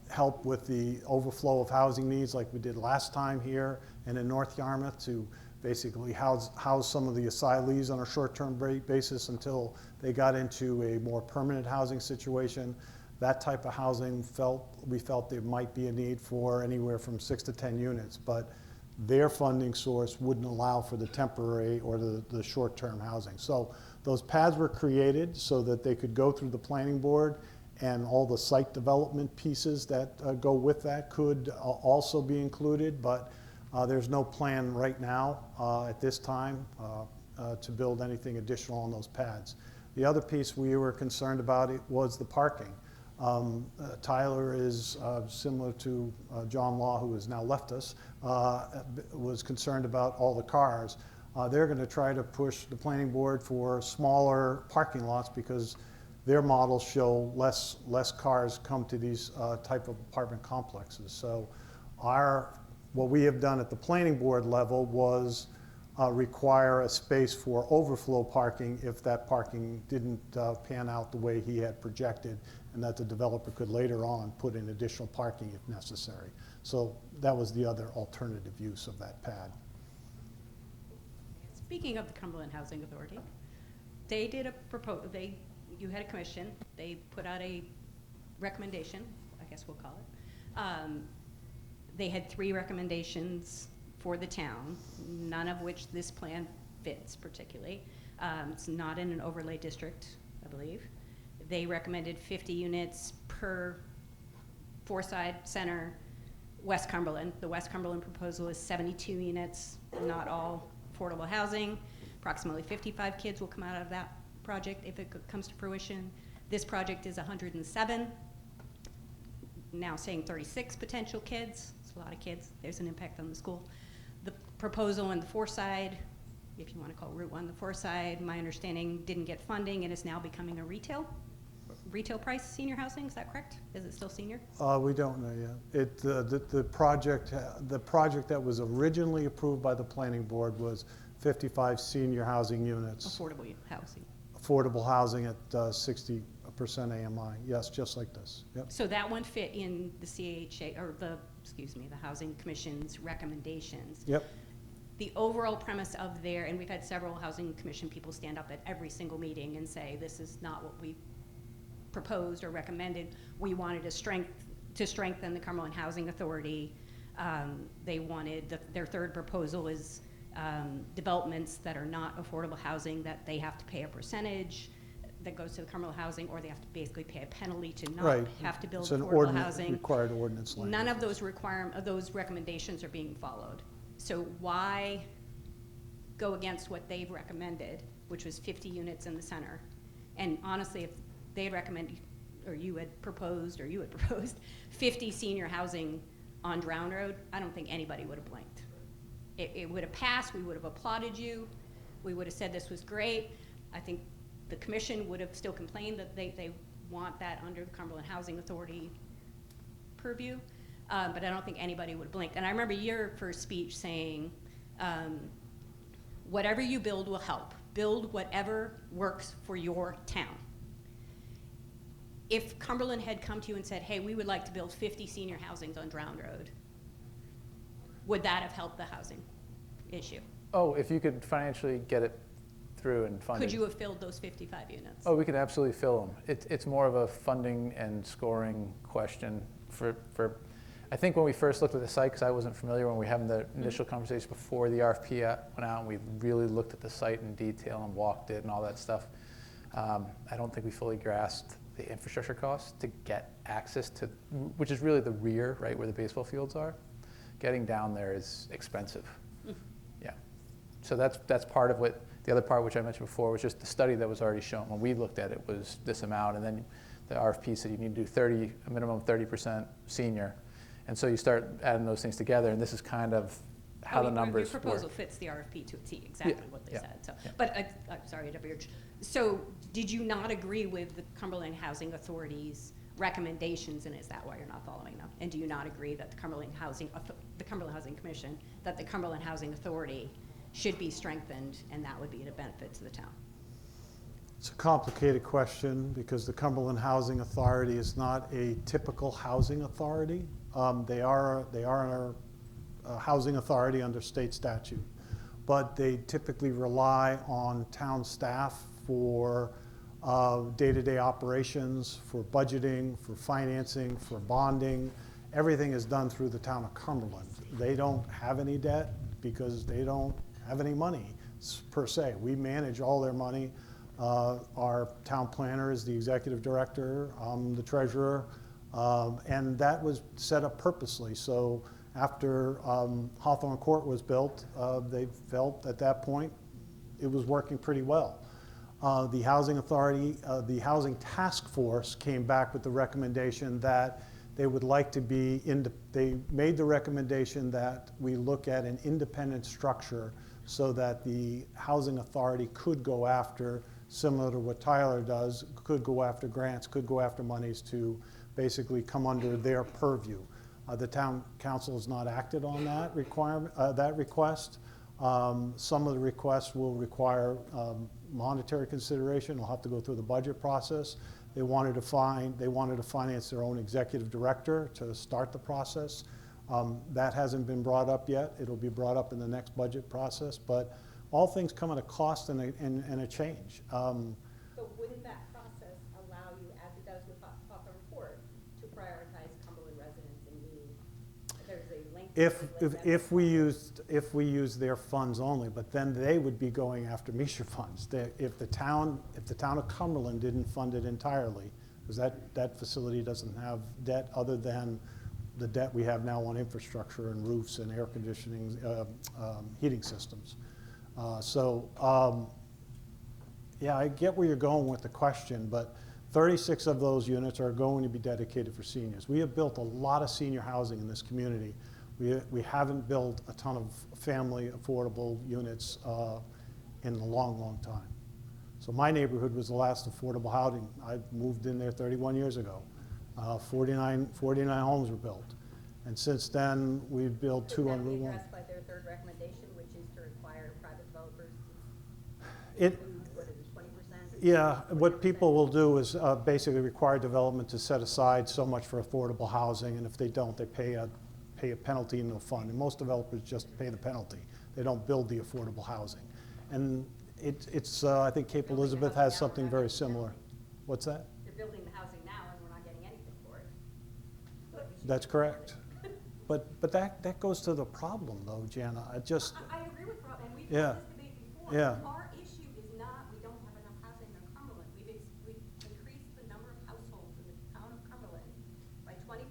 help with the overflow of housing needs like we did last time here and in North Yarmouth, to basically house some of the asylees on a short-term basis until they got into a more permanent housing situation. That type of housing we felt there might be a need for anywhere from 6 to 10 units, but their funding source wouldn't allow for the temporary or the short-term housing. So those paths were created so that they could go through the planning board, and all the site development pieces that go with that could also be included, but there's no plan right now at this time to build anything additional on those pads. The other piece we were concerned about was the parking. Tyler is similar to John Law, who has now left us, was concerned about all the cars. They're going to try to push the planning board for smaller parking lots because their models show less cars come to these type of apartment complexes. So what we have done at the planning board level was require a space for overflow parking if that parking didn't pan out the way he had projected, and that the developer could later on put in additional parking if necessary. So that was the other alternative use of that pad. Speaking of the Cumberland Housing Authority, they did a proposal, you had a commission, they put out a recommendation, I guess we'll call it. They had 3 recommendations for the town, none of which this plan fits particularly. It's not in an overlay district, I believe. They recommended 50 units per Forsyth Center, West Cumberland. The West Cumberland proposal is 72 units, not all affordable housing. Approximately 55 kids will come out of that project if it comes to fruition. This project is 107, now saying 36 potential kids. It's a lot of kids. There's an impact on the school. The proposal in the Forsyth, if you want to call Route 1 the Forsyth, my understanding didn't get funding and is now becoming a retail price senior housing. Is that correct? Is it still senior? We don't know yet. The project that was originally approved by the planning board was 55 senior housing units. Affordable housing. Affordable housing at 60% AMI. Yes, just like this. Yep. So that one fit in the CHA, or the Housing Commission's recommendations. Yep. The overall premise of there, and we've had several Housing Commission people stand up at every single meeting and say, this is not what we proposed or recommended. We wanted to strengthen the Cumberland Housing Authority. They wanted, their third proposal is developments that are not affordable housing, that they have to pay a percentage that goes to the Cumberland Housing, or they have to basically pay a penalty to not have to build affordable housing. Required ordinance language. None of those those recommendations are being followed. So why go against what they've recommended, which was 50 units in the center? And honestly, if they had recommended, or you had proposed 50 senior housing on Drowne Road, I don't think anybody would have blinked. It would have passed. We would have applauded you. We would have said this was great. I think the commission would have still complained that they want that under the Cumberland Housing Authority purview, but I don't think anybody would have blinked. And I remember your first speech saying, whatever you build will help. Build whatever works for your town. If Cumberland had come to you and said, hey, we would like to build 50 senior housings on Drowne Road, would that have helped the housing issue? Oh, if you could financially get it through and funded. Could you have filled those 55 units? Oh, we could absolutely fill them. It's more of a funding and scoring question for I think when we first looked at the site, because I wasn't familiar when we were having the initial conversation before the RFP went out, and we really looked at the site in detail and walked it and all that stuff. I don't think we fully grasped the infrastructure costs to get access to, which is really the rear, right, where the baseball fields are. Getting down there is expensive. Yeah. So that's part of what, the other part which I mentioned before was just the study that was already shown. When we looked at it was this amount, and then the RFP said you need to do a minimum of 30% senior. And so you start adding those things together, and this is kind of how the numbers Your proposal work. fits the RFP to a T, exactly what they said. So, but I'm sorry to diverge. So did you not agree with the Cumberland Housing Authority's recommendations, and is that why you're not following them? And do you not agree that the Cumberland Housing Commission, that the Cumberland Housing Authority should be strengthened, and that would be a benefit to the town? It's a complicated question because the Cumberland Housing Authority is not a typical housing authority. They are a housing authority under state statute, but they typically rely on town staff for day-to-day operations, for budgeting, for financing, for bonding. Everything is done through the town of Cumberland. They don't have any debt because they don't have any money per se. We manage all their money. Our town planner is the executive director, I'm the treasurer, and that was set up purposely. So after Hawthorne Court was built, they felt at that point it was working pretty well. The Housing Authority, the Housing Task Force came back with the recommendation that they would like to be, they made the recommendation that we look at an independent structure so that the housing authority could go after, similar to what Tyler does, could go after grants, could go after monies to basically come under their purview. The town council has not acted on that requirement, that request. Some of the requests will require monetary consideration. They'll have to go through the budget process. They wanted to finance their own executive director to start the process. That hasn't been brought up yet. It'll be brought up in the next budget process, but all things come at a cost and a change. So wouldn't that process allow you, as it does with Hawthorne Court, to prioritize Cumberland residents in need? There's a link. If we used their funds only, but then they would be going after Misha funds. If the town of Cumberland didn't fund it entirely, because that facility doesn't have debt other than the debt we have now on infrastructure and roofs and air conditioning, heating systems. Yeah, I get where you're going with the question, but 36 of those units are going to be dedicated for seniors. We have built a lot of senior housing in this community. We haven't built a ton of family affordable units in a long, long time. So my neighborhood was the last affordable housing. I moved in there 31 years ago. 49 homes were built. And since then, we've built 200 Would that be more. addressed by their third recommendation, which is to require private developers to It, include, what is it, 20%? Yeah, what people will do is basically require development to set aside so much for affordable housing, and if they don't, they pay a penalty in the fund. And most developers just pay the penalty. They don't build the affordable housing. And it's I think Cape Elizabeth has something very similar. What's that? They're building the housing now, and we're not getting anything for it. That's correct. But that goes to the problem, though, Jana. I agree with Rob, and we've Yeah. had this debate before. Yeah. Our issue is not we don't have enough housing in Cumberland. We've increased the number of households in the town of Cumberland by 20%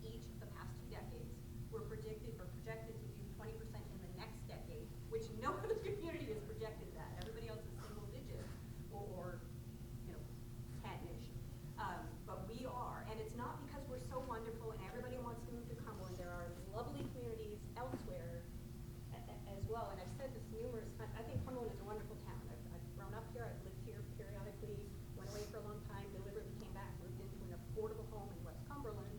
each of the past 2 decades. We're projected to do 20% in the next decade, which no other community has projected that. Everybody else is single digit or 10-ish. But we are, and it's not because we're so wonderful and everybody wants to move to Cumberland. There are lovely communities elsewhere as well, and I've said this numerous times. I think Cumberland is a wonderful town. I've grown up here. I've lived here periodically, went away for a long time, deliberately came back, moved into an affordable home in West Cumberland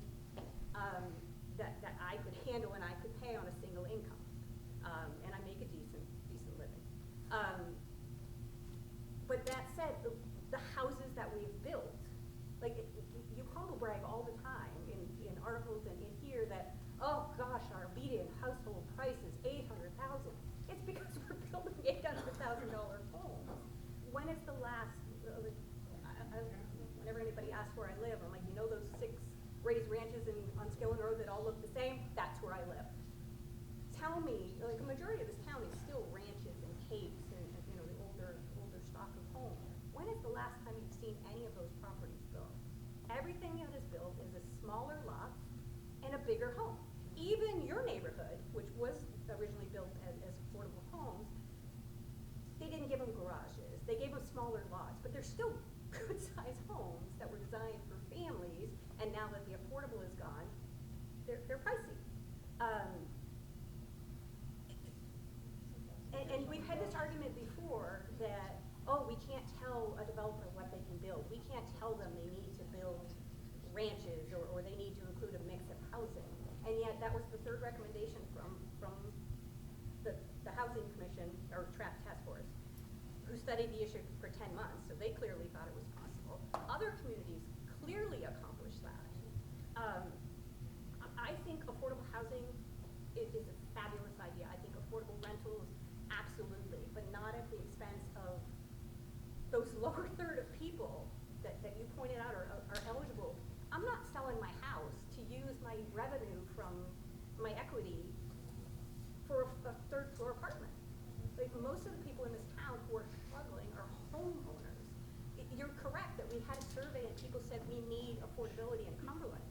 that I could handle and I could pay on a single income, and I make a decent living. But that said, the houses that we've built, like you humble brag all the time in articles and in here that, oh gosh, our median household price is $800,000. It's because we're building $800,000 homes. When is the last? Whenever anybody asks where I live, I'm like, those 6 raised ranches on Skillen Road that all look the same? That's where I live. Tell me, like a majority of this town is still ranches and capes and the older stock of homes. When is the last time you've seen any of those properties built? Everything that is built is a smaller lot and a bigger home. Even your neighborhood, which was originally built as affordable homes, they didn't give them garages. They gave them smaller lots, but they're still good-sized homes that were designed for families, and now that the affordable is gone, they're pricey. And we've had this argument before that, we can't tell a developer what they can build. We can't tell them they need to build ranches or they need to include a mix of housing. And yet that was the third recommendation from the Housing Commission or Task Force, who studied the issue for 10 months, so they clearly thought it was possible. Other communities clearly accomplished that. I think affordable housing is a fabulous idea. I think affordable rentals, absolutely, but not at the expense of those lower third of people that you pointed out are eligible. I'm not selling my house to use my revenue from my equity for a third floor apartment. Like most of the people in this town who are struggling are homeowners. You're correct that we had a survey and people said we need affordability in Cumberland.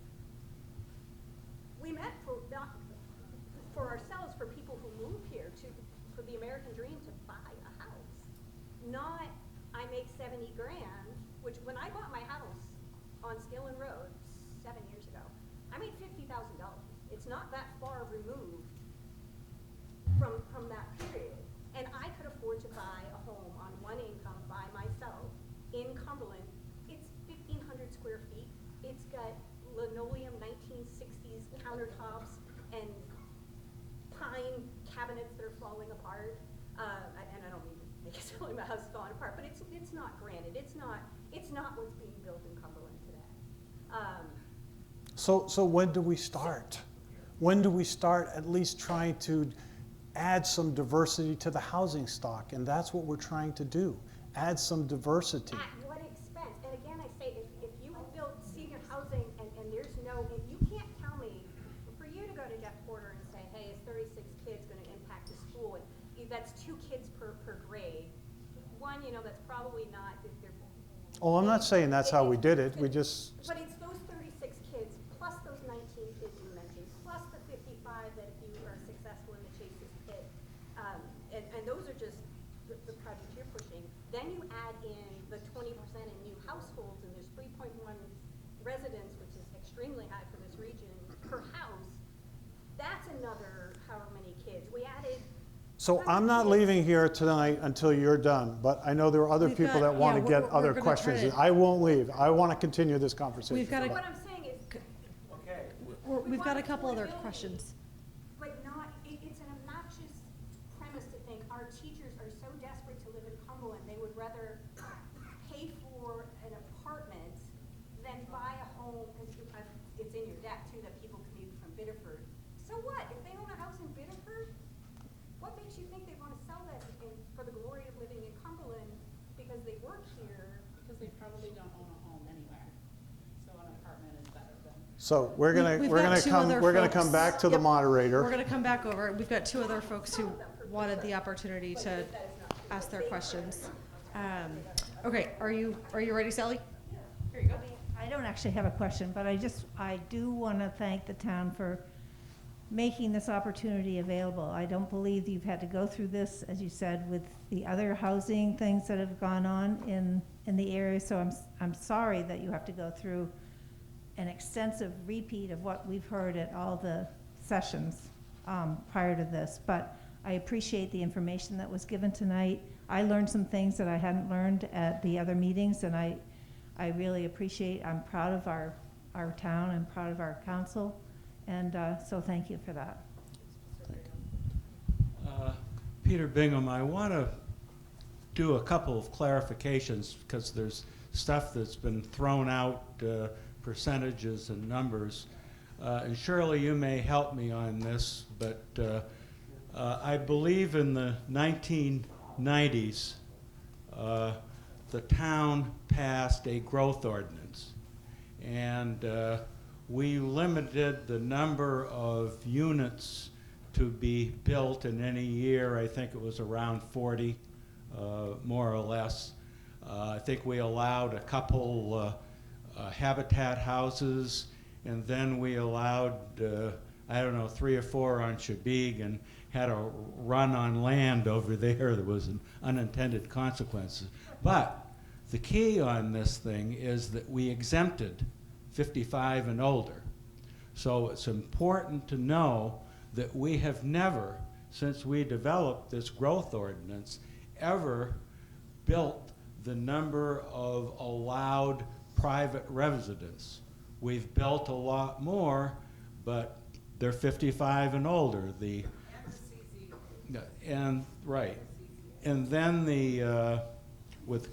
We met for ourselves, for people who move here for the American dream to buy a house. Not I make 70 grand, which when I bought my house on Skillen Road 7 years ago, I made $50,000. It's not that far removed from that period. And countertops and pine cabinets that are falling apart. And I don't mean to make it sound like my house is falling apart, but it's not granted. It's not what's being built in Cumberland today. So when do we start? When do we start at least trying to add some diversity to the housing stock? And that's what we're trying to do, add some diversity. At what expense? And again, I say, if you have built senior housing and there's no, if you can't tell me, for you to go to Jeff Porter and say, hey, is 36 kids going to impact the school? And that's 2 kids per grade. One, that's probably not. Oh, I'm not saying that's how we did it. We just. But it's those 36 kids plus those 19 kids you mentioned, plus the 55 that if you are successful in the Chases pit, and those are just the projects you're pushing. Then you add in the 20% in new households, and there's 3.1 residents, which is extremely high for this region, per house. That's another however many kids. We added. So I'm not leaving here tonight until you're done, but I know there are other people that want to get other questions. I won't leave. I want to continue this conversation. We've got what I'm saying is, we've got a couple other questions. But not, it's an obnoxious premise to think our teachers are so desperate to live in Cumberland, they would rather pay for an apartment than buy a home, because it's in your deck too that people commute from Biddeford. So what, if they own a house in Biddeford, what makes you think they want to sell that for the glory of living in Cumberland because they work here? Because they probably don't own a home anywhere, so an apartment is better than. So we're gonna come back to the moderator. We're gonna come back over. We've got 2 other folks who wanted the opportunity to ask their questions. Okay, are you ready, Sally? Here you go. I don't actually have a question, but I do want to thank the town for making this opportunity available. I don't believe you've had to go through this, as you said, with the other housing things that have gone on in the area. So I'm sorry that you have to go through an extensive repeat of what we've heard at all the sessions prior to this. But I appreciate the information that was given tonight. I learned some things that I hadn't learned at the other meetings, and I really appreciate. I'm proud of our town. I'm proud of our council. And so thank you for that. Peter Bingham, I want to do a couple of clarifications because there's stuff that's been thrown out, percentages and numbers. And Shirley, you may help me on this, but I believe in the 1990s, the town passed a growth ordinance. And we limited the number of units to be built in any year. I think it was around 40, more or less. I think we allowed a couple habitat houses, and then we allowed, 3 or 4 on Shabig, and had a run on land over there. There was an unintended consequences. But the key on this thing is that we exempted 55 and older. So it's important to know that we have never, since we developed this growth ordinance, ever built the number of allowed private residents. We've built a lot more, but they're 55 and older. And then with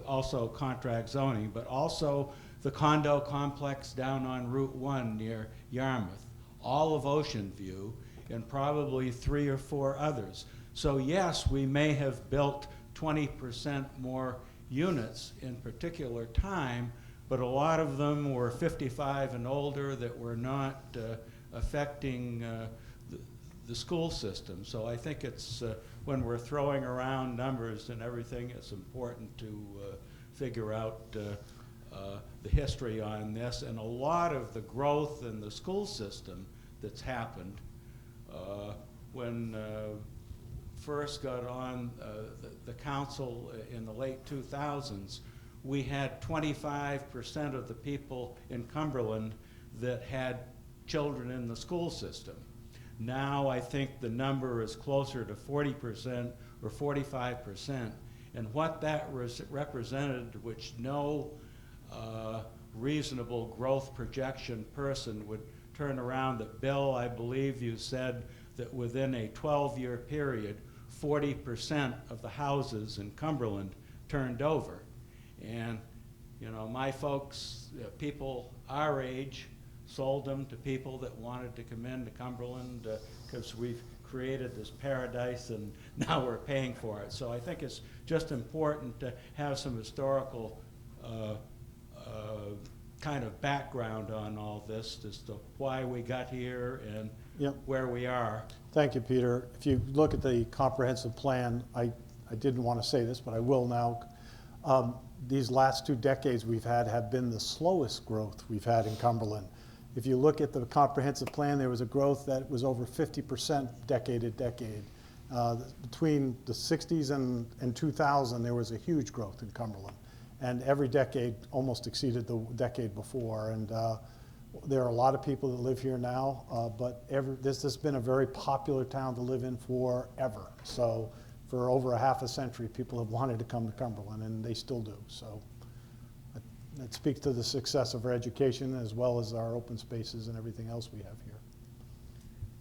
also contract zoning, but also the condo complex down on Route 1 near Yarmouth, all of Ocean View, and probably 3 or 4 others. So yes, we may have built 20% more units in particular time, but a lot of them were 55 and older that were not affecting the school system. So I think it's, when we're throwing around numbers and everything, it's important to figure out the history on this, and a lot of the growth in the school system that's happened when first got on the council in the late 2000s, we had 25% of the people in Cumberland that had children in the school system. Now I think the number is closer to 40% or 45%, and what that represented, which no reasonable growth projection person would turn around that, Bill, I believe you said that within a 12-year period, 40% of the houses in Cumberland turned over. And, you know, my folks, people our age, sold them to people that wanted to come into Cumberland because we've created this paradise and now we're paying for it. So I think it's just important to have some historical kind of background on all this as to why we got here and where we are. Thank you, Peter. If you look at the comprehensive plan, I didn't want to say this, but I will now. These last 2 decades we've had have been the slowest growth we've had in Cumberland. If you look at the comprehensive plan, there was a growth that was over 50% decade to decade. Between the 60s and 2000, there was a huge growth in Cumberland. And every decade almost exceeded the decade before. And there are a lot of people that live here now, but this has been a very popular town to live in forever. So for over a half a century, people have wanted to come to Cumberland, and they still do. So it speaks to the success of our education as well as our open spaces and everything else we have here.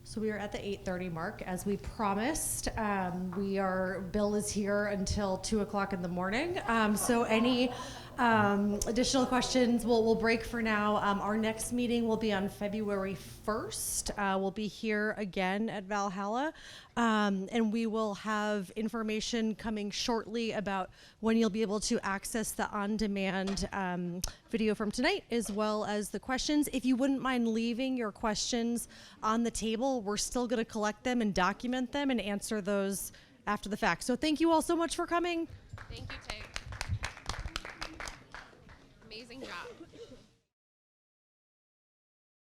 So we are at the 8:30 mark, as we promised. Bill is here until 2 o'clock in the morning. So any additional questions, we'll break for now. Our next meeting will be on February 1st. We'll be here again at Val Halla. And we will have information coming shortly about when you'll be able to access the on-demand video from tonight, as well as the questions. If you wouldn't mind leaving your questions on the table, we're still going to collect them and document them and answer those after the fact. So thank you all so much for coming. Thank you, Tay. Amazing job.